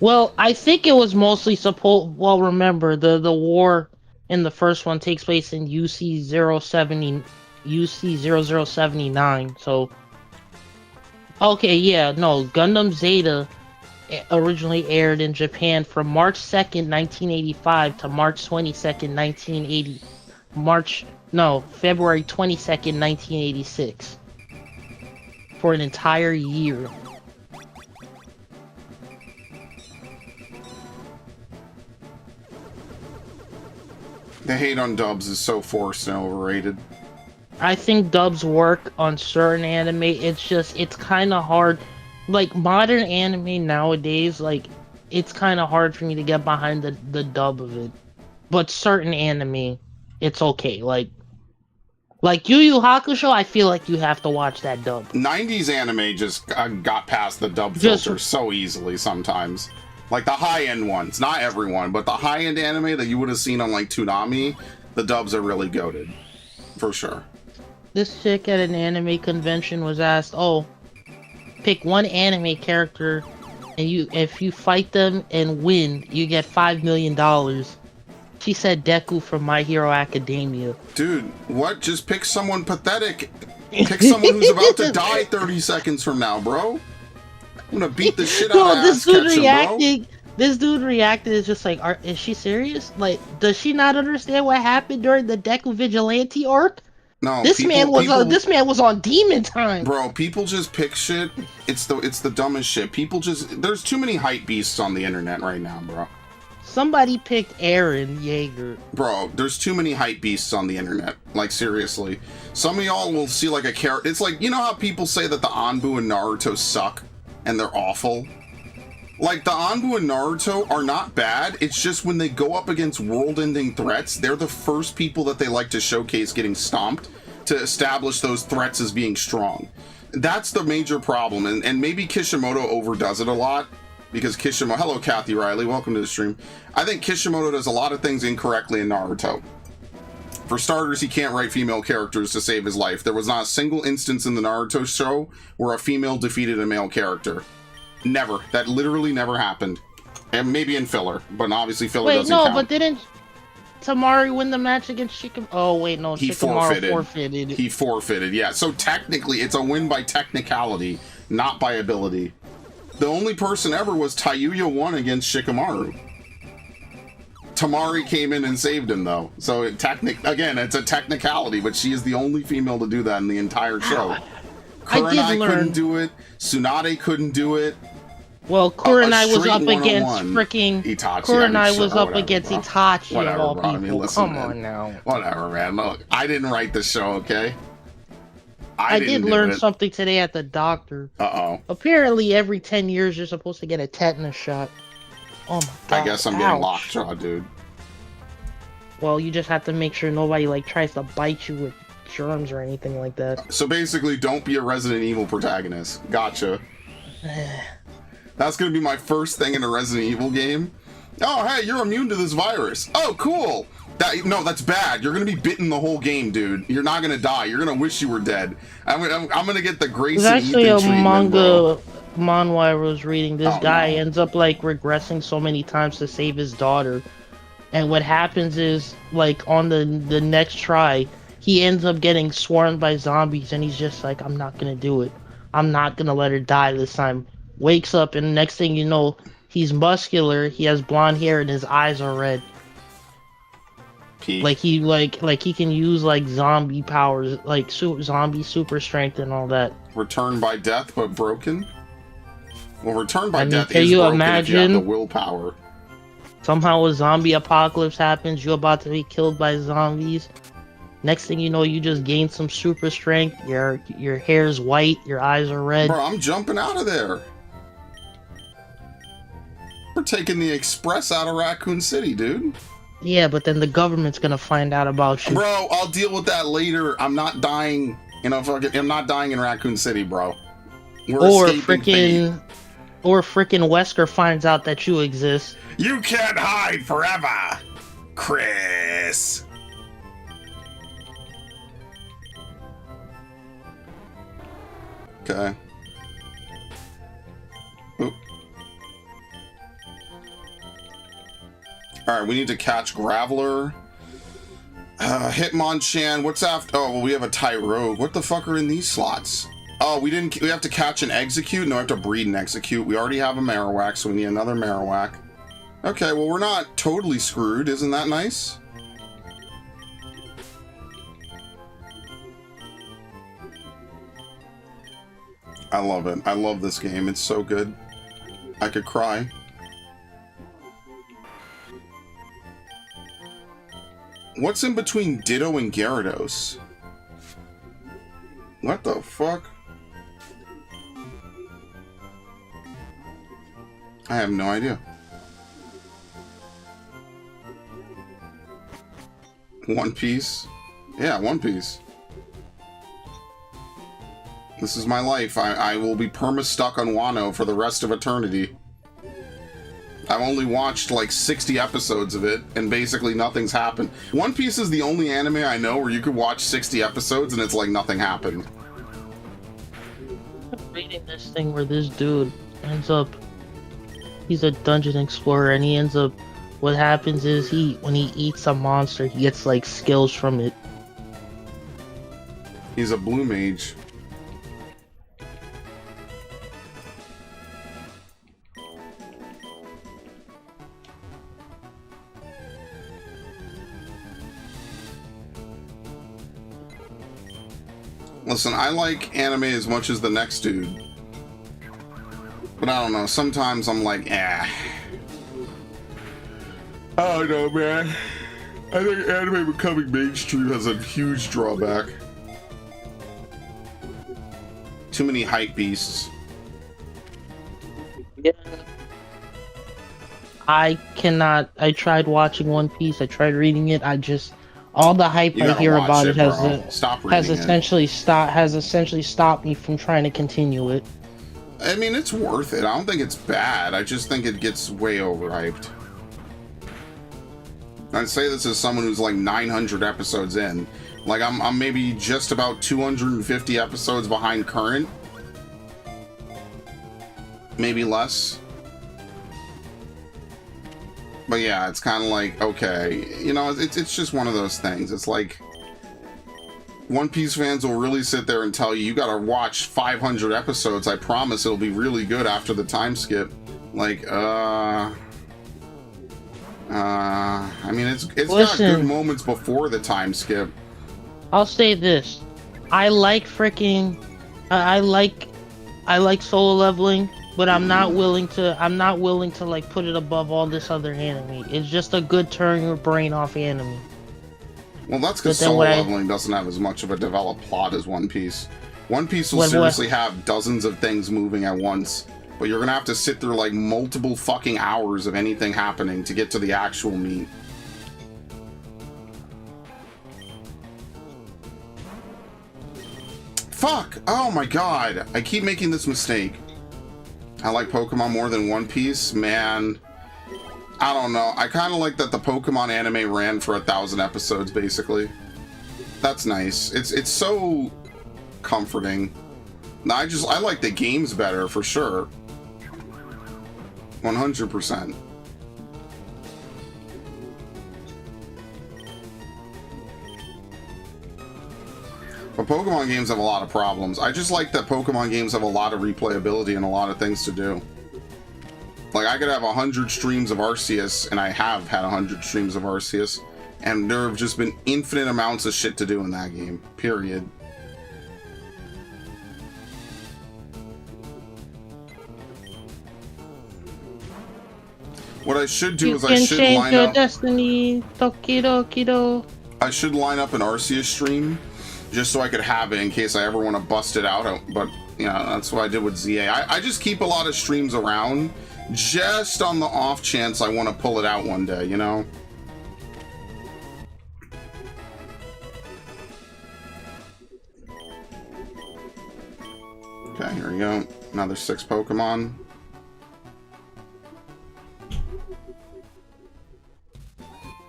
Well, I think it was mostly supposed... Well, remember, the war in the first one takes place in UC0079, so... Okay, yeah, no, Gundam Zeta originally aired in Japan from March 2nd, 1985 to March 22nd, 1980... February 22nd, 1986. For an entire year. The hate on dubs is so forced and overrated. I think dubs work on certain anime. It's just, it's kind of hard. Like, modern anime nowadays, like, it's kind of hard for me to get behind the dub of it. But certain anime, it's okay. Like Yu Yu Hakusho, I feel like you have to watch that dub. 90s anime just got past the dub Just- filter so easily sometimes. Like the high-end ones, not everyone, but the high-end anime that you would have seen on like Toonami, the dubs are really goated. For sure. This chick at an anime convention was asked, "Oh, pick one anime character, and if you fight them and win, you get $5 million." She said Deku from My Hero Academia. Dude, what? Just pick someone pathetic. Pick someone who's about to die 30 seconds from now, bro. I'm gonna beat the shit out of this dude Ass-Ketchum, reacting. This dude reacted is just like, is she serious? Like, does she not understand what happened during the Deku Vigilante arc? No, This man was on demon time. Bro, people just pick shit. It's the dumbest shit. People just, there's too many hype beasts on the internet right now, bro. Somebody picked Eren Yeager. Bro, there's too many hype beasts on the internet. Like, seriously. Some of y'all will see, like, a character. It's like, you know how people say that the Anbu and Naruto suck? And they're awful? Like, the Anbu and Naruto are not bad. It's just when they go up against world-ending threats, they're the first people that they like to showcase getting stomped to establish those threats as being strong. That's the major problem. And maybe Kishimoto overdoes it a lot. Because Kishimoto... Hello, Kathy Riley. Welcome to the stream. I think Kishimoto does a lot of things incorrectly in Naruto. For starters, he can't write female characters to save his life. There was not a single instance in the Naruto show where a female defeated a male character. Never. That literally never happened. And maybe in filler, but obviously filler doesn't count. Wait, no, but didn't Tamari win the match against Shikamaru? Oh, wait, no, Shikamaru forfeited. He forfeited, yeah. So technically, it's a win by technicality, not by ability. The only person ever was Tayuya won against Shikamaru. Tamari came in and saved him, though. So, again, it's a technicality, but she is the only female to do that in the entire show. Kurenai couldn't do it. Tsunade couldn't do it. Well, Kurenai was up against freaking Itachi. Kurenai was up against Itachi Whatever, of all bro. people. I mean, listen, Come man. on now. Whatever, man. Look, I didn't write the show, okay? I did learn something today at the doctor. Uh-oh. Apparently, every 10 years, you're supposed to get a tetanus shot. Oh my god. I guess I'm getting lockjaw, dude. Well, you just have to make sure nobody, like, tries to bite you with germs or anything like that. So basically, don't be a Resident Evil protagonist. Gotcha. That's gonna be my first thing in a Resident Evil game. Oh, hey, you're immune to this virus. Oh, cool. No, that's bad. You're gonna be bitten the whole game, dude. You're not gonna die. You're gonna wish you were dead. I'm gonna get the Grace and Ethan There's actually a manhwa I was reading. This guy ends up, like, regressing so many times to save his daughter. And what happens is, like, on the next try, he ends up getting swarmed by zombies, and he's just like, I'm not gonna do it. I'm not gonna let her die this time. Wakes up, and next thing you know, he's muscular, he has blonde hair, and his eyes are red. Like he can use, like, zombie powers, like zombie super strength and all that. Return by death, but broken? Well, return by death can is you broken imagine if you have the willpower. Somehow a zombie apocalypse happens, you're about to be killed by zombies. Next thing you know, you just gain some super strength, your hair's white, your eyes are red. Bro, I'm jumping out of there. We're taking the express out of Raccoon City, dude. Yeah, but then the government's gonna find out about you. Bro, I'll deal with that later. I'm not dying, I'm not dying in Raccoon City, bro. Or frickin' Wesker finds out that you exist. You can't hide forever, Chris. Okay. Oop. Alright, we need to catch Graveler. Hitmonchan, what's after? Oh, well, we have a Tyrogue. What the fuck are in these slots? Oh, we have to catch and execute? No, we have to breed and execute. We already have a Marowak, so we need another Marowak. Okay, well, we're not totally screwed. Isn't that nice? I love it. I love this game. It's so good. I could cry. What's in between Ditto and Gyarados? What the fuck? I have no idea. One Piece? Yeah, One Piece. This is my life. I will be perma-stuck on Wano for the rest of eternity. I've only watched like 60 episodes of it, and basically nothing's happened. One Piece is the only anime I know where you could watch 60 episodes and it's like nothing happened. I'm reading this thing where this dude ends up... He's a dungeon explorer, and he ends up... What happens is when he eats a monster, he gets like skills from it. He's a blue mage. Listen, I like anime as much as the next dude. But I don't know, sometimes I'm like, eh. I don't know, man. I think anime becoming mainstream has a huge drawback. Too many hype beasts. Yeah. I tried watching One Piece, I tried reading it, all the hype I hear about it has essentially stopped me from trying to continue it. I mean, it's worth it. I don't think it's bad. I just think it gets way overhyped. I'd say this as someone who's like 900 episodes in. Like, I'm maybe just about 250 episodes behind current. Maybe less. But yeah, it's kind of like, okay, you know, it's just one of those things. It's like, One Piece fans will really sit there and tell you, you gotta watch 500 episodes. I promise it'll be really good after the time skip. Like, I mean, it's got good moments before the time skip. I'll say this. I like I like solo leveling, but I'm not willing to like put it above all this other anime. It's just a good turn your brain off anime. Well, that's because solo leveling doesn't have as much of a developed plot as One Piece. One Piece will seriously have dozens of things moving at once, but you're gonna have to sit through like multiple fucking hours of anything happening to get to the actual meat. Fuck! Oh my god! I keep making this mistake. I like Pokemon more than One Piece? Man, I don't know. I kind of like that the Pokemon anime ran for 1,000 episodes, basically. That's nice. It's so comforting. I like the games better, for sure. 100%. But Pokemon games have a lot of problems. I just like that Pokemon games have a lot of replayability and a lot of things to do. Like, I could have 100 streams of Arceus, and I have had 100 streams of Arceus, and there have just been infinite amounts of shit to do in that game. Period. What I should do is I should line up... destiny, Tokido. I should line up an Arceus stream, just so I could have it in case I ever want to bust it out. But, you know, that's what I did with ZA. I just keep a lot of streams around, just on the off chance I want to pull it out one day, you know? Okay, here we go. Another 6 Pokemon.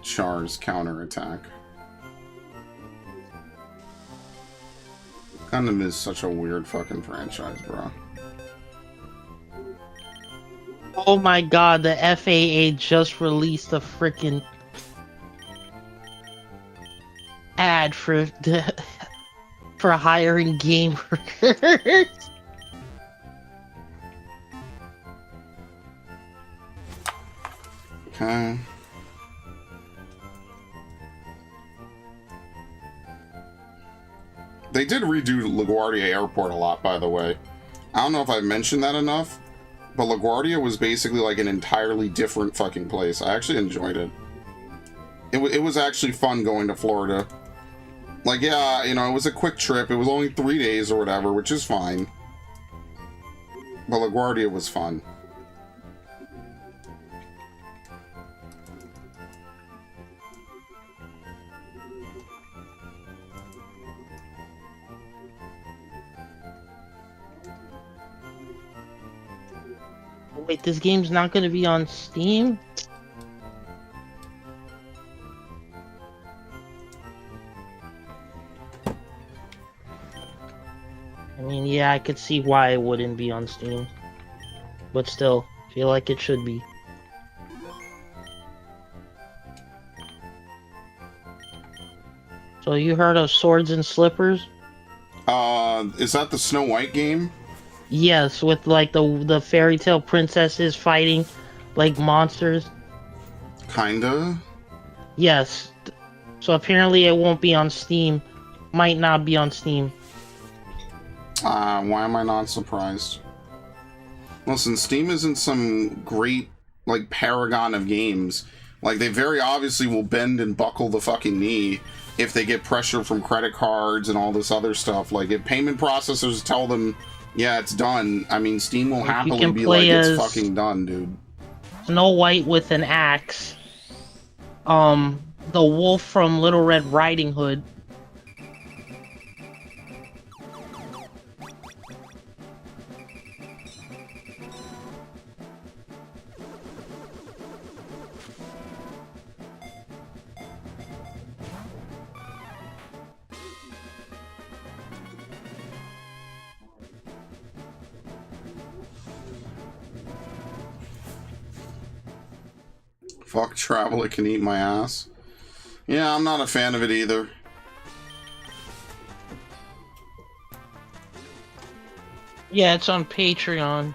Char's counterattack. Gundam is such a weird fucking franchise, bro. Oh my god, the FAA just released a freaking ad for hiring gamers. Okay. They did redo LaGuardia Airport a lot, by the way. I don't know if I've mentioned that enough, but LaGuardia was basically like an entirely different fucking place. I actually enjoyed it. It was actually fun going to Florida. Like, yeah, you know, it was a quick trip. It was only 3 days or whatever, which is fine. But LaGuardia was fun. Wait, this game's not gonna be on Steam? I mean, yeah, I could see why it wouldn't be on Steam. But still, feel like it should be. So you heard of Swords and Slippers? Is that the Snow White game? Yes, with like the fairy tale princesses fighting like monsters. Kinda. Yes. So apparently it won't be on Steam. Might not be on Steam. Why am I not surprised? Listen, Steam isn't some great, like, paragon of games. Like, they very obviously will bend and buckle the fucking knee if they get pressure from credit cards and all this other stuff. Like, if payment processors tell them, yeah, it's done, I mean, Steam will happily be like, it's fucking done, dude. Snow White with an axe. The wolf from Little Red Riding Hood. Fuck travel, it can eat my ass. Yeah, I'm not a fan of it either. Yeah, it's on Patreon.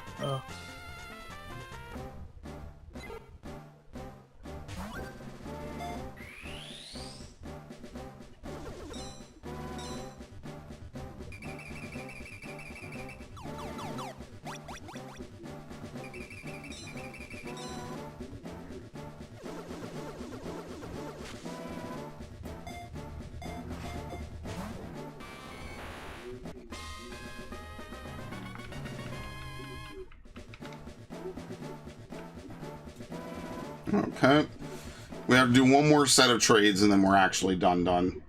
Okay. We have to do one more set of trades and then we're actually done.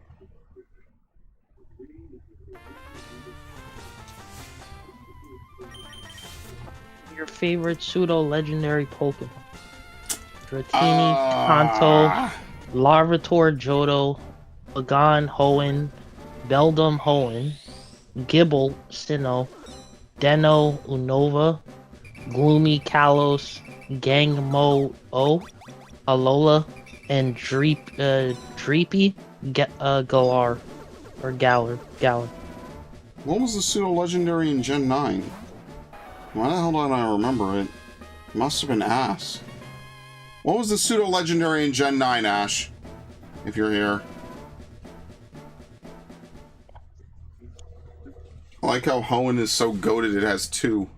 Your favorite pseudo-legendary Pokemon? Dratini, Kanto, Larvitar, Johto, Bagon, Hoenn, Beldum, Hoenn, Gible, Sinnoh, Deno, Unova, Gloomy, Kalos, Gangmo, Alola, and Dreepy, Galar, or Galar. What was the pseudo-legendary in Gen 9? Why the hell don't I remember it? It must have been Ass. What was the pseudo-legendary in Gen 9, Ash? If you're here. I like how Hoenn is so goated it has 2.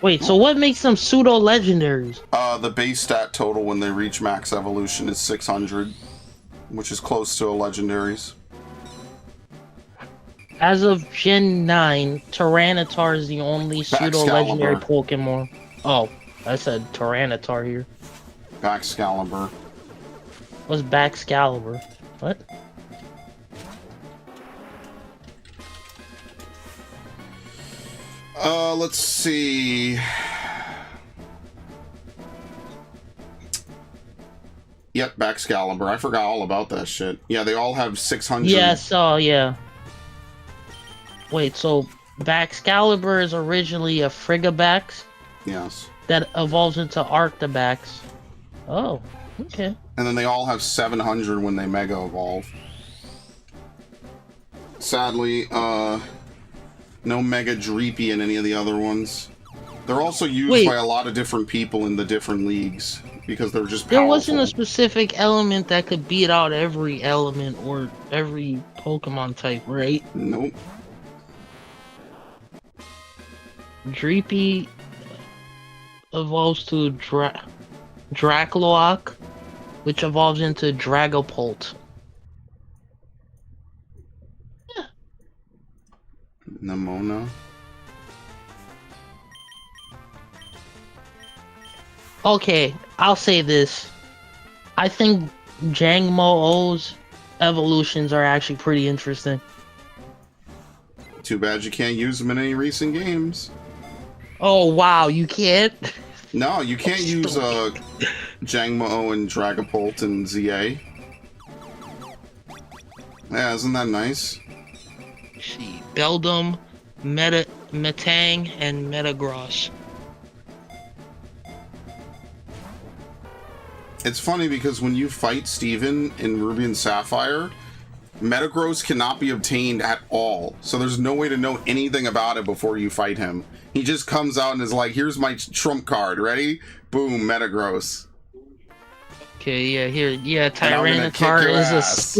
Wait, so what makes them pseudo-legendaries? The base stat total when they reach max evolution is 600, which is close to a legendary's. As of Gen 9, Tyranitar is the only pseudo-legendary Pokemon. Oh, I said Tyranitar here. Baxcalibur. What's Baxcalibur? What? Let's see. Yep, Baxcalibur. I forgot all about that shit. Yeah, they all have 600. Yes, oh, yeah. Wait, so Baxcalibur is originally a Frigibax? Yes. That evolves into Arctibax. Oh, okay. And then they all have 700 when they Mega Evolve. Sadly, no Mega Dreepy in any of the other ones. They're also used by a lot of different people in the different leagues because they're just powerful. There wasn't a specific element that could beat out every element or every Pokemon type, right? Nope. Dreepy evolves to Dracloak, which evolves into Dragapult. Nemona. Okay, I'll say this. I think Jangmo-O's evolutions are actually pretty interesting. Too bad you can't use them in any recent games. Oh wow, you can't? No, you can't use Jangmo and Dragapult and ZA. Yeah, isn't that nice? See, Beldum, Metang, and Metagross. It's funny because when you fight Steven in Ruby and Sapphire, Metagross cannot be obtained at all. So there's no way to know anything about it before you fight him. He just comes out and is like, here's my trump card. Ready? Boom, Metagross. Okay, yeah, here, yeah, And I'm gonna kick Tyranitar your is ass.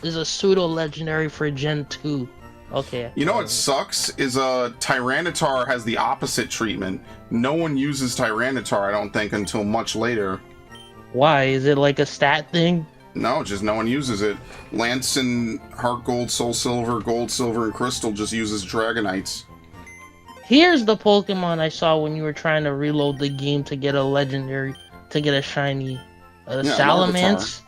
a pseudo legendary for Gen 2. Okay. You know what sucks is Tyranitar has the opposite treatment. No one uses Tyranitar, I don't think, until much later. Why? Is it like a stat thing? No, just no one uses it. Lance and Heart Gold, Soul Silver, Gold, Silver, and Crystal just uses Dragonites. Here's the Pokemon I saw when you were trying to reload the game to get a legendary, to get a shiny. Salamence.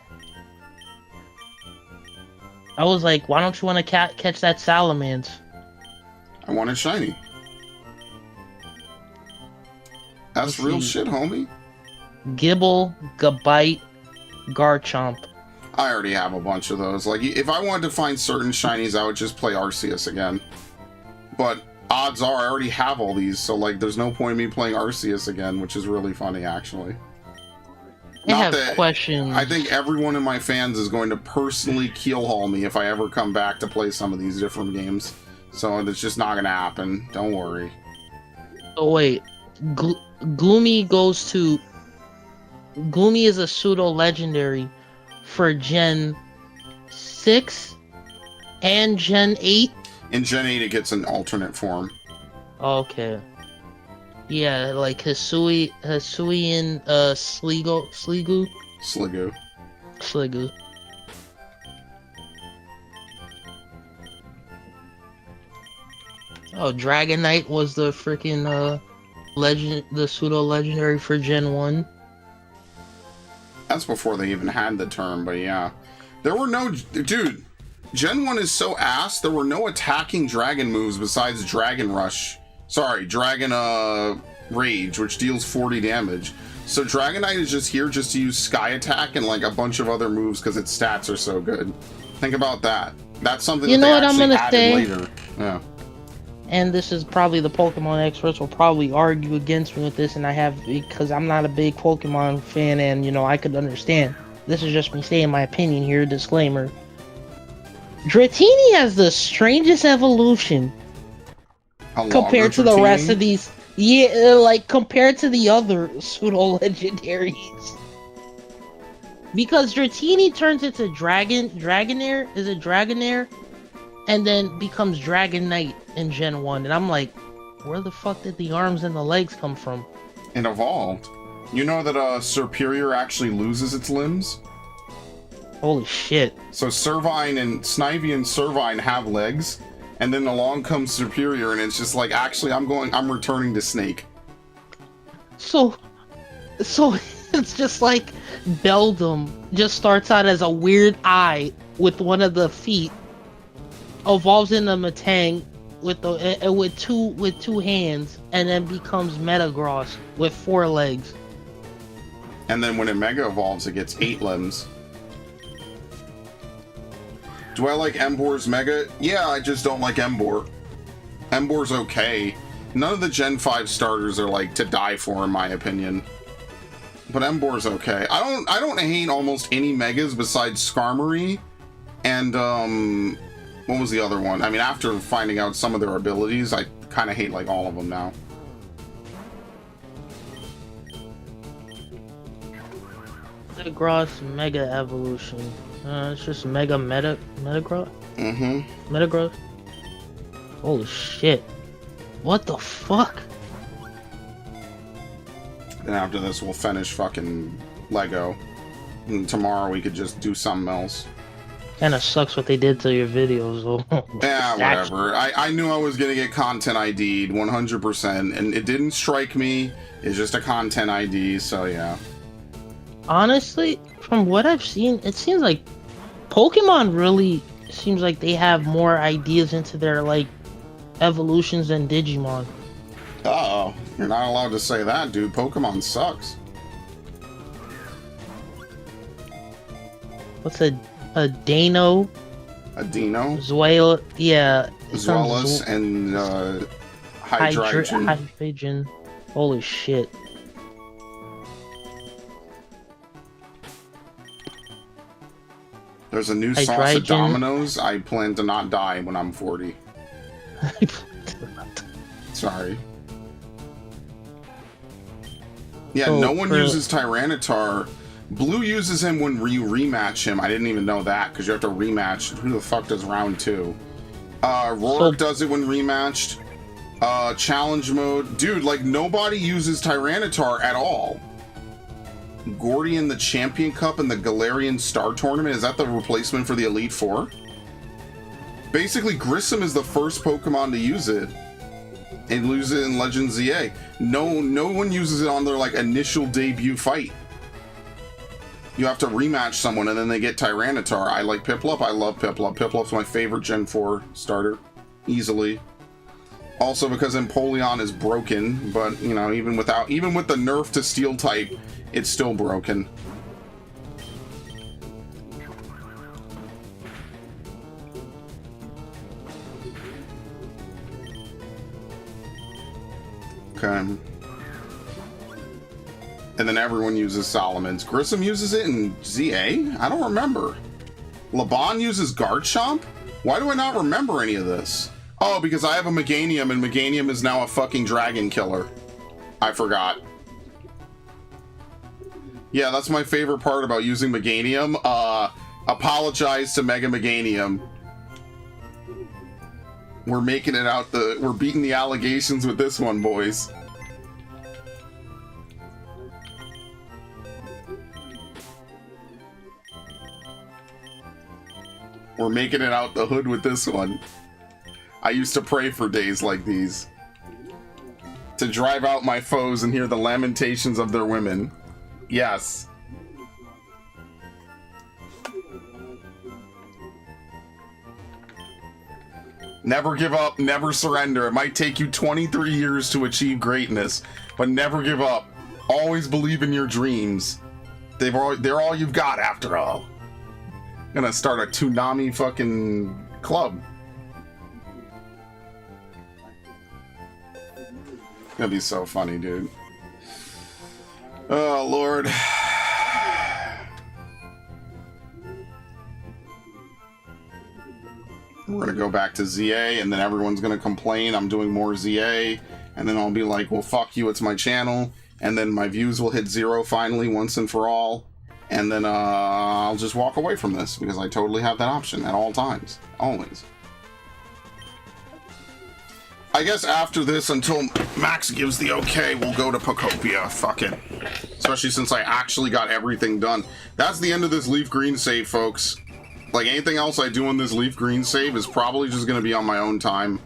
I was like, why don't you want to catch that Salamence? I want it shiny. That's Let's real see. shit, homie. Gibble, Gabite, Garchomp. I already have a bunch of those. Like, if I wanted to find certain shinies, I would just play Arceus again. But odds are I already have all these, so like, there's no point in me playing Arceus again, which is really funny, actually. I Not have questions. I think everyone in my fans is going to personally keelhaul me if I ever come back to play some of these different games. So it's just not gonna happen. Don't worry. Oh wait, Gloomy goes to. Gloomy is a pseudo legendary for Gen 6 and Gen 8. In Gen 8, it gets an alternate form. Okay. Yeah, like Hisuian Sligo. Sliggoo. Oh, Dragonite was the freaking the pseudo legendary for Gen 1. That's before they even had the term, but yeah. There were no... Dude, Gen 1 is so ass, there were no attacking dragon moves besides Dragon Rush. Sorry, Dragon Rage, which deals 40 damage. So Dragonite is just here just to use Sky Attack and like a bunch of other moves because its stats are so good. Think about that. That's something You that know they what I'm actually gonna added say? later. Yeah. And this is probably the Pokemon experts will probably argue against me with this, and I have, because I'm not a big Pokemon fan, and you know, I could understand. This is just me saying my opinion here, disclaimer. Dratini has the strangest evolution compared to the rest of these. Yeah, like compared to the other pseudo legendaries. Because Dratini turns into Dragonair, is it Dragonair? And then becomes Dragonite in Gen 1. And I'm like, where the fuck did the arms and the legs come from? It evolved. You know that Serperior actually loses its limbs? Holy shit. So Snivy and Servine have legs, and then along comes Serperior, and it's just like, actually, I'm returning to Snake. So it's just like Beldum just starts out as a weird eye with one of the feet, evolves into Metang with two hands, and then becomes Metagross with 4 legs. And then when it Mega Evolves, it gets 8 limbs. Do I like Embor's Mega? Yeah, I just don't like Embor. Embor's okay. None of the Gen 5 starters are like to die for, in my opinion. But Embor's okay. I don't hate almost any Megas besides Skarmory and what was the other one? I mean, after finding out some of their abilities, I kind of hate like all of them now. Metagross Mega Evolution. It's just Metagross? Mm-hmm. Metagross? Holy shit. What the fuck? Then after this, we'll finish fucking Lego. And tomorrow we could just do something else. Kinda sucks what they did to your videos, though. Yeah, whatever. I knew I was gonna get content ID'd 100%, and it didn't strike me. It's just a content ID, so yeah. Honestly, from what I've seen, it seems like Pokemon really seems like they have more ideas into their, like, evolutions than Digimon. Uh-oh. You're not allowed to say that, dude. Pokemon sucks. What's a Dano? A Dino? Zuela, yeah. Zweilous and Hydreigon. Hydreigon. Holy shit. There's a new sauce at Domino's. I plan to not die when I'm 40. Sorry. Yeah, So, no one uses Tyranitar. Blue uses him when you rematch him. I didn't even know that, because you have to rematch. Who the fuck does round 2? Rourke does it when rematched. Challenge mode. Dude, like, nobody uses Tyranitar at all. Gordian the Champion Cup and the Galarian Star Tournament, is that the replacement for the Elite Four? Basically, Grissom is the first Pokemon to use it. And lose it in Legends ZA. No one uses it on their, like, initial debut fight. You have to rematch someone and then they get Tyranitar. I like Piplup. I love Piplup. Piplup's my favorite Gen 4 starter. Easily. Also because Empoleon is broken, but, you know, even with the nerf to Steel type, it's still broken. Okay. And then everyone uses Solomon's. Grissom uses it in ZA? I don't remember. Laban uses Garchomp? Why do I not remember any of this? Oh, because I have a Meganium, and Meganium is now a fucking dragon killer. I forgot. Yeah, that's my favorite part about using Meganium. Apologize to Mega Meganium. We're making it out we're beating the allegations with this one, boys. We're making it out the hood with this one. I used to pray for days like these. To drive out my foes and hear the lamentations of their women. Yes. Never give up, never surrender. It might take you 23 years to achieve greatness, but never give up. Always believe in your dreams. They're all you've got after all. I'm gonna start a Toonami fucking club. It's gonna be so funny, dude. Oh, Lord. We're gonna go back to ZA, and then everyone's gonna complain I'm doing more ZA, and then I'll be like, well, fuck you, it's my channel, and then my views will hit 0 finally, once and for all, and then I'll just walk away from this, because I totally have that option at all times. Always. I guess after this, until Max gives the okay, we'll go to Pokopia. Fuck it. Especially since I actually got everything done. That's the end of this LeafGreen save, folks. Like, anything else I do on this LeafGreen save is probably just going to be on my own time.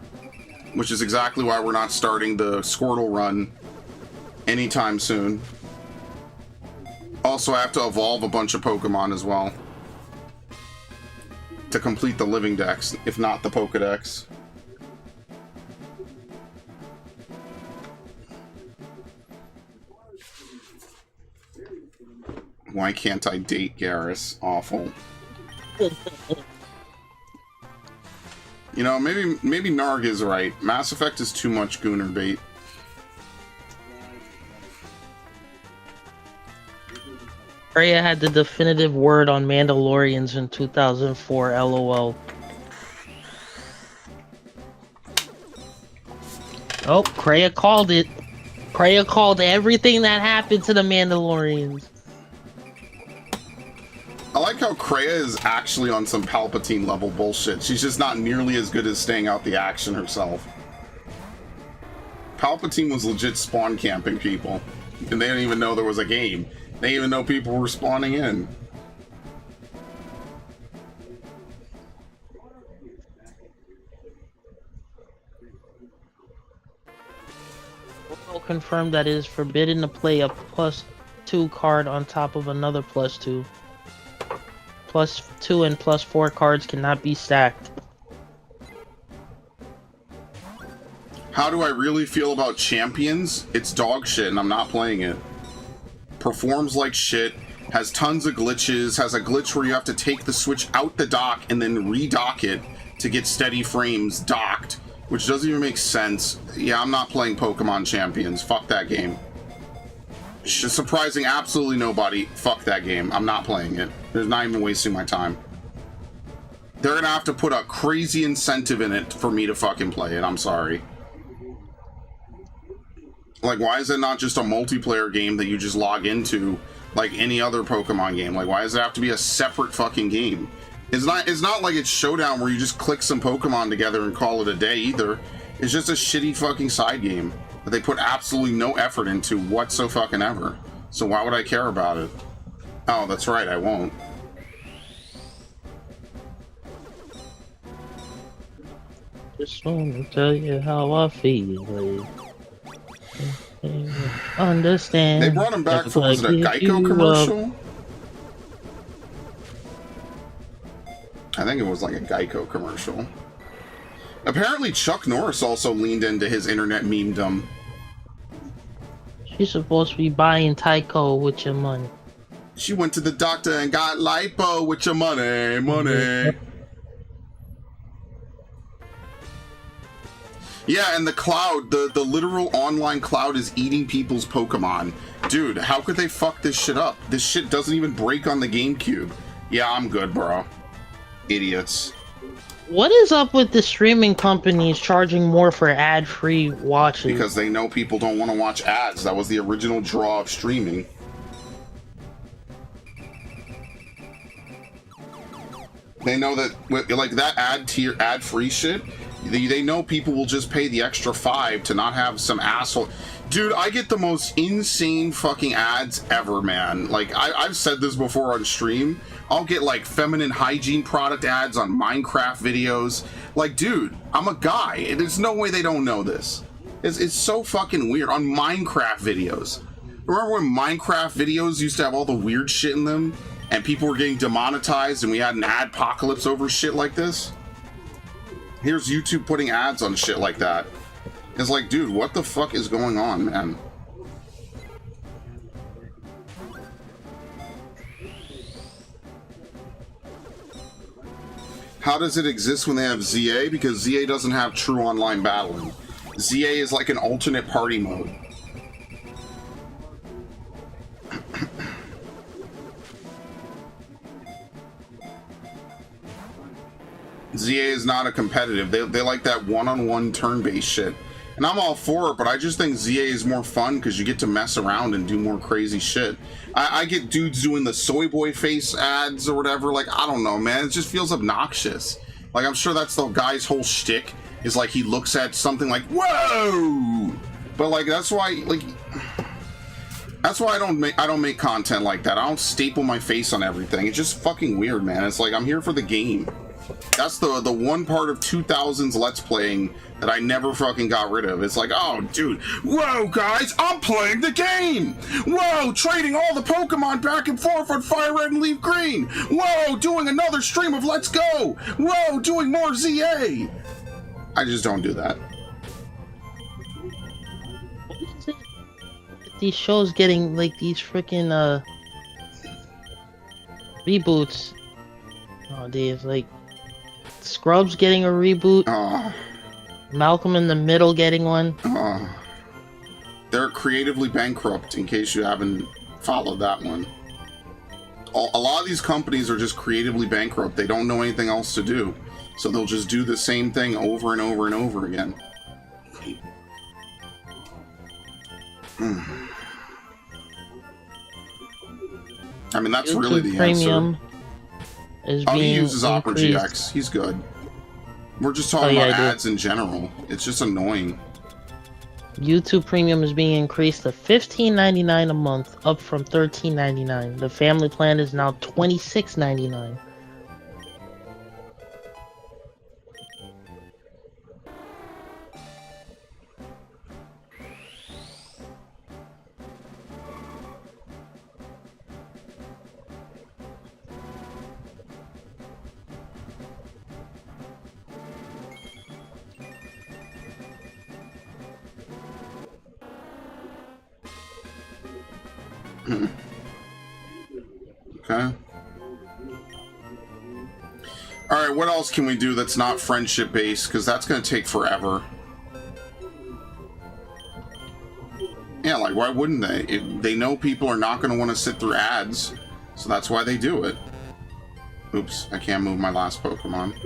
Which is exactly why we're not starting the Squirtle run anytime soon. Also, I have to evolve a bunch of Pokemon as well. To complete the Living Dex, if not the Pokedex. Why can't I date Garrus? Awful. You know, maybe Narg is right. Mass Effect is too much Gooner bait. Freya had the definitive word on Mandalorians in 2004, LOL. Oh, Kreia called it. Kreia called everything that happened to the Mandalorians. I like how Kreia is actually on some Palpatine level bullshit. She's just not nearly as good as staying out the action herself. Palpatine was legit spawn camping people. And they didn't even know there was a game. They didn't even know people were spawning in. We'll confirm that it is forbidden to play a +2 card on top of another +2. +2 and +4 cards cannot be stacked. How do I really feel about Champions? It's dog shit and I'm not playing it. Performs like shit, has tons of glitches, has a glitch where you have to take the Switch out the dock and then re-dock it to get steady frames docked, which doesn't even make sense. Yeah, I'm not playing Pokemon Champions. Fuck that game. Surprising absolutely nobody. Fuck that game. I'm not playing it. There's not even wasting my time. They're gonna have to put a crazy incentive in it for me to fucking play it. I'm sorry. Like, why is it not just a multiplayer game that you just log into like any other Pokemon game? Like, why does it have to be a separate fucking game? It's not like it's Showdown where you just click some Pokemon together and call it a day either. It's just a shitty fucking side game that they put absolutely no effort into whatsoever. So why would I care about it? Oh, that's right, I won't. Just wanna tell you how I feel. Understand. They brought him back for, was it a Geico commercial? I think it was like a Geico commercial. Apparently Chuck Norris also leaned into his internet memedom. She's supposed to be buying Tyco with your money. She went to the doctor and got lipo with your money. Yeah, and the cloud, the literal online cloud is eating people's Pokemon. Dude, how could they fuck this shit up? This shit doesn't even break on the GameCube. Yeah, I'm good, bro. Idiots. What is up with the streaming companies charging more for ad-free watches? Because they know people don't want to watch ads. That was the original draw of streaming. They know that, like, that ad-free shit, they know people will just pay the extra $5 to not have some asshole. Dude, I get the most insane fucking ads ever, man. Like, I've said this before on stream. I'll get, like, feminine hygiene product ads on Minecraft videos. Like, dude, I'm a guy. There's no way they don't know this. It's so fucking weird. On Minecraft videos. Remember when Minecraft videos used to have all the weird shit in them? And people were getting demonetized and we had an adpocalypse over shit like this? Here's YouTube putting ads on shit like that. It's like, dude, what the fuck is going on, man? How does it exist when they have ZA? Because ZA doesn't have true online battling. ZA is like an alternate party mode. ZA is not a competitive. They like that one-on-one turn-based shit. And I'm all for it, but I just think ZA is more fun because you get to mess around and do more crazy shit. I get dudes doing the soy boy face ads or whatever. Like, I don't know, man. It just feels obnoxious. Like, I'm sure that's the guy's whole shtick, is like he looks at something like, whoa! But like, that's why, like... That's why I don't make content like that. I don't staple my face on everything. It's just fucking weird, man. It's like, I'm here for the game. That's the one part of 2000s Let's Playing that I never fucking got rid of. It's like, oh, dude, whoa, guys, I'm playing the game! Whoa, trading all the Pokemon back and forth on FireRed and LeafGreen! Whoa, doing another stream of Let's Go! Whoa, doing more ZA! I just don't do that. What is it? These shows getting, like, these freaking, reboots nowadays, like, Scrubs getting a reboot. Malcolm in the Middle getting one. They're creatively bankrupt, in case you haven't followed that one. A lot of these companies are just creatively bankrupt. They don't know anything else to do. So they'll just do the same thing over and over and over again. I mean, that's YouTube really the Premium answer. Is He uses Opera increased. GX. He's good. We're just talking about ads in general. It's just annoying. YouTube Premium is being increased to $15.99 a month, up from $13.99. The family plan is now $26.99. Okay. Alright, what else can we do that's not friendship-based? Because that's going to take forever. Yeah, like, why wouldn't they? They know people are not going to want to sit through ads, so that's why they do it. Oops, I can't move my last Pokemon.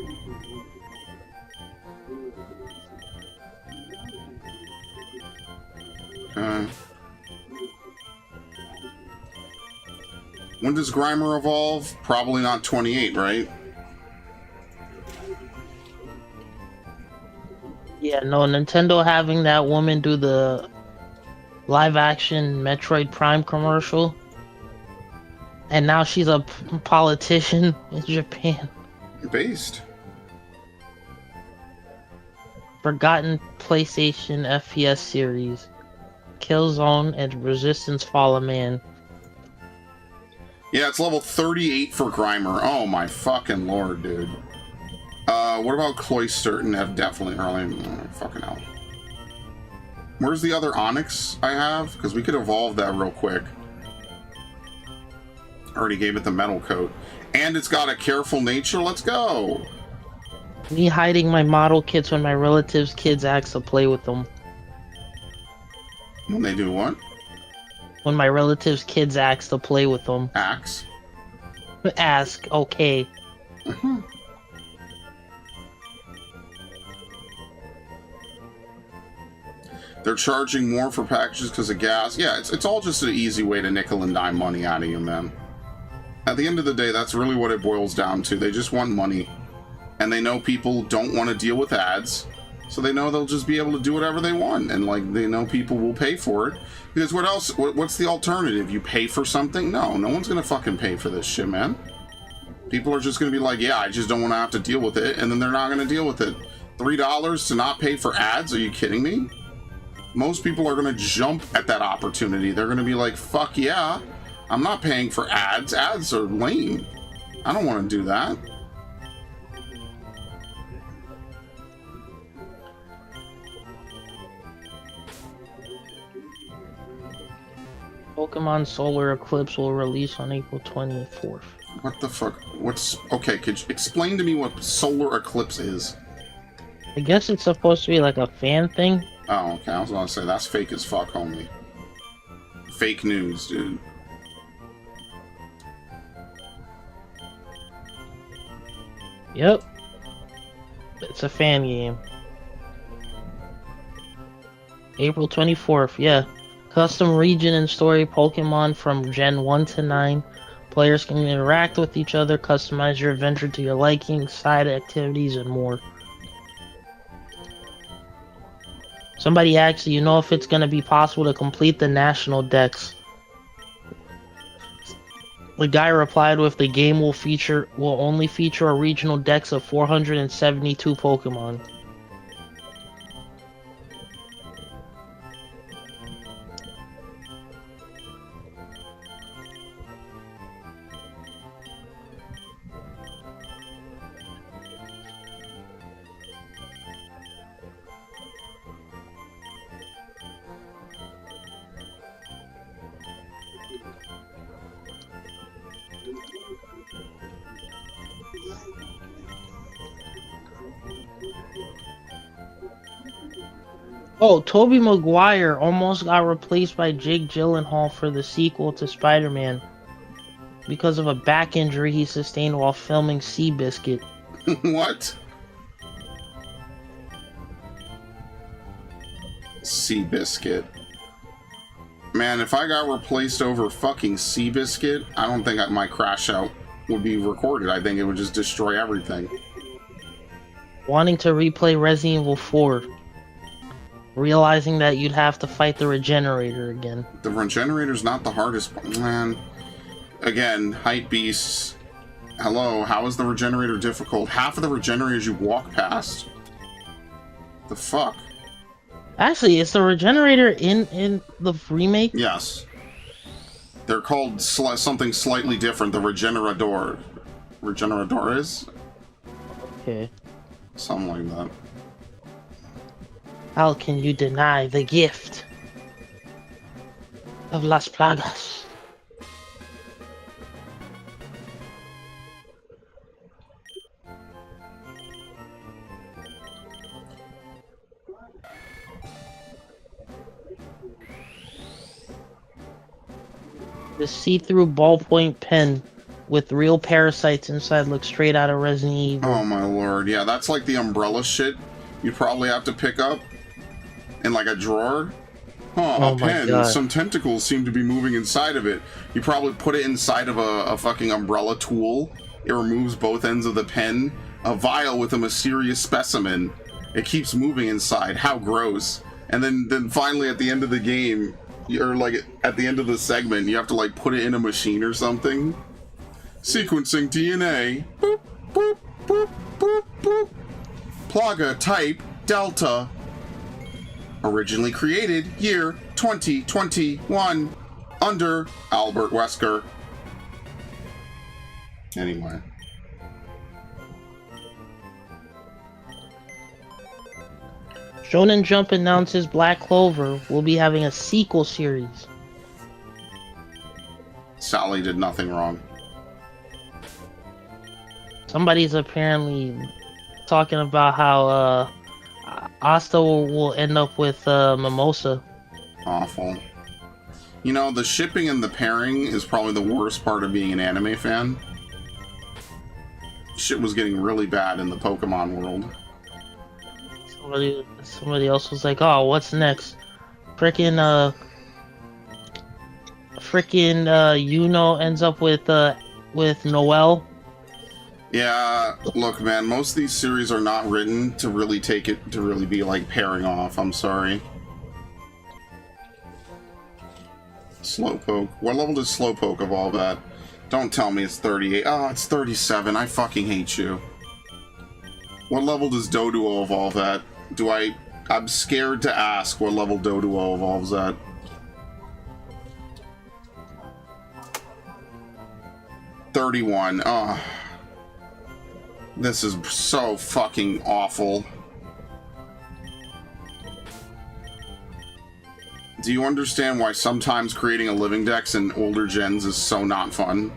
Okay. When does Grimer evolve? Probably not 28, right? Yeah, no, Nintendo having that woman do the live-action Metroid Prime commercial, and now she's a politician in Japan. Based. Forgotten PlayStation FPS series. Killzone and Resistance Fall of Man. Yeah, it's level 38 for Grimer. Oh my fucking lord, dude. What about Cloyster and have definitely early? Fucking hell. Where's the other Onyx I have? Because we could evolve that real quick. Already gave it the metal coat. And it's got a careful nature. Let's go. Me hiding my model kits when my relatives' kids ask to play with them. When they do what? When my relatives' kids ask to play with them. Axe? Ask, okay. They're charging more for packages because of gas. Yeah, it's all just an easy way to nickel and dime money out of you, man. At the end of the day, that's really what it boils down to. They just want money. And they know people don't want to deal with ads. So they know they'll just be able to do whatever they want. And, like, they know people will pay for it. Because what else? What's the alternative? You pay for something? No one's going to fucking pay for this shit, man. People are just going to be like, yeah, I just don't want to have to deal with it. And then they're not going to deal with it. $3 to not pay for ads? Are you kidding me? Most people are going to jump at that opportunity. They're going to be like, fuck yeah, I'm not paying for ads. Ads are lame. I don't want to do that. Pokemon Solar Eclipse will release on April 24th. What the fuck? Okay, could you explain to me what Solar Eclipse is? I guess it's supposed to be like a fan thing. Oh, okay. I was going to say, that's fake as fuck, homie. Fake news, dude. Yep. It's a fan game. April 24th, yeah. Custom region and story Pokemon from Gen 1 to 9. Players can interact with each other, customize your adventure to your liking, side activities, and more. Somebody asked, do you know if it's going to be possible to complete the national dex? The guy replied with, the game will only feature a regional dex of 472 Pokemon. Oh, Tobey Maguire almost got replaced by Jake Gyllenhaal for the sequel to Spider-Man because of a back injury he sustained while filming Seabiscuit. What? Seabiscuit. Man, if I got replaced over fucking Seabiscuit, I don't think my crash out would be recorded. I think it would just destroy everything. Wanting to replay Resident Evil 4. realizing that you'd have to fight the regenerator again. The regenerator's not the hardest part, man. Again, height beasts. Hello, how is the regenerator difficult? Half of the regenerators you walk past. The fuck? Actually, is the regenerator in the remake? Yes. They're called something slightly different. The regenerador. Regeneradores? Okay. Something like that. How can you deny the gift of Las Plagas? The see-through ballpoint pen with real parasites inside looks straight out of Resident Evil. Oh my lord, yeah, that's like the umbrella shit you'd probably have to pick up in like a drawer. Huh, Oh a my pen. God. Some tentacles seem to be moving inside of it. You probably put it inside of a fucking umbrella tool. It removes both ends of the pen. A vial with a mysterious specimen. It keeps moving inside. How gross. And then finally at the end of the game, or like at the end of the segment, you have to like put it in a machine or something. Sequencing DNA. Boop, boop, boop, boop, boop. Plaga type Delta. Originally created year 2021 under Albert Wesker. Anyway. Shonen Jump announces Black Clover will be having a sequel series. Sally did nothing wrong. Somebody's apparently talking about how Asta will end up with Mimosa. Awful. You know, the shipping and the pairing is probably the worst part of being an anime fan. Shit was getting really bad in the Pokemon world. Somebody else was like, "Oh, what's next? Frickin' Yuno ends up with Noelle." Yeah, look, man, most of these series are not written to really take it to really be like pairing off. I'm sorry. Slowpoke. What level does Slowpoke evolve at? Don't tell me it's 38. Oh, it's 37. I fucking hate you. What level does Doduo evolve at? I'm scared to ask what level Doduo evolves at. $31. Oh. This is so fucking awful. Do you understand why sometimes creating a living dex in older gens is so not fun?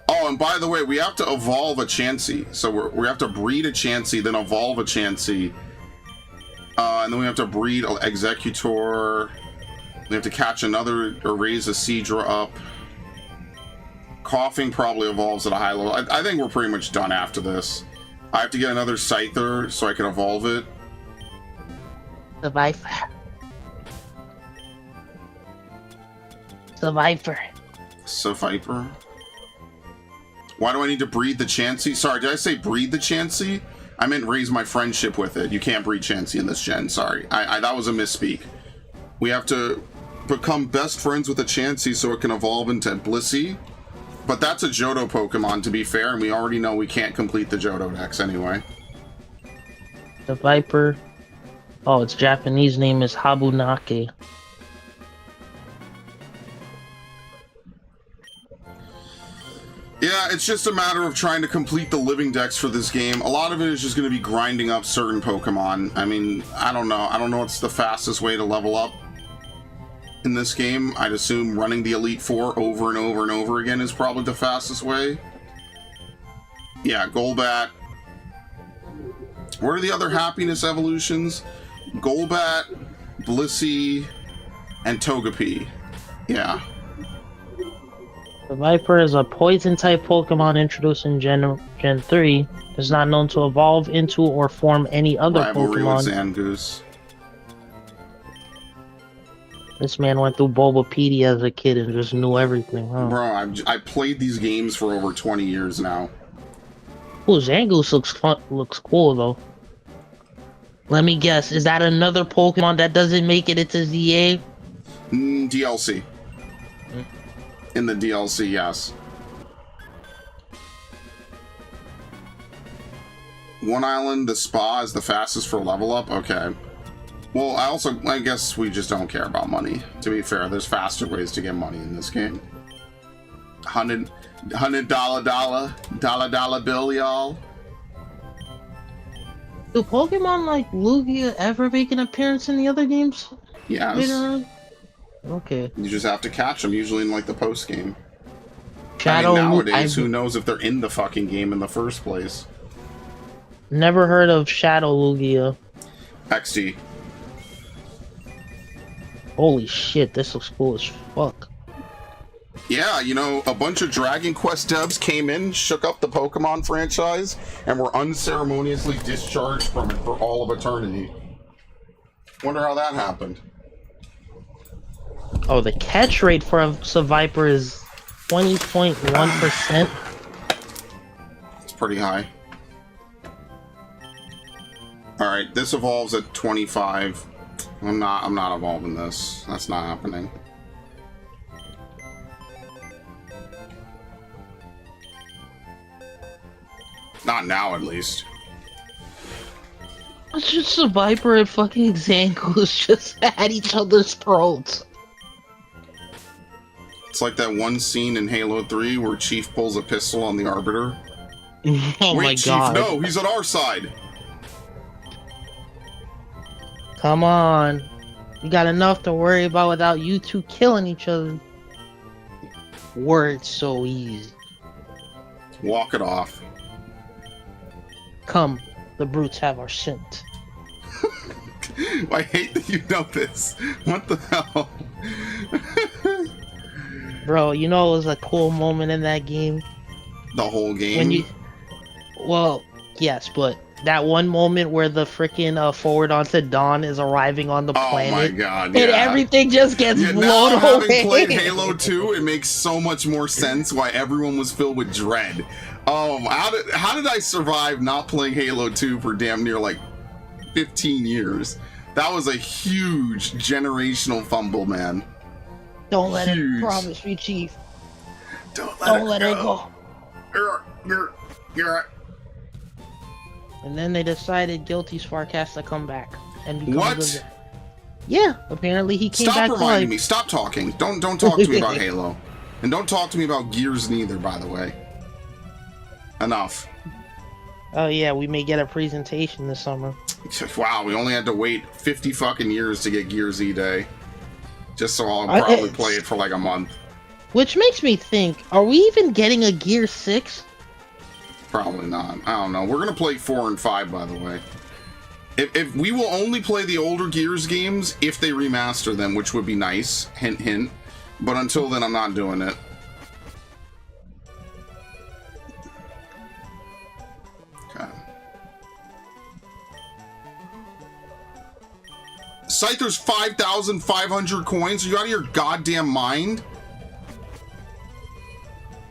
Oh, and by the way, we have to evolve a Chansey. So we have to breed a Chansey, then evolve a Chansey. And then we have to breed an Executor. We have to catch another, or raise a Seadra up. Coughing probably evolves at a high level. I think we're pretty much done after this. I have to get another Scyther so I can evolve it. The Viper. The Viper. Viper. Why do I need to breed the Chansey? Sorry, did I say breed the Chansey? I meant raise my friendship with it. You can't breed Chansey in this gen, sorry. That was a misspeak. We have to become best friends with a Chansey so it can evolve into Blissey. But that's a Johto Pokemon, to be fair, and we already know we can't complete the Johto Dex anyway. The Viper. Oh, its Japanese name is Habunake. Yeah, it's just a matter of trying to complete the living dex for this game. A lot of it is just going to be grinding up certain Pokemon. I mean, I don't know. I don't know what's the fastest way to level up in this game. I'd assume running the Elite Four over and over and over again is probably the fastest way. Yeah, Golbat. What are the other happiness evolutions? Golbat, Blissey, and Togepi. Yeah. The Viper is a poison-type Pokemon introduced in Gen 3. Is not known to evolve into or form any other Rivalry Pokemon. with Zangoose. This man went through Bulbapedia as a kid and just knew everything, huh? Bro, I played these games for over 20 years now. Ooh, Zangoose looks cool, though. Let me guess. Is that another Pokemon that doesn't make it into ZA? DLC. In the DLC, yes. One Island, the spa is the fastest for level up? Okay. Well, I guess we just don't care about money. To be fair, there's faster ways to get money in this game. $100 bill, y'all. Do Pokemon like Lugia ever make an appearance in the other games? Yes. Okay. You just have to catch them, usually in like the post game. Shadow. I mean, nowadays, who knows if they're in the fucking game in the first place? Never heard of Shadow Lugia. XD. Holy shit, this looks cool as fuck. Yeah, you know, a bunch of Dragon Quest devs came in, shook up the Pokemon franchise, and were unceremoniously discharged from it for all of eternity. Wonder how that happened. Oh, the catch rate for a Viper is 20.1%. It's pretty high. Alright, this evolves at 25. I'm not evolving this. That's not happening. Not now, at least. It's just a Viper and fucking Zangoose just at each other's throats. It's like that one scene in Halo 3 where Chief pulls a pistol on the Arbiter. Oh Wait, my Chief, god. no, he's on our side. Come on. You got enough to worry about without you two killing each other. Words so easy. Walk it off. Come, the brutes have our scent. I hate that you know this. What the hell? Bro, you know it was a cool moment in that game? The whole game? When you... Well, yes, but that one moment where the freaking forward onto Dawn is arriving on the planet. Oh my god, yeah. And everything just gets now blown having away. played Halo 2, it makes so much more sense why everyone was filled with dread. How did I survive not playing Halo 2 for damn near like 15 years? That was a huge generational fumble, man. Don't let it promise me, Chief. Don't let it go. You're And then they decided Guilty Spark has to come back. And become what? Yeah, apparently he came back. Stop reminding me. Stop talking. Don't talk to me about Halo. And don't talk to me about Gears neither, by the way. Enough. Oh yeah, we may get a presentation this summer. Wow, we only had to wait 50 fucking years to get Gears E-Day. Just so I'll probably play it for like a month. Which makes me think, are we even getting a Gear 6? Probably not. I don't know. We're gonna play 4 and 5, by the way. If we will only play the older Gears games if they remaster them, which would be nice. Hint, hint. But until then, I'm not doing it. Okay. Scyther's 5,500 coins. Are you out of your goddamn mind?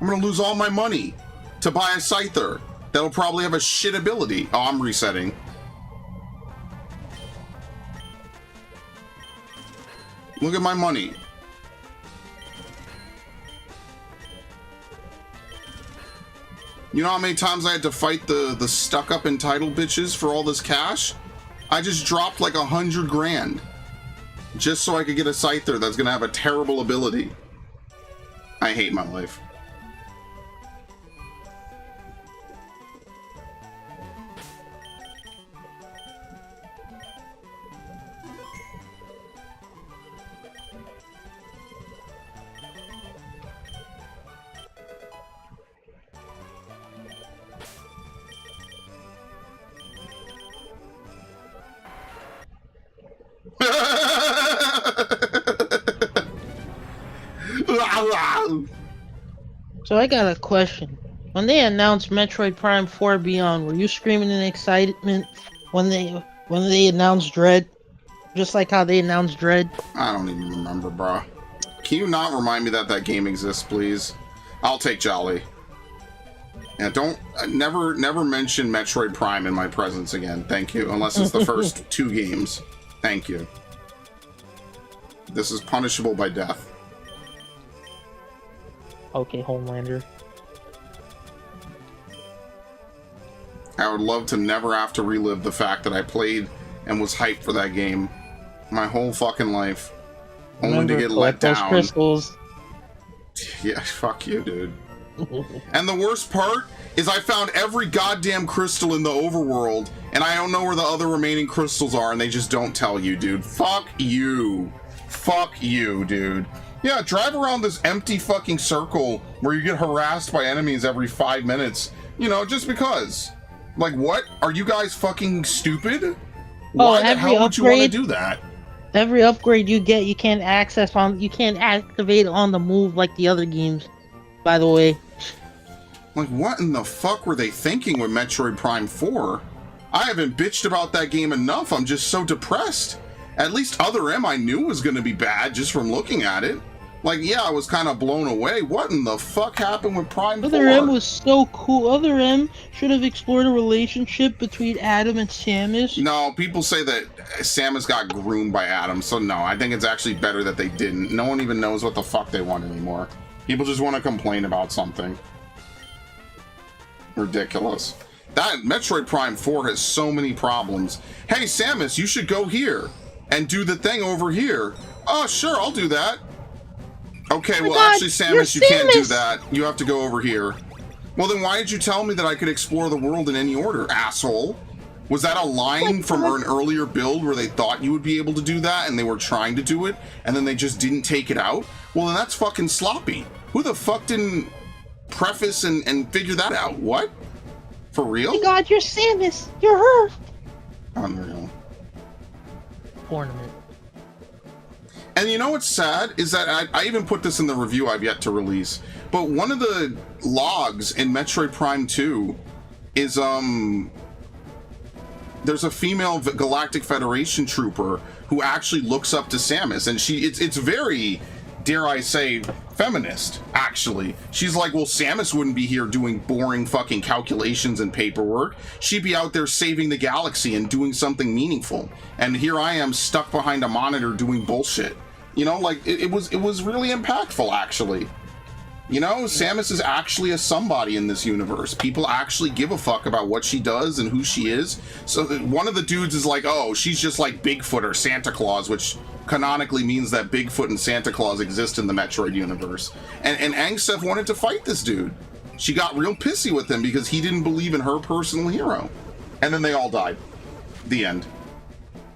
I'm gonna lose all my money to buy a Scyther that'll probably have a shit ability. Oh, I'm resetting. Look at my money. You know how many times I had to fight the stuck-up entitled bitches for all this cash? I just dropped like 100 grand just so I could get a Scyther that's gonna have a terrible ability. I hate my life. So I got a question. When they announced Metroid Prime 4 Beyond, were you screaming in excitement when they announced Dread? Just like how they announced Dread? I don't even remember, bro. Can you not remind me that that game exists, please? I'll take Jolly. Yeah, don't never mention Metroid Prime in my presence again. Thank you. Unless it's the first 2 games. Thank you. This is punishable by death. Okay, Homelander. I would love to never have to relive the fact that I played and was hyped for that game my whole fucking life, only to get let down. Crystals. Yeah, fuck you, dude. And the worst part is I found every goddamn crystal in the overworld, and I don't know where the other remaining crystals are, and they just don't tell you, dude. Fuck you. Fuck you, dude. Yeah, drive around this empty fucking circle where you get harassed by enemies every 5 minutes, you know, just because. Like, what? Are you guys fucking stupid? Why the hell would you want to do that? Every upgrade you get, you can't activate on the move like the other games, by the way. Like, what in the fuck were they thinking with Metroid Prime 4? I haven't bitched about that game enough. I'm just so depressed. At least Other M I knew was going to be bad just from looking at it. Like, yeah, I was kind of blown away. What in the fuck happened with Prime 4? Other M was so cool. Other M should have explored a relationship between Adam and Samus. No, people say that Samus got groomed by Adam, so no, I think it's actually better that they didn't. No one even knows what the fuck they want anymore. People just want to complain about something. Ridiculous. That Metroid Prime 4 has so many problems. Hey, Samus, you should go here and do the thing over here. Oh, sure, I'll do that. Okay, well, actually, Samus, you can't do that. You have to go over here. Well, then why did you tell me that I could explore the world in any order, asshole? Was that a line from an earlier build where they thought you would be able to do that and they were trying to do it and then they just didn't take it out? Well, then that's fucking sloppy. Who the fuck didn't preface and figure that out? What? For real? Oh my god, you're Samus. You're her. Unreal. Ornament. And you know what's sad is that I even put this in the review I've yet to release, but one of the logs in Metroid Prime 2 is there's a female Galactic Federation trooper who actually looks up to Samus, and it's very, dare I say, feminist, actually. She's like, well, Samus wouldn't be here doing boring fucking calculations and paperwork. She'd be out there saving the galaxy and doing something meaningful. And here I am stuck behind a monitor doing bullshit. You know, like, it was really impactful, actually. You know, Samus is actually a somebody in this universe. People actually give a fuck about what she does and who she is. So one of the dudes is like, oh, she's just like Bigfoot or Santa Claus, which canonically means that Bigfoot and Santa Claus exist in the Metroid universe. And Angsef wanted to fight this dude. She got real pissy with him because he didn't believe in her personal hero. And then they all died. The end.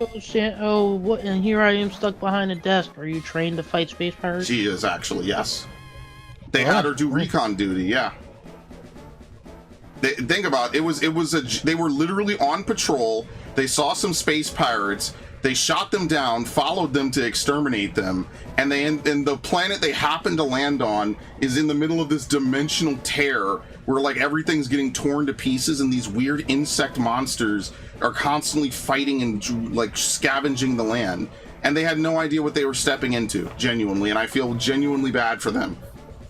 Oh, what? And here I am stuck behind a desk. Are you trained to fight space pirates? She is actually, yes. They had her do recon duty, yeah. Think about it. They were literally on patrol. They saw some space pirates. They shot them down, followed them to exterminate them, and the planet they happened to land on is in the middle of this dimensional tear where like everything's getting torn to pieces, and these weird insect monsters are constantly fighting and like scavenging the land. And they had no idea what they were stepping into, genuinely, and I feel genuinely bad for them.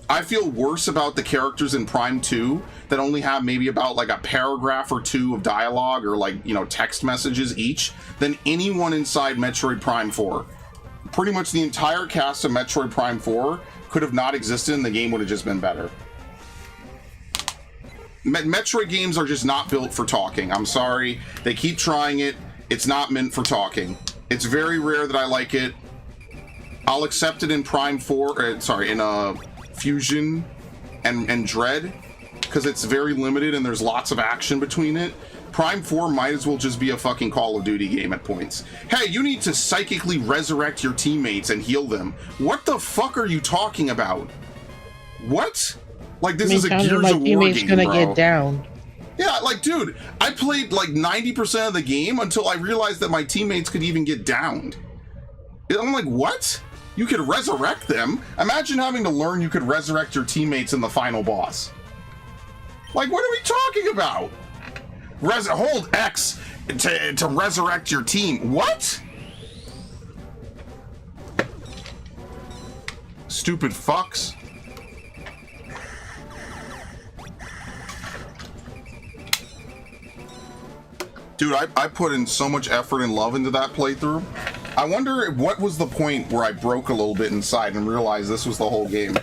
I feel worse about the characters in Prime 2 that only have maybe about like a paragraph or two of dialogue or like, you know, text messages each than anyone inside Metroid Prime 4. Pretty much the entire cast of Metroid Prime 4 could have not existed and the game would have just been better. Metroid games are just not built for talking. I'm sorry. They keep trying it. It's not meant for talking. It's very rare that I like it. I'll accept it in Prime 4, in Fusion and Dread, because it's very limited and there's lots of action between it. Prime 4 might as well just be a fucking Call of Duty game at points. Hey, you need to psychically resurrect your teammates and heal them. What the fuck are you talking about? What? Like, this is a Gears of War game, gonna bro. Get down. Yeah, like, dude, I played like 90% of the game until I realized that my teammates could even get downed. I'm like, what? You could resurrect them? Imagine having to learn you could resurrect your teammates in the final boss. Like, what are we talking about? Hold X to resurrect your team. What? Stupid fucks. Dude, I put in so much effort and love into that playthrough. I wonder what was the point where I broke a little bit inside and realized this was the whole game.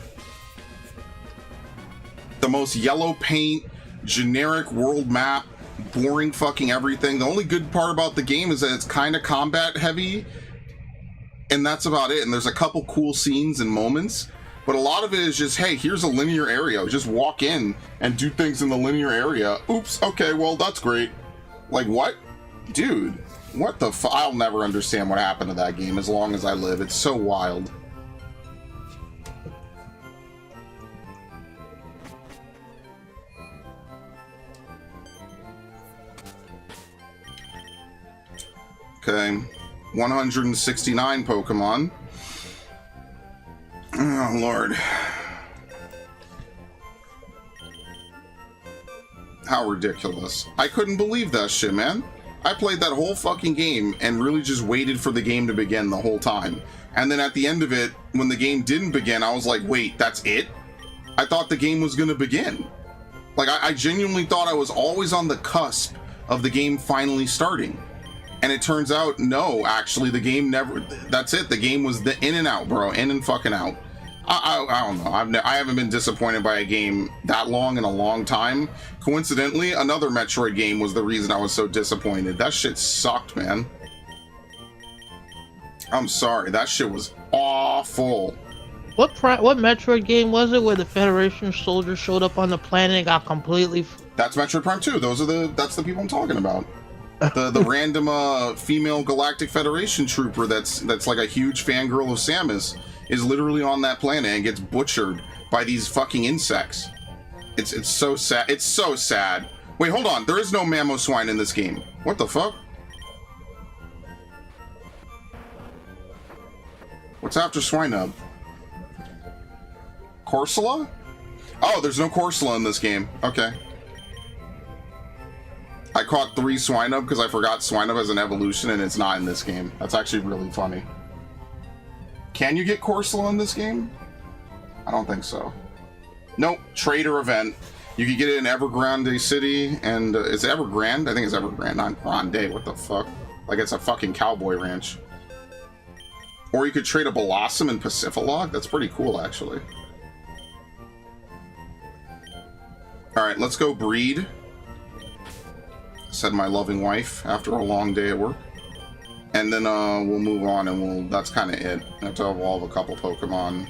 The most yellow paint, generic world map, boring fucking everything. The only good part about the game is that it's kind of combat heavy, and that's about it. And there's a couple cool scenes and moments, but a lot of it is just, hey, here's a linear area. Just walk in and do things in the linear area. Oops, okay, well, that's great. Like, what? Dude, what the f- I'll never understand what happened to that game as long as I live. It's so wild. Okay, 169 Pokemon. Oh, Lord. How ridiculous. I couldn't believe that shit, man. I played that whole fucking game and really just waited for the game to begin the whole time. And then at the end of it, when the game didn't begin, I was like, wait, that's it? I thought the game was gonna begin. Like, I genuinely thought I was always on the cusp of the game finally starting. And it turns out, no, actually, the game never... That's it. The game was the in and out, bro. In and fucking out. I don't know. I haven't been disappointed by a game that long in a long time. Coincidentally, another Metroid game was the reason I was so disappointed. That shit sucked, man. I'm sorry. That shit was awful. What Metroid game was it where the Federation soldiers showed up on the planet and got completely... That's Metroid Prime 2. That's the people I'm talking about. The random female Galactic Federation trooper that's like a huge fangirl of Samus is literally on that planet and gets butchered by these fucking insects. It's so sad. It's so sad. Wait, hold on. There is no Mamoswine in this game. What the fuck? What's after Swinub? Corsola? Oh, there's no Corsola in this game. Okay. I caught 3 Swinub because I forgot Swinub has an evolution and it's not in this game. That's actually really funny. Can you get Corsola in this game? I don't think so. Nope. Trader event. You can get it in Evergrande City, and it's Evergrande? I think it's Evergrande, not Grande. What the fuck? Like it's a fucking cowboy ranch. Or you could trade a Blossom in Pacifilog. That's pretty cool, actually. Alright, let's go breed. Said my loving wife after a long day at work. And then we'll move on and that's kind of it. I have to evolve a couple Pokemon.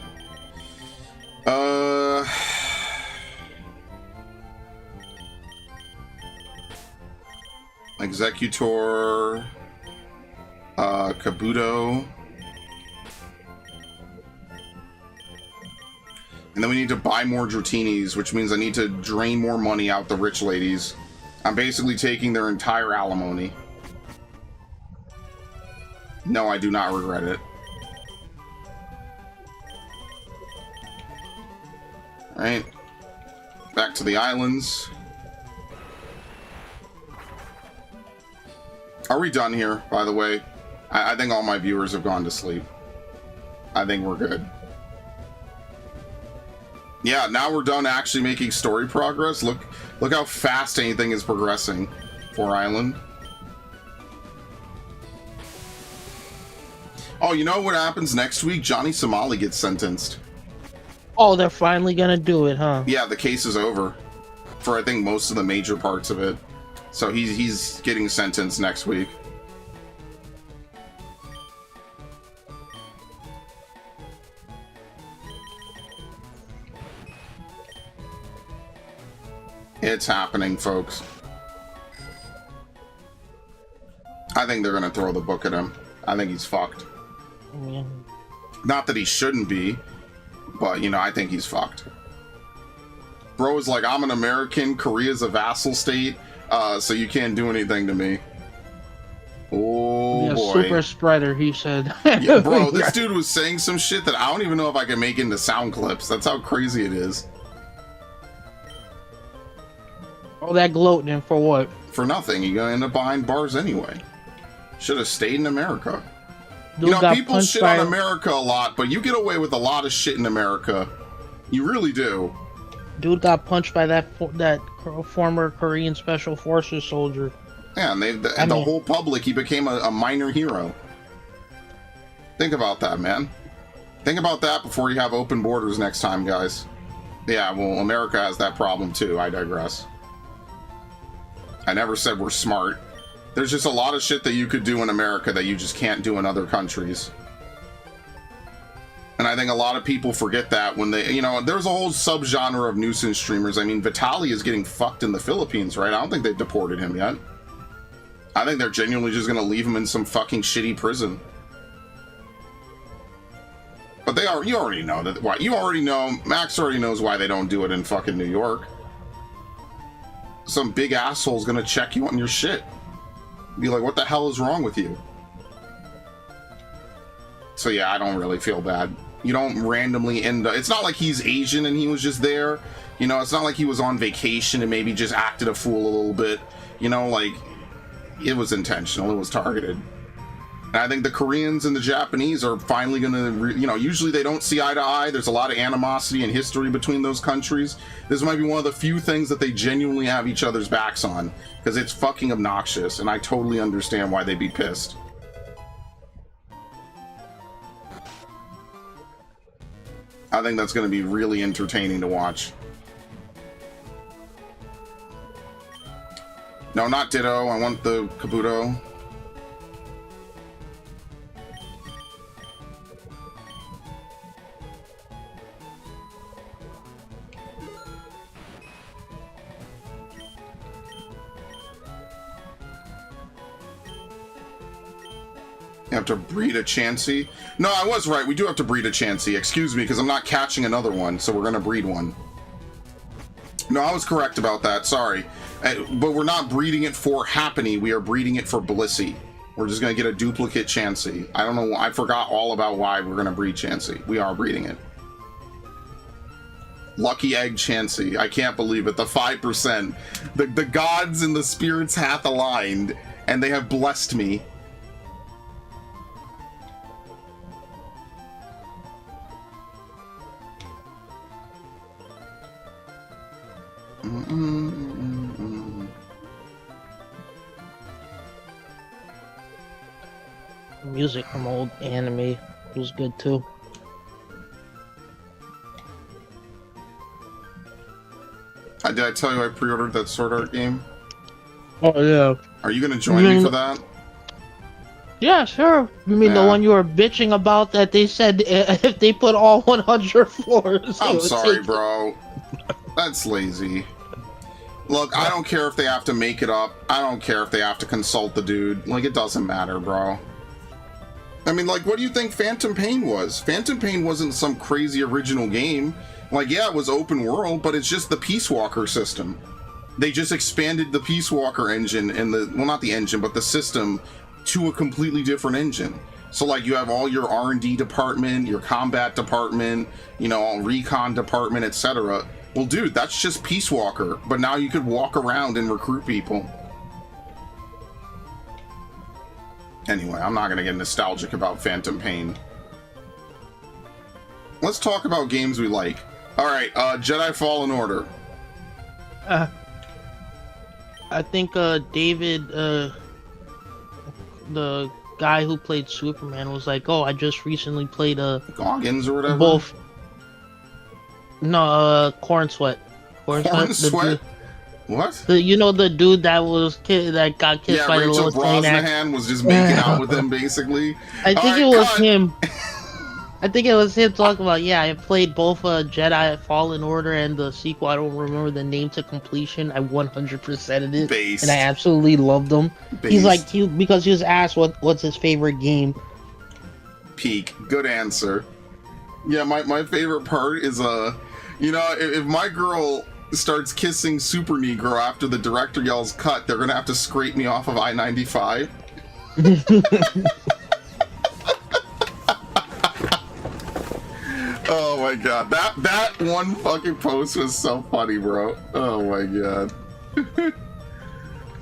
Executor, Kabuto. And then we need to buy more Dratinis, which means I need to drain more money out the rich ladies. I'm basically taking their entire alimony. No, I do not regret it. Alright. Back to the islands. Are we done here, by the way? I think all my viewers have gone to sleep. I think we're good. Yeah, now we're done actually making story progress. Look how fast anything is progressing for Island. Oh, you know what happens next week? Johnny Somali gets sentenced. Oh, they're finally gonna do it, huh? Yeah, the case is over for I think most of the major parts of it. So he's getting sentenced next week. It's happening, folks. I think they're gonna throw the book at him. I think he's fucked. Yeah. Not that he shouldn't be, but, you know, I think he's fucked. Bro is like, I'm an American, Korea's a vassal state, so you can't do anything to me. Oh, yeah, boy. super spreader, he said. Yeah, bro, this dude was saying some shit that I don't even know if I can make into sound clips. That's how crazy it is. All that gloating for what? For nothing. You're gonna end up behind bars anyway. Should have stayed in America. Dude, you know, got people punched shit by... on America a lot, but you get away with a lot of shit in America. You really do. Dude got punched by that former Korean Special Forces soldier. Yeah, and the whole public, he became a minor hero. Think about that, man. Think about that before you have open borders next time, guys. Yeah, well, America has that problem too. I digress. I never said we're smart. There's just a lot of shit that you could do in America that you just can't do in other countries. And I think a lot of people forget that when they, you know, there's a whole subgenre of nuisance streamers. I mean, Vitaly is getting fucked in the Philippines, right? I don't think they've deported him yet. I think they're genuinely just going to leave him in some fucking shitty prison. But they are, you already know that, why, you already know, Max already knows why they don't do it in fucking New York. Some big asshole's going to check you on your shit. Be like, what the hell is wrong with you? So yeah, I don't really feel bad. You don't randomly end up, it's not like he's Asian and he was just there. You know, it's not like he was on vacation and maybe just acted a fool a little bit. You know, like, it was intentional, it was targeted. And I think the Koreans and the Japanese are finally gonna, you know, usually they don't see eye to eye. There's a lot of animosity and history between those countries. This might be one of the few things that they genuinely have each other's backs on, because it's fucking obnoxious, and I totally understand why they'd be pissed. I think that's gonna be really entertaining to watch. No, not Ditto. I want the Kabuto. You have to breed a Chansey. No, I was right. We do have to breed a Chansey. Excuse me, because I'm not catching another one, so we're going to breed one. No, I was correct about that. Sorry. But we're not breeding it for Happiny. We are breeding it for Blissey. We're just going to get a duplicate Chansey. I don't know. I forgot all about why we're going to breed Chansey. We are breeding it. Lucky Egg Chansey. I can't believe it. The 5%. The gods and the spirits hath aligned, and they have blessed me. Music from old anime was good too. Did I tell you I pre-ordered that Sword Art game? Oh yeah. Are you gonna join me for that? Yeah, sure. You mean the one you were bitching about that they said if they put all 100 floors? I'm sorry, bro. That's lazy. Look, I don't care if they have to make it up. I don't care if they have to consult the dude. Like, it doesn't matter, bro. I mean, like, what do you think Phantom Pain was? Phantom Pain wasn't some crazy original game. Like, yeah, it was open world, but it's just the Peace Walker system. They just expanded the Peace Walker engine and the, well, not the engine, but the system to a completely different engine. So, like, you have all your R&D department, your combat department, you know, all recon department, etc. Well, dude, that's just Peace Walker, but now you could walk around and recruit people. Anyway, I'm not gonna get nostalgic about Phantom Pain. Let's talk about games we like. Alright, Jedi Fallen Order. I think David, the guy who played Superman, was like, oh, I just recently played Goggins or whatever? Both. No, Corn Sweat. Corn Sweat? What? You know the dude that was that got kissed by the Rachel little Brosnahan was just making out with him, basically. I think it was him. I think it was him talking about, yeah, I played both Jedi Fallen Order and the sequel. I don't remember the name to completion. I 100%ed it. Based. And I absolutely loved them. Based. He's like, because he was asked what's his favorite game. Peak. Good answer. Yeah, my favorite part is, you know, if my girl starts kissing Super Negro after the director yells cut, they're gonna have to scrape me off of I-95. Oh my god, that one fucking post was so funny, bro. Oh my god.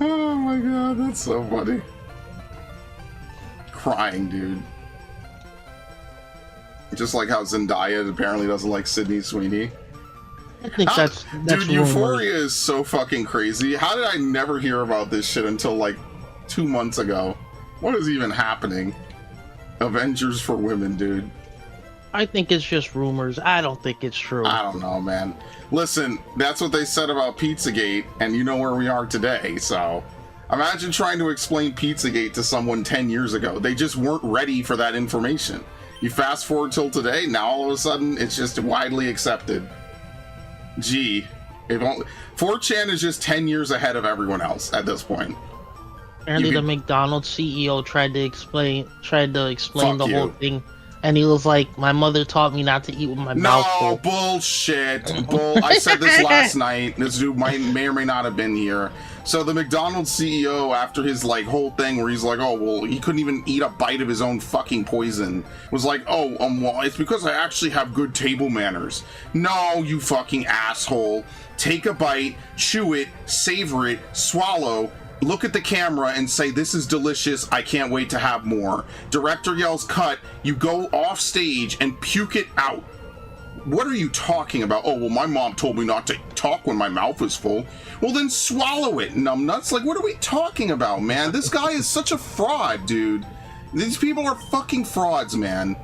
Oh my god, that's so funny. Crying, dude. Just like how Zendaya apparently doesn't like Sydney Sweeney. I think that's dude, Euphoria is so fucking crazy. How did I never hear about this shit until like 2 months ago. What is even happening? Avengers for women, dude. I think it's just rumors. I don't think it's true. I don't know, man. Listen, that's what they said about Pizzagate, and you know where we are today, so... Imagine trying to explain Pizzagate to someone 10 years ago. They just weren't ready for that information. You fast forward till today, now all of a sudden, it's just widely accepted. Gee. If only... 4chan is just 10 years ahead of everyone else at this point. Apparently the McDonald's CEO tried to explain Fuck the you. whole thing. And he was like, my mother taught me not to eat with my mouth full. No, bullshit. I said this last night. This dude may or may not have been here. So the McDonald's CEO, after his like whole thing where he's like, oh, well, he couldn't even eat a bite of his own fucking poison, was like, oh, well, it's because I actually have good table manners. No, you fucking asshole. Take a bite, chew it, savor it, swallow, look at the camera and say, this is delicious, I can't wait to have more. Director yells cut, you go off stage and puke it out. What are you talking about? Oh, well, my mom told me not to talk when my mouth was full. Well, then swallow it, numbnuts. Like, what are we talking about, man? This guy is such a fraud, dude. These people are fucking frauds, man.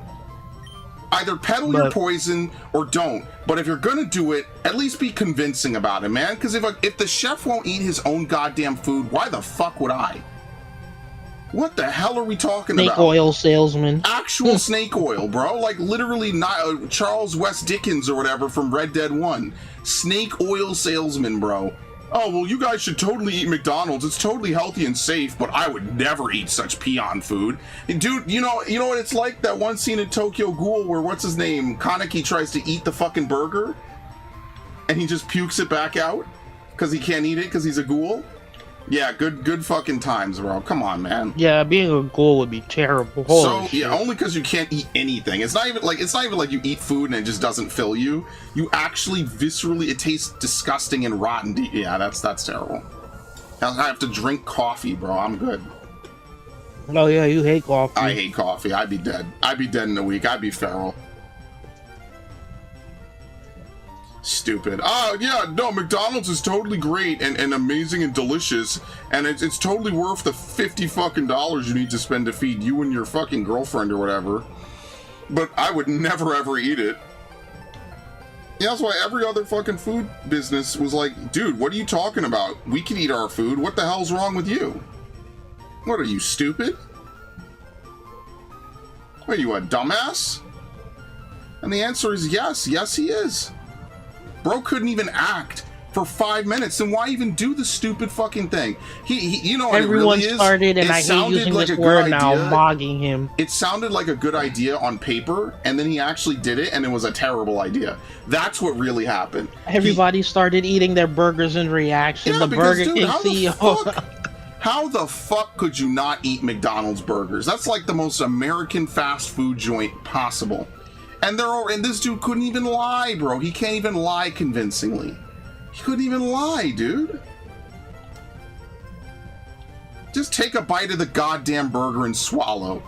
Either peddle your poison or don't. But if you're gonna do it, at least be convincing about it, man. Because if the chef won't eat his own goddamn food, why the fuck would I? What the hell are we talking about? Snake oil salesman. Actual snake oil, bro. Like literally not Charles West Dickens or whatever from Red Dead 1. Snake oil salesman, bro. Oh, well, you guys should totally eat McDonald's. It's totally healthy and safe, but I would never eat such peon food. And dude, you know what it's like? That one scene in Tokyo Ghoul where, what's his name? Kaneki tries to eat the fucking burger, and he just pukes it back out because he can't eat it because he's a ghoul? Yeah, good fucking times, bro. Come on, man. Yeah, being a ghoul would be terrible. Holy shit. Yeah, only because you can't eat anything. It's not even like you eat food and it just doesn't fill you. You actually viscerally, it tastes disgusting and rotten. Yeah, that's terrible. I have to drink coffee, bro. I'm good. Oh yeah, you hate coffee. I hate coffee. I'd be dead. I'd be dead in a week. I'd be feral. Stupid. Oh, yeah, no, McDonald's is totally great and amazing and delicious, and it's totally worth the $50 fucking you need to spend to feed you and your fucking girlfriend or whatever. But I would never ever eat it. Yeah, that's why every other fucking food business was like, dude, what are you talking about? We can eat our food. What the hell's wrong with you? What are you, stupid? What are you, a dumbass? And the answer is yes. Yes, he is. Bro couldn't even act for 5 minutes, then why even do the stupid fucking thing? He you know what Everyone it really started, is? and I hate using this word now, mogging him. It sounded like a good idea on paper, and then he actually did it, and it was a terrible idea. That's what really happened. Everybody started eating their burgers in reaction. Yeah, the because, Burger dude, King CEO. How the fuck could you not eat McDonald's burgers? That's like the most American fast food joint possible. And this dude couldn't even lie, bro. He can't even lie convincingly. He couldn't even lie, dude. Just take a bite of the goddamn burger and swallow.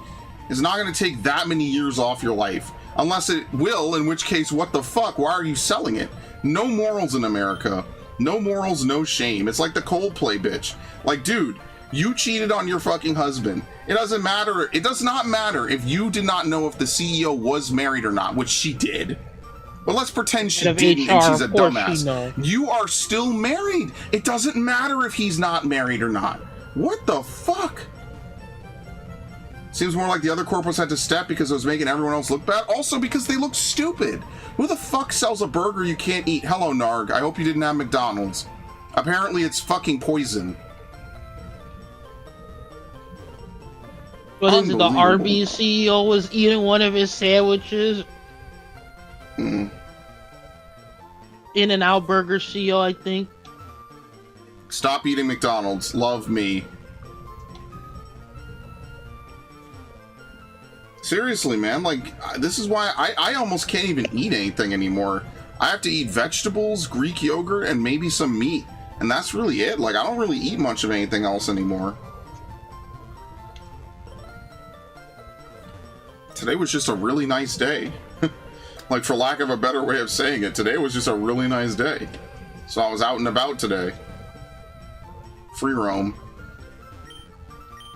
It's not going to take that many years off your life. Unless it will, in which case, what the fuck? Why are you selling it? No morals in America. No morals, no shame. It's like the Coldplay bitch. Like, dude, you cheated on your fucking husband. It doesn't matter. It does not matter if you did not know if the CEO was married or not, which she did. But let's pretend she didn't and she's a dumbass. You are still married. It doesn't matter if he's not married or not. What the fuck? Seems more like the other corporals had to step because it was making everyone else look bad. Also because they look stupid. Who the fuck sells a burger you can't eat? Hello, Narg. I hope you didn't have McDonald's. Apparently it's fucking poison. What is it? The Arby's CEO was eating one of his sandwiches. In-N-Out Burger CEO, I think. Stop eating McDonald's. Love me. Seriously, man. Like, this is why I almost can't even eat anything anymore. I have to eat vegetables, Greek yogurt, and maybe some meat. And that's really it. Like, I don't really eat much of anything else anymore. Today was just a really nice day. Like, for lack of a better way of saying it, today was just a really nice day. So I was out and about today. Free roam.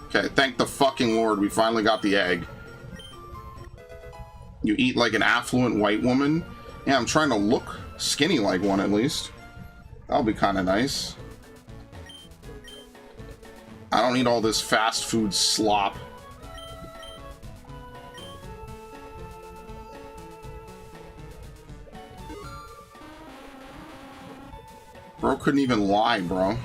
Okay, thank the fucking Lord, we finally got the egg. You eat like an affluent white woman? Yeah, I'm trying to look skinny like one at least. That'll be kind of nice. I don't need all this fast food slop. Bro couldn't even lie, bro.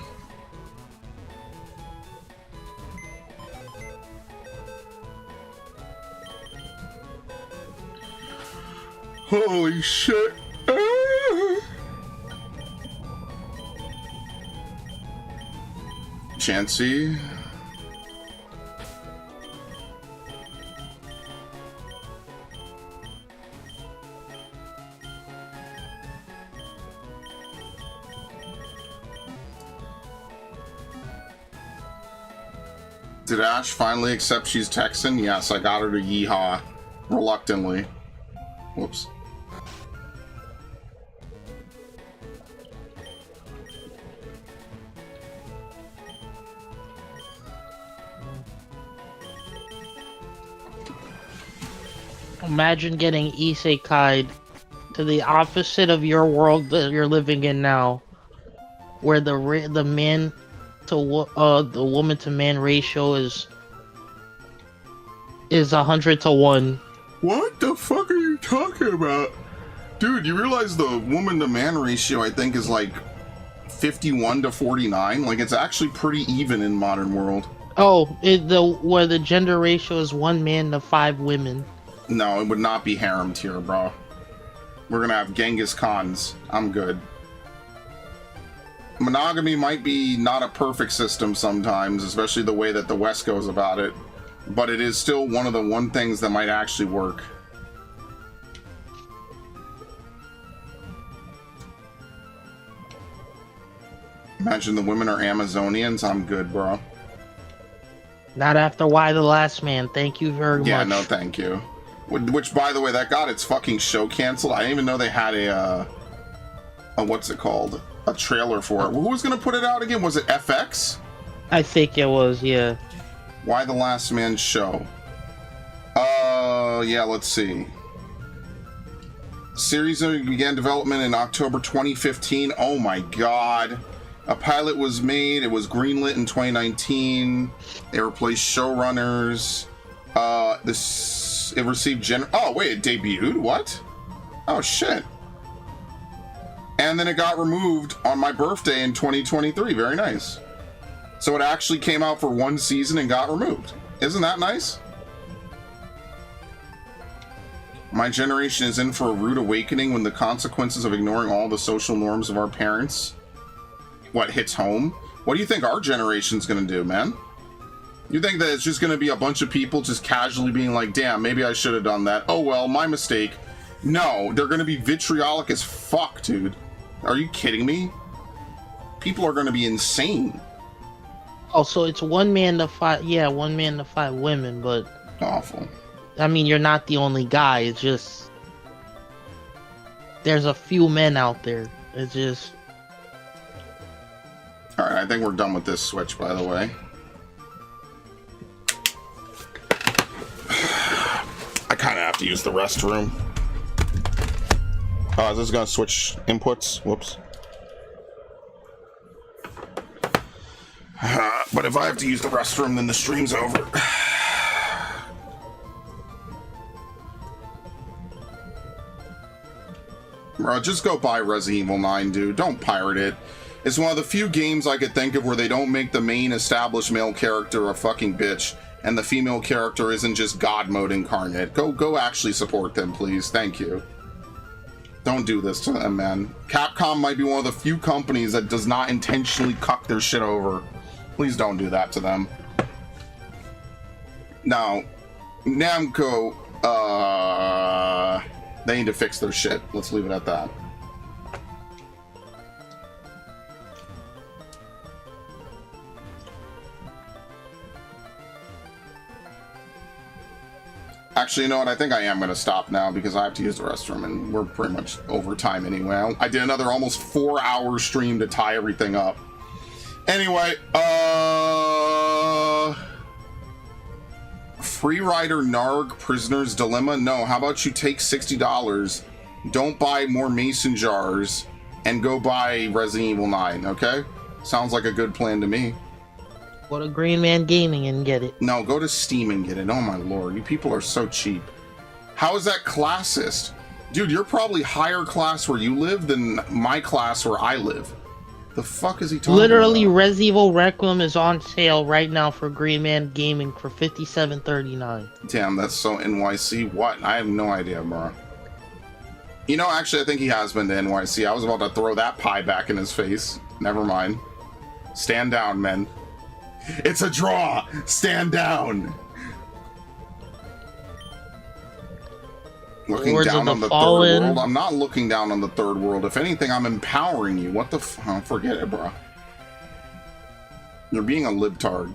Holy shit. Chansey. Did Ash finally accept she's Texan? Yes, I got her to yeehaw. Reluctantly. Whoops. Imagine getting isekai'd to the opposite of your world that you're living in now, where the man to the woman to man ratio is 100 to 1. What the fuck are you talking about? Dude, you realize the woman to man ratio I think is like 51 to 49? Like it's actually pretty even in modern world. Oh, where the gender ratio is 1 man to 5 women. No, it would not be harem tier, bro. We're gonna have Genghis Khans. I'm good. Monogamy might be not a perfect system sometimes, especially the way that the West goes about it, but it is still one of the things that might actually work. Imagine the women are Amazonians. I'm good, bro. Not after Why the Last Man. Thank you very much. Yeah, no thank you. Which, by the way, that got its fucking show canceled. I didn't even know they had a what's it called? A trailer for it. Who was gonna put it out again? Was it FX? I think it was, yeah. Why the Last Man show? Yeah, let's see. Series began development in October 2015. Oh my god. A pilot was made. It was greenlit in 2019. They replaced showrunners. It received oh wait, it debuted? What? Oh shit. And then it got removed on my birthday in 2023. Very nice. So it actually came out for 1 season and got removed. Isn't that nice? My generation is in for a rude awakening when the consequences of ignoring all the social norms of our parents hits home. What do you think our generation's gonna do, man? You think that it's just gonna be a bunch of people just casually being like, damn, maybe I should have done that. Oh well, my mistake. No, they're gonna be vitriolic as fuck, dude. Are you kidding me? People are gonna be insane. Oh, so it's 1 man to 5, yeah, 1 man to 5 women, but... Awful. I mean, you're not the only guy, it's just... There's a few men out there. It's just... Alright, I think we're done with this switch, by the way. I kind of have to use the restroom. Oh, is this gonna switch inputs? Whoops. But if I have to use the restroom, then the stream's over. Bro, just go buy Resident Evil 9, dude. Don't pirate it. It's one of the few games I could think of where they don't make the main established male character a fucking bitch, and the female character isn't just God mode incarnate. Go actually support them, please. Thank you. Don't do this to them, man. Capcom might be one of the few companies that does not intentionally cuck their shit over. Please don't do that to them. Now, Namco, they need to fix their shit. Let's leave it at that. Actually, you know what? I think I am going to stop now because I have to use the restroom and we're pretty much over time anyway. I did another almost 4-hour stream to tie everything up. Anyway, Free Rider Narg Prisoner's Dilemma? No, how about you take $60, don't buy more mason jars, and go buy Resident Evil 9, okay? Sounds like a good plan to me. Go to Green Man Gaming and get it. No, go to Steam and get it. Oh my lord, you people are so cheap. How is that classist? Dude, you're probably higher class where you live than my class where I live. The fuck is he talking Literally, about? Res Evil Requiem is on sale right now for Green Man Gaming for $57.39. Damn, that's so NYC. What? I have no idea, bro. You know, actually, I think he has been to NYC. I was about to throw that pie back in his face. Never mind. Stand down, men. It's a draw! Stand down! Looking Lords down of on the the Fallen. third world? I'm not looking down on the third world. If anything, I'm empowering you. What the f... Oh, forget it, bro. You're being a libtard.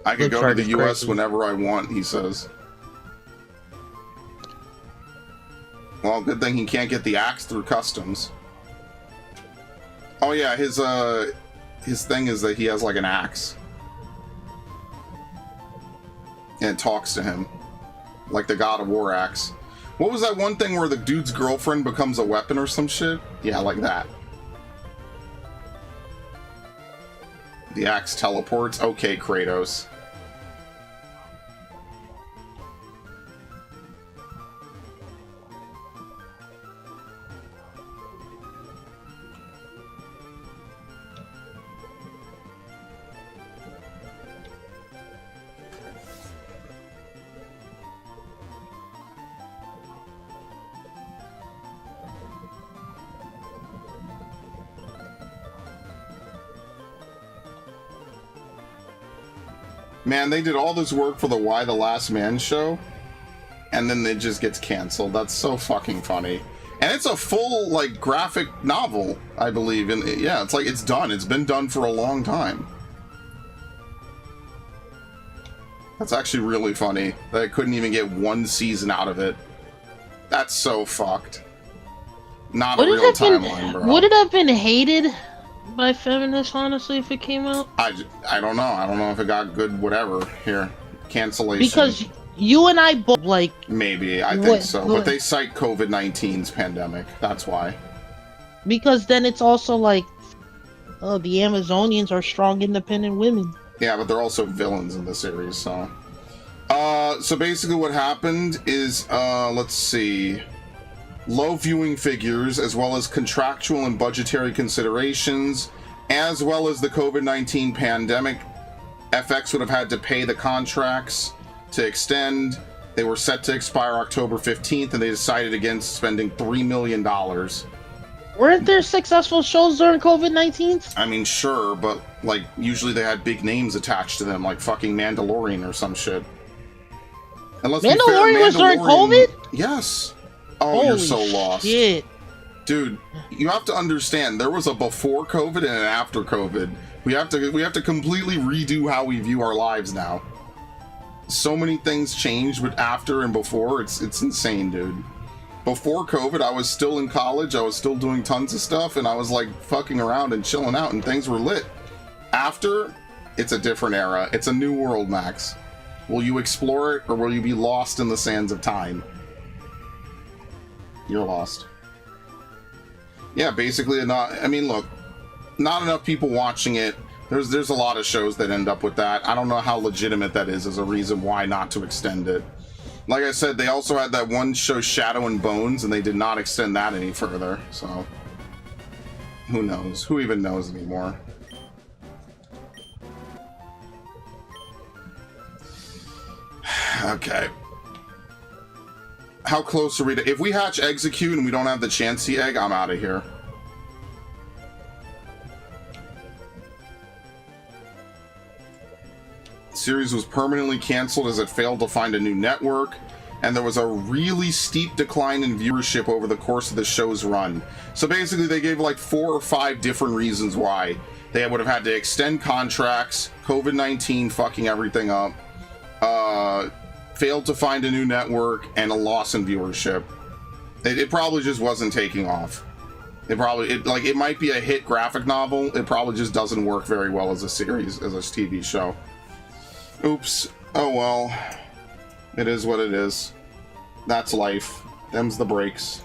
I can go to Libtard the is US crazy. whenever I want, he says. Well, good thing he can't get the axe through customs. Oh yeah, his thing is that he has like an axe. And it talks to him. Like the God of War axe. What was that one thing where the dude's girlfriend becomes a weapon or some shit? Yeah, like that. The axe teleports. Okay, Kratos. Man, they did all this work for the Y the Last Man show, and then it just gets canceled. That's so fucking funny. And it's a full, like, graphic novel, I believe. And yeah, it's like, it's done. It's been done for a long time. That's actually really funny that I couldn't even get one season out of it. That's so fucked. Not a real timeline, bro. Would it have been hated by feminists, honestly, if it came out? I don't know. I don't know if it got good whatever. Here. Cancellation. Because you and I both, like... Maybe. I think so. But they cite COVID-19's pandemic. That's why. Because then it's also like... Oh, the Amazonians are strong, independent women. Yeah, but they're also villains in the series, so... So basically what happened is, let's see... Low viewing figures, as well as contractual and budgetary considerations, as well as the COVID-19 pandemic, FX would have had to pay the contracts to extend. They were set to expire October 15th, and they decided against spending $3 million. Weren't there successful shows during COVID-19? I mean, sure, but, like, usually they had big names attached to them, like fucking Mandalorian or some shit. And let's be fair, Mandalorian was during COVID? Yes. Oh, Holy you're so lost. Shit. Dude, you have to understand, there was a before COVID and an after COVID. We have to completely redo how we view our lives now. So many things changed, but after and before, it's insane, dude. Before COVID, I was still in college, I was still doing tons of stuff, and I was like fucking around and chilling out, and things were lit. After, it's a different era. It's a new world, Max. Will you explore it, or will you be lost in the sands of time? You're lost. Yeah, basically, I mean, look, not enough people watching it. There's a lot of shows that end up with that. I don't know how legitimate that is as a reason why not to extend it. Like I said, they also had that one show, Shadow and Bones, and they did not extend that any further, so... Who knows? Who even knows anymore? Okay. How close are we to... If we hatch Execute and we don't have the Chansey egg, I'm out of here. The series was permanently canceled as it failed to find a new network, and there was a really steep decline in viewership over the course of the show's run. So basically they gave like 4 or 5 different reasons why. They would have had to extend contracts, COVID-19 fucking everything up, failed to find a new network, and a loss in viewership. It probably just wasn't taking off. It might be a hit graphic novel. It probably just doesn't work very well as a series, as a TV show. Oops. Oh well. It is what it is. That's life. Them's the breaks.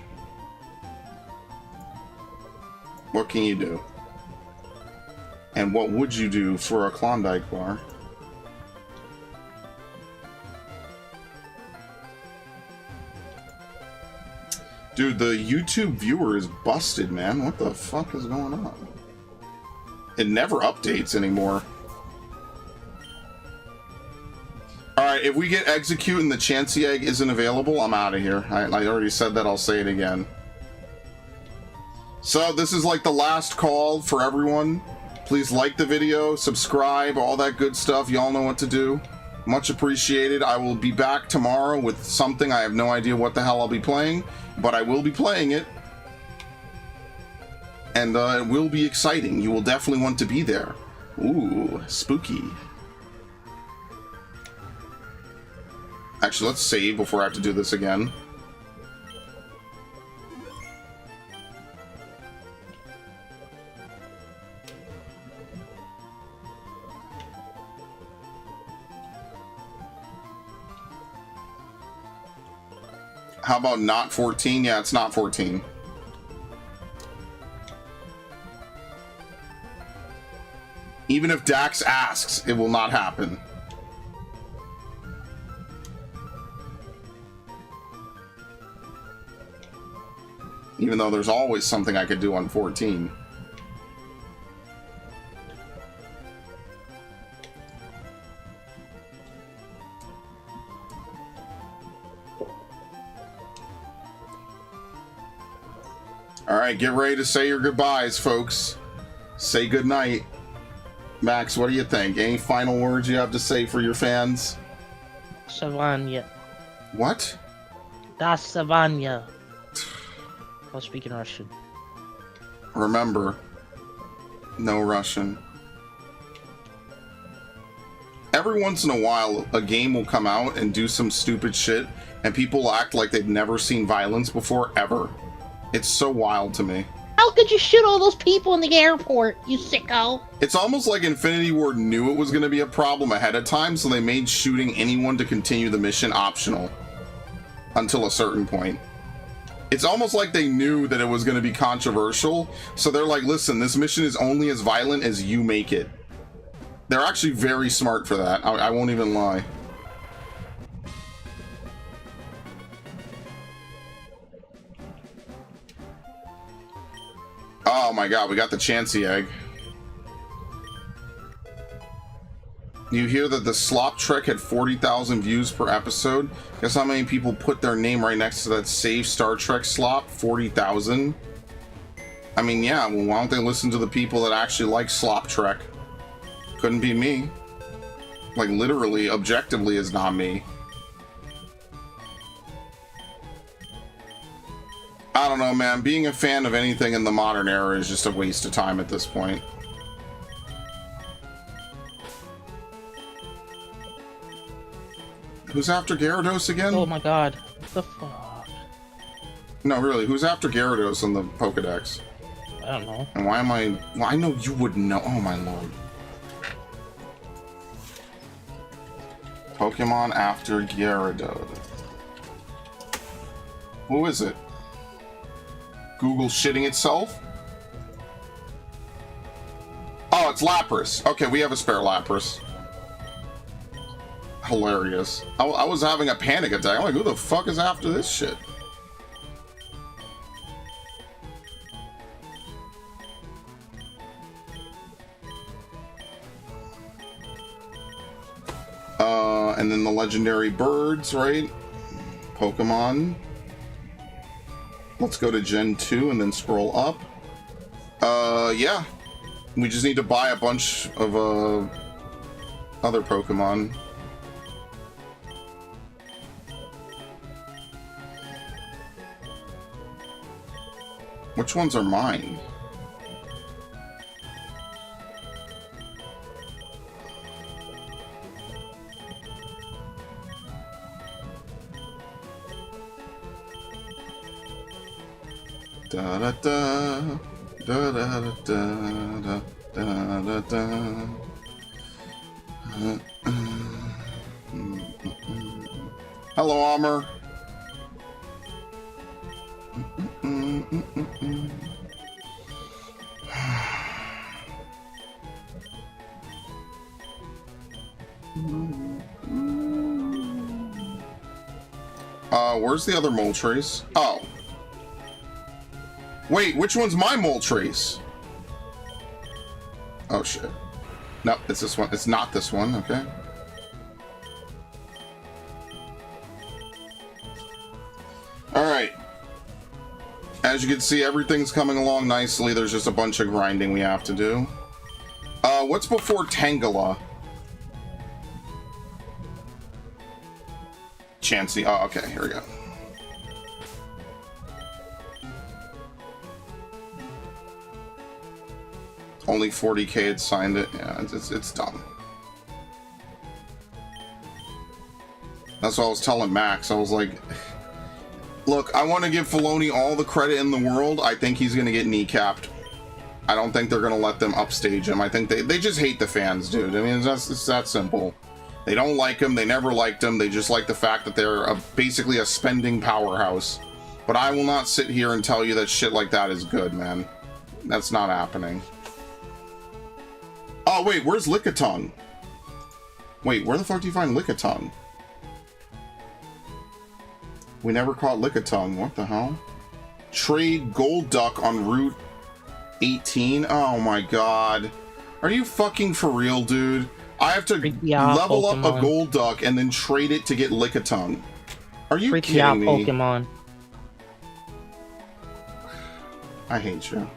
What can you do? And what would you do for a Klondike bar? Dude, the YouTube viewer is busted, man. What the fuck is going on? It never updates anymore. Alright, if we get execute and the Chansey egg isn't available, I'm out of here. I already said that, I'll say it again. So, this is like the last call for everyone. Please like the video, subscribe, all that good stuff. Y'all know what to do. Much appreciated. I will be back tomorrow with something. I have no idea what the hell I'll be playing, but I will be playing it. And it will be exciting. You will definitely want to be there. Ooh, spooky. Actually, let's save before I have to do this again. How about not 14? Yeah, it's not 14. Even if Dax asks, it will not happen. Even though there's always something I could do on 14. Alright, get ready to say your goodbyes, folks. Say goodnight. Max, what do you think? Any final words you have to say for your fans? Savanya. What? Das Savanya. I was speaking Russian. Remember, no Russian. Every once in a while, a game will come out and do some stupid shit, and people will act like they've never seen violence before, ever. It's so wild to me. How could you shoot all those people in the airport, you sicko? It's almost like Infinity Ward knew it was going to be a problem ahead of time, so they made shooting anyone to continue the mission optional. Until a certain point. It's almost like they knew that it was going to be controversial, so they're like, listen, this mission is only as violent as you make it. They're actually very smart for that, I won't even lie. Oh my god, we got the Chansey egg. You hear that the Slop Trek had 40,000 views per episode? Guess how many people put their name right next to that Save Star Trek slop? 40,000? I mean, yeah, well, why don't they listen to the people that actually like Slop Trek? Couldn't be me. Like, literally, objectively, is not me. I don't know, man. Being a fan of anything in the modern era is just a waste of time at this point. Who's after Gyarados again? Oh my god. What the fuck? No, really, who's after Gyarados on the Pokedex? I don't know. And why am I... Well, I know you wouldn't know. Oh my lord. Pokemon after Gyarados. Who is it? Google shitting itself? Oh, it's Lapras. Okay, we have a spare Lapras. Hilarious. I was having a panic attack. I'm like, who the fuck is after this shit? And then the legendary birds, right? Pokemon. Let's go to Gen 2 and then scroll up. Yeah. We just need to buy a bunch of, other Pokemon. Which ones are mine? Da da da da da da da da da da. Hello, Armor. Where's the other mole trace? Oh. Wait, which one's my mole trace? Oh, shit. No, it's this one. It's not this one, okay. Alright. As you can see, everything's coming along nicely. There's just a bunch of grinding we have to do. What's before Tangela? Chansey. Oh, okay, here we go. Only 40k had signed it. Yeah, it's dumb. That's what I was telling Max. I was like, look, I want to give Filoni all the credit in the world. I think he's going to get kneecapped. I don't think they're going to let them upstage him. I think they just hate the fans, dude. I mean, it's that simple. They don't like him. They never liked him. They just like the fact that they're basically a spending powerhouse. But I will not sit here and tell you that shit like that is good, man. That's not happening. Oh, wait, where's Lickitung? Wait, where the fuck do you find Lickitung? We never caught Lickitung. What the hell? Trade Gold Duck on Route 18? Oh my god. Are you fucking for real, dude? I have to level up a Gold Duck and then trade it to get Lickitung. Are you kidding me? Pokemon. I hate you.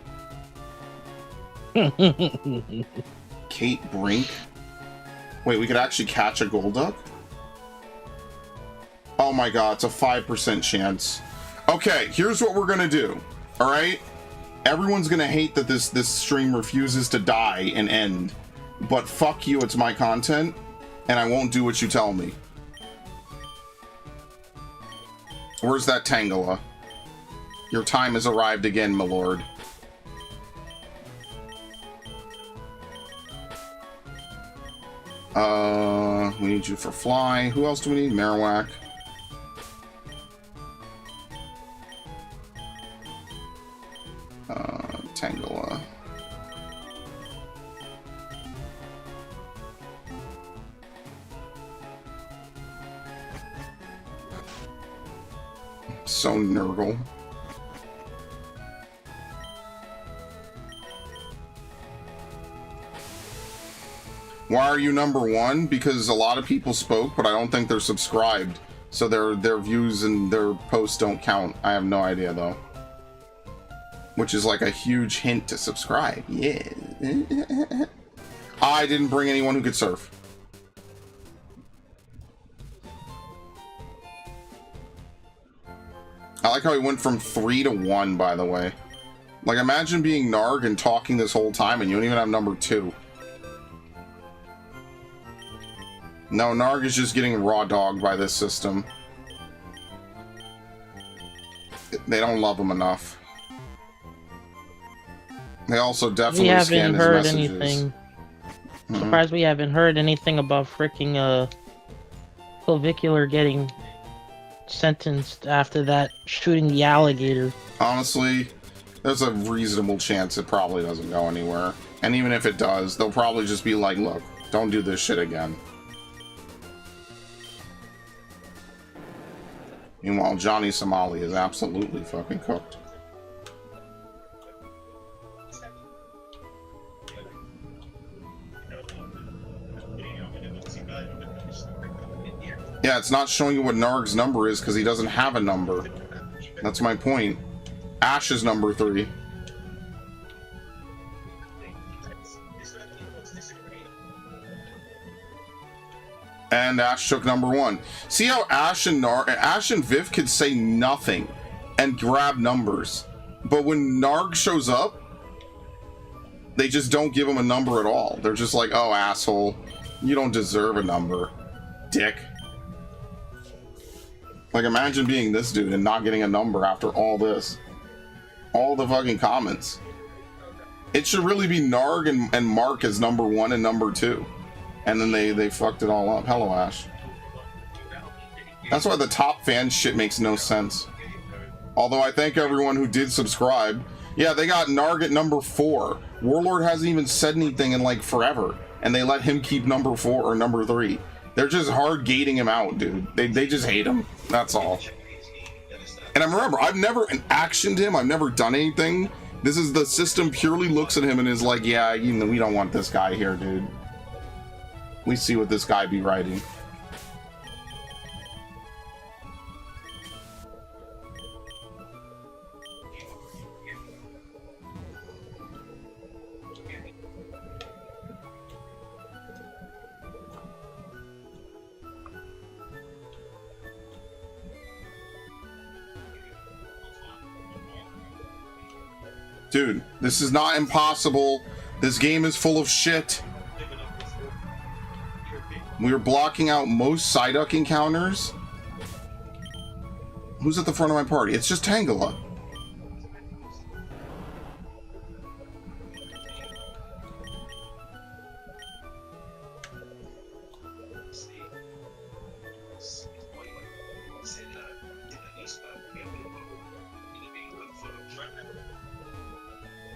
Kate Brink? Wait, we could actually catch a Golduck? Oh my god, it's a 5% chance. Okay, here's what we're gonna do. Alright? Everyone's gonna hate that this stream refuses to die and end. But fuck you, it's my content, and I won't do what you tell me. Where's that Tangela? Your time has arrived again, my lord. We need you for Fly. Who else do we need? Marowak. Tangela. So Nurgle. Why are you number one? Because a lot of people spoke, but I don't think they're subscribed. So their views and their posts don't count. I have no idea, though. Which is like a huge hint to subscribe. Yeah. I didn't bring anyone who could surf. I like how he went from 3 to 1, by the way. Like, imagine being Narg and talking this whole time and you don't even have number 2. No, Narg is just getting raw dogged by this system. They don't love him enough. They also definitely scan his messages. Anything. Surprised we haven't heard anything about freaking Clavicular getting sentenced after that shooting the alligator. Honestly, there's a reasonable chance it probably doesn't go anywhere. And even if it does, they'll probably just be like, look, don't do this shit again. Meanwhile, Johnny Somali is absolutely fucking cooked. Yeah, it's not showing you what Narg's number is because he doesn't have a number. That's my point. Ash is number 3. And Ash took number 1. See how Ash and Viv could say nothing and grab numbers. But when Narg shows up, they just don't give him a number at all. They're just like, oh, asshole, you don't deserve a number, dick. Like, imagine being this dude and not getting a number after all this. All the fucking comments. It should really be Narg and Mark as number 1 and number 2. And then they fucked it all up. Hello, Ash. That's why the top fan shit makes no sense. Although I thank everyone who did subscribe. Yeah, they got Narg at number 4. Warlord hasn't even said anything in like forever, and they let him keep number 4 or number 3. They're just hard gating him out, dude. They just hate him. That's all. And I remember, I've never actioned him. I've never done anything. This is the system purely looks at him and is like, yeah, you know, we don't want this guy here, dude. We see what this guy be writing. Dude, this is not impossible. This game is full of shit. We are blocking out most Psyduck encounters. Who's at the front of my party? It's just Tangela.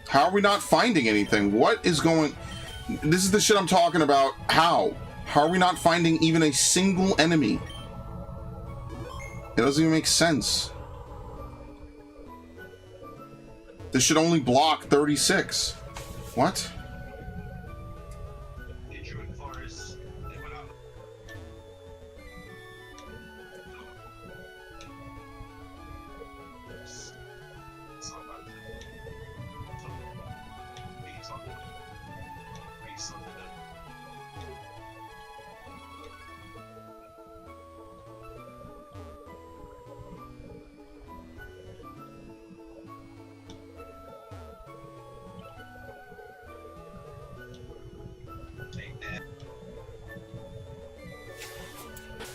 How are we not finding anything? What is going... This is the shit I'm talking about. How? How are we not finding even a single enemy? It doesn't even make sense. This should only block 36. What?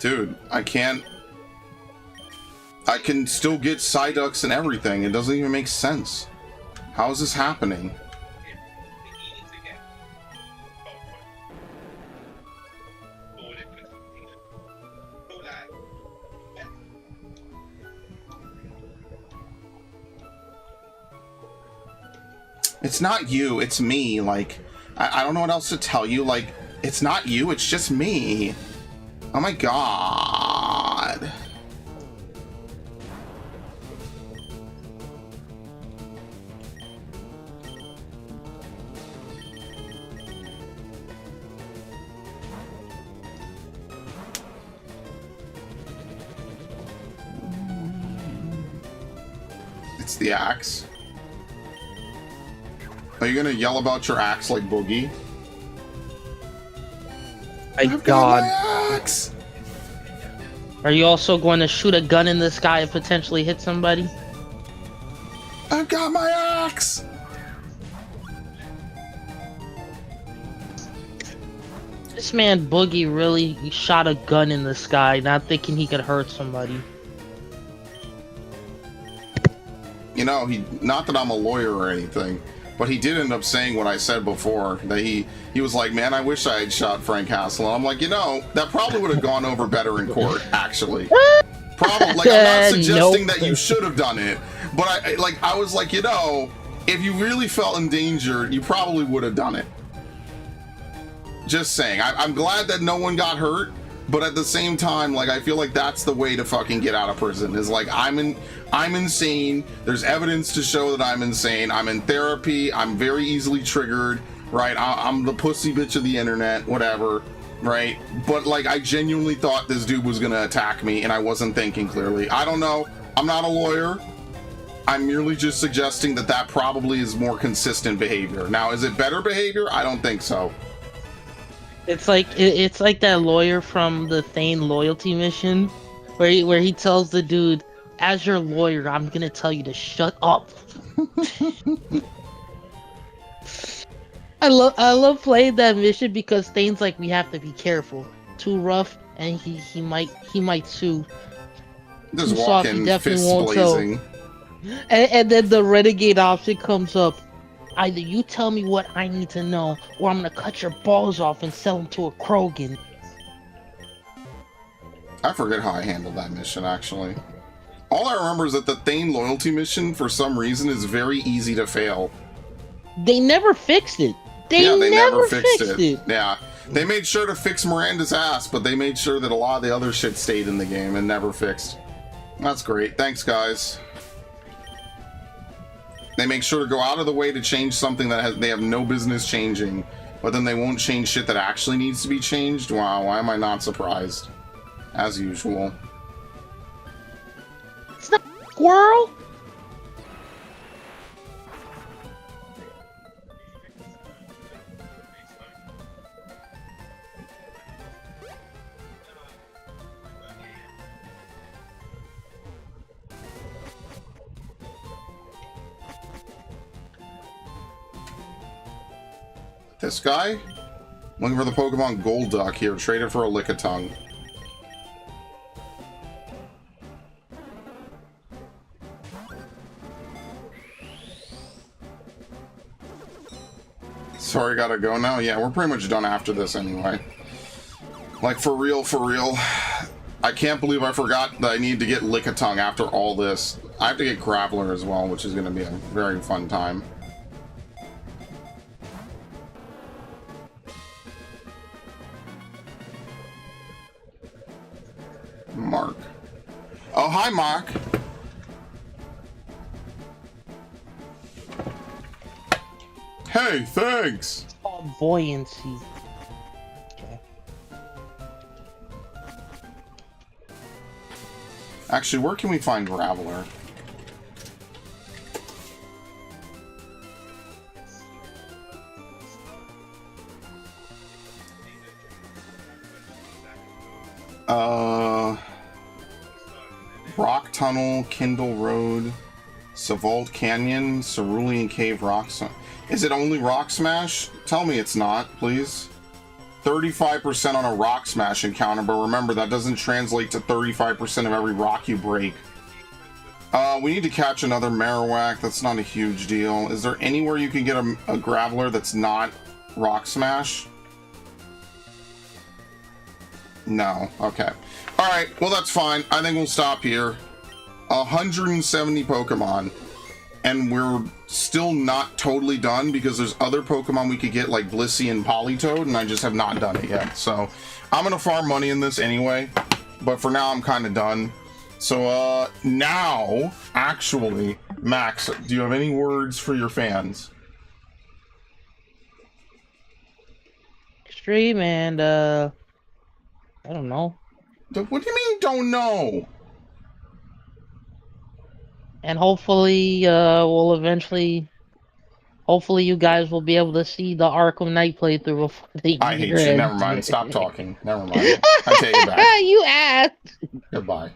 Dude, I can't... I can still get Psyducks and everything. It doesn't even make sense. How is this happening? It's not you, it's me. Like, I don't know what else to tell you. Like, it's not you, it's just me. Oh my god. It's the axe. Are you gonna yell about your axe like Boogie? My god. Are you also going to shoot a gun in the sky and potentially hit somebody? I've got my axe! This man Boogie really shot a gun in the sky, not thinking he could hurt somebody. You know, not that I'm a lawyer or anything, but he did end up saying what I said before, that he was like, man, I wish I had shot Frank Castle. And I'm like, you know, that probably would have gone over better in court, actually. Probably, like, I'm not suggesting that you should have done it, but I was like, you know, if you really felt endangered, you probably would have done it. Just saying. I'm glad that no one got hurt, but at the same time, like, I feel like that's the way to fucking get out of prison, is like, I'm insane. There's evidence to show that I'm insane. I'm in therapy. I'm very easily triggered, right? I'm the pussy bitch of the internet, whatever, right? But like, I genuinely thought this dude was gonna attack me and I wasn't thinking clearly. I don't know. I'm not a lawyer. I'm merely just suggesting that that probably is more consistent behavior. Now, is it better behavior? I don't think so. It's like that lawyer from the Thane loyalty mission, where he tells the dude, as your lawyer, I'm gonna tell you to shut up. I love playing that mission because Thane's like, we have to be careful. Too rough, and he might sue. Just walking fists blazing. And then the renegade option comes up. Either you tell me what I need to know, or I'm gonna cut your balls off and sell them to a Krogan. I forget how I handled that mission, actually. All I remember is that the Thane loyalty mission, for some reason, is very easy to fail. They never fixed it. They never fixed it. Yeah. They made sure to fix Miranda's ass, but they made sure that a lot of the other shit stayed in the game and never fixed. That's great. Thanks, guys. They make sure to go out of the way to change something that they have no business changing, but then they won't change shit that actually needs to be changed. Wow, why am I not surprised? As usual. It's not a squirrel. This guy? Looking for the Pokemon Golduck here. Trade it for a Lickitung. Sorry, gotta go now? Yeah, we're pretty much done after this anyway. Like, for real, for real. I can't believe I forgot that I need to get Lickitung after all this. I have to get Graveler as well, which is going to be a very fun time. Mark. Oh, hi, Mark. Hey, thanks. It's called buoyancy. Okay. Actually, where can we find Graveler? Rock Tunnel, Kindle Road, Savold Canyon, Cerulean Cave, Is it only Rock Smash? Tell me it's not, please. 35% on a Rock Smash encounter, but remember, that doesn't translate to 35% of every rock you break. We need to catch another Marowak. That's not a huge deal. Is there anywhere you can get a Graveler that's not Rock Smash? No. Okay. Alright, well that's fine. I think we'll stop here. 170 Pokemon. And we're still not totally done because there's other Pokemon we could get like Blissey and Politoed, and I just have not done it yet. So I'm gonna farm money in this anyway, but for now I'm kind of done. So now, actually, Max, do you have any words for your fans? Stream and I don't know. What do you mean don't know? And hopefully, we'll eventually. Hopefully, you guys will be able to see the Arkham Knight playthrough before the I hate year you. ends. Never mind. Stop talking. Never mind. I take it back. You asked. Goodbye.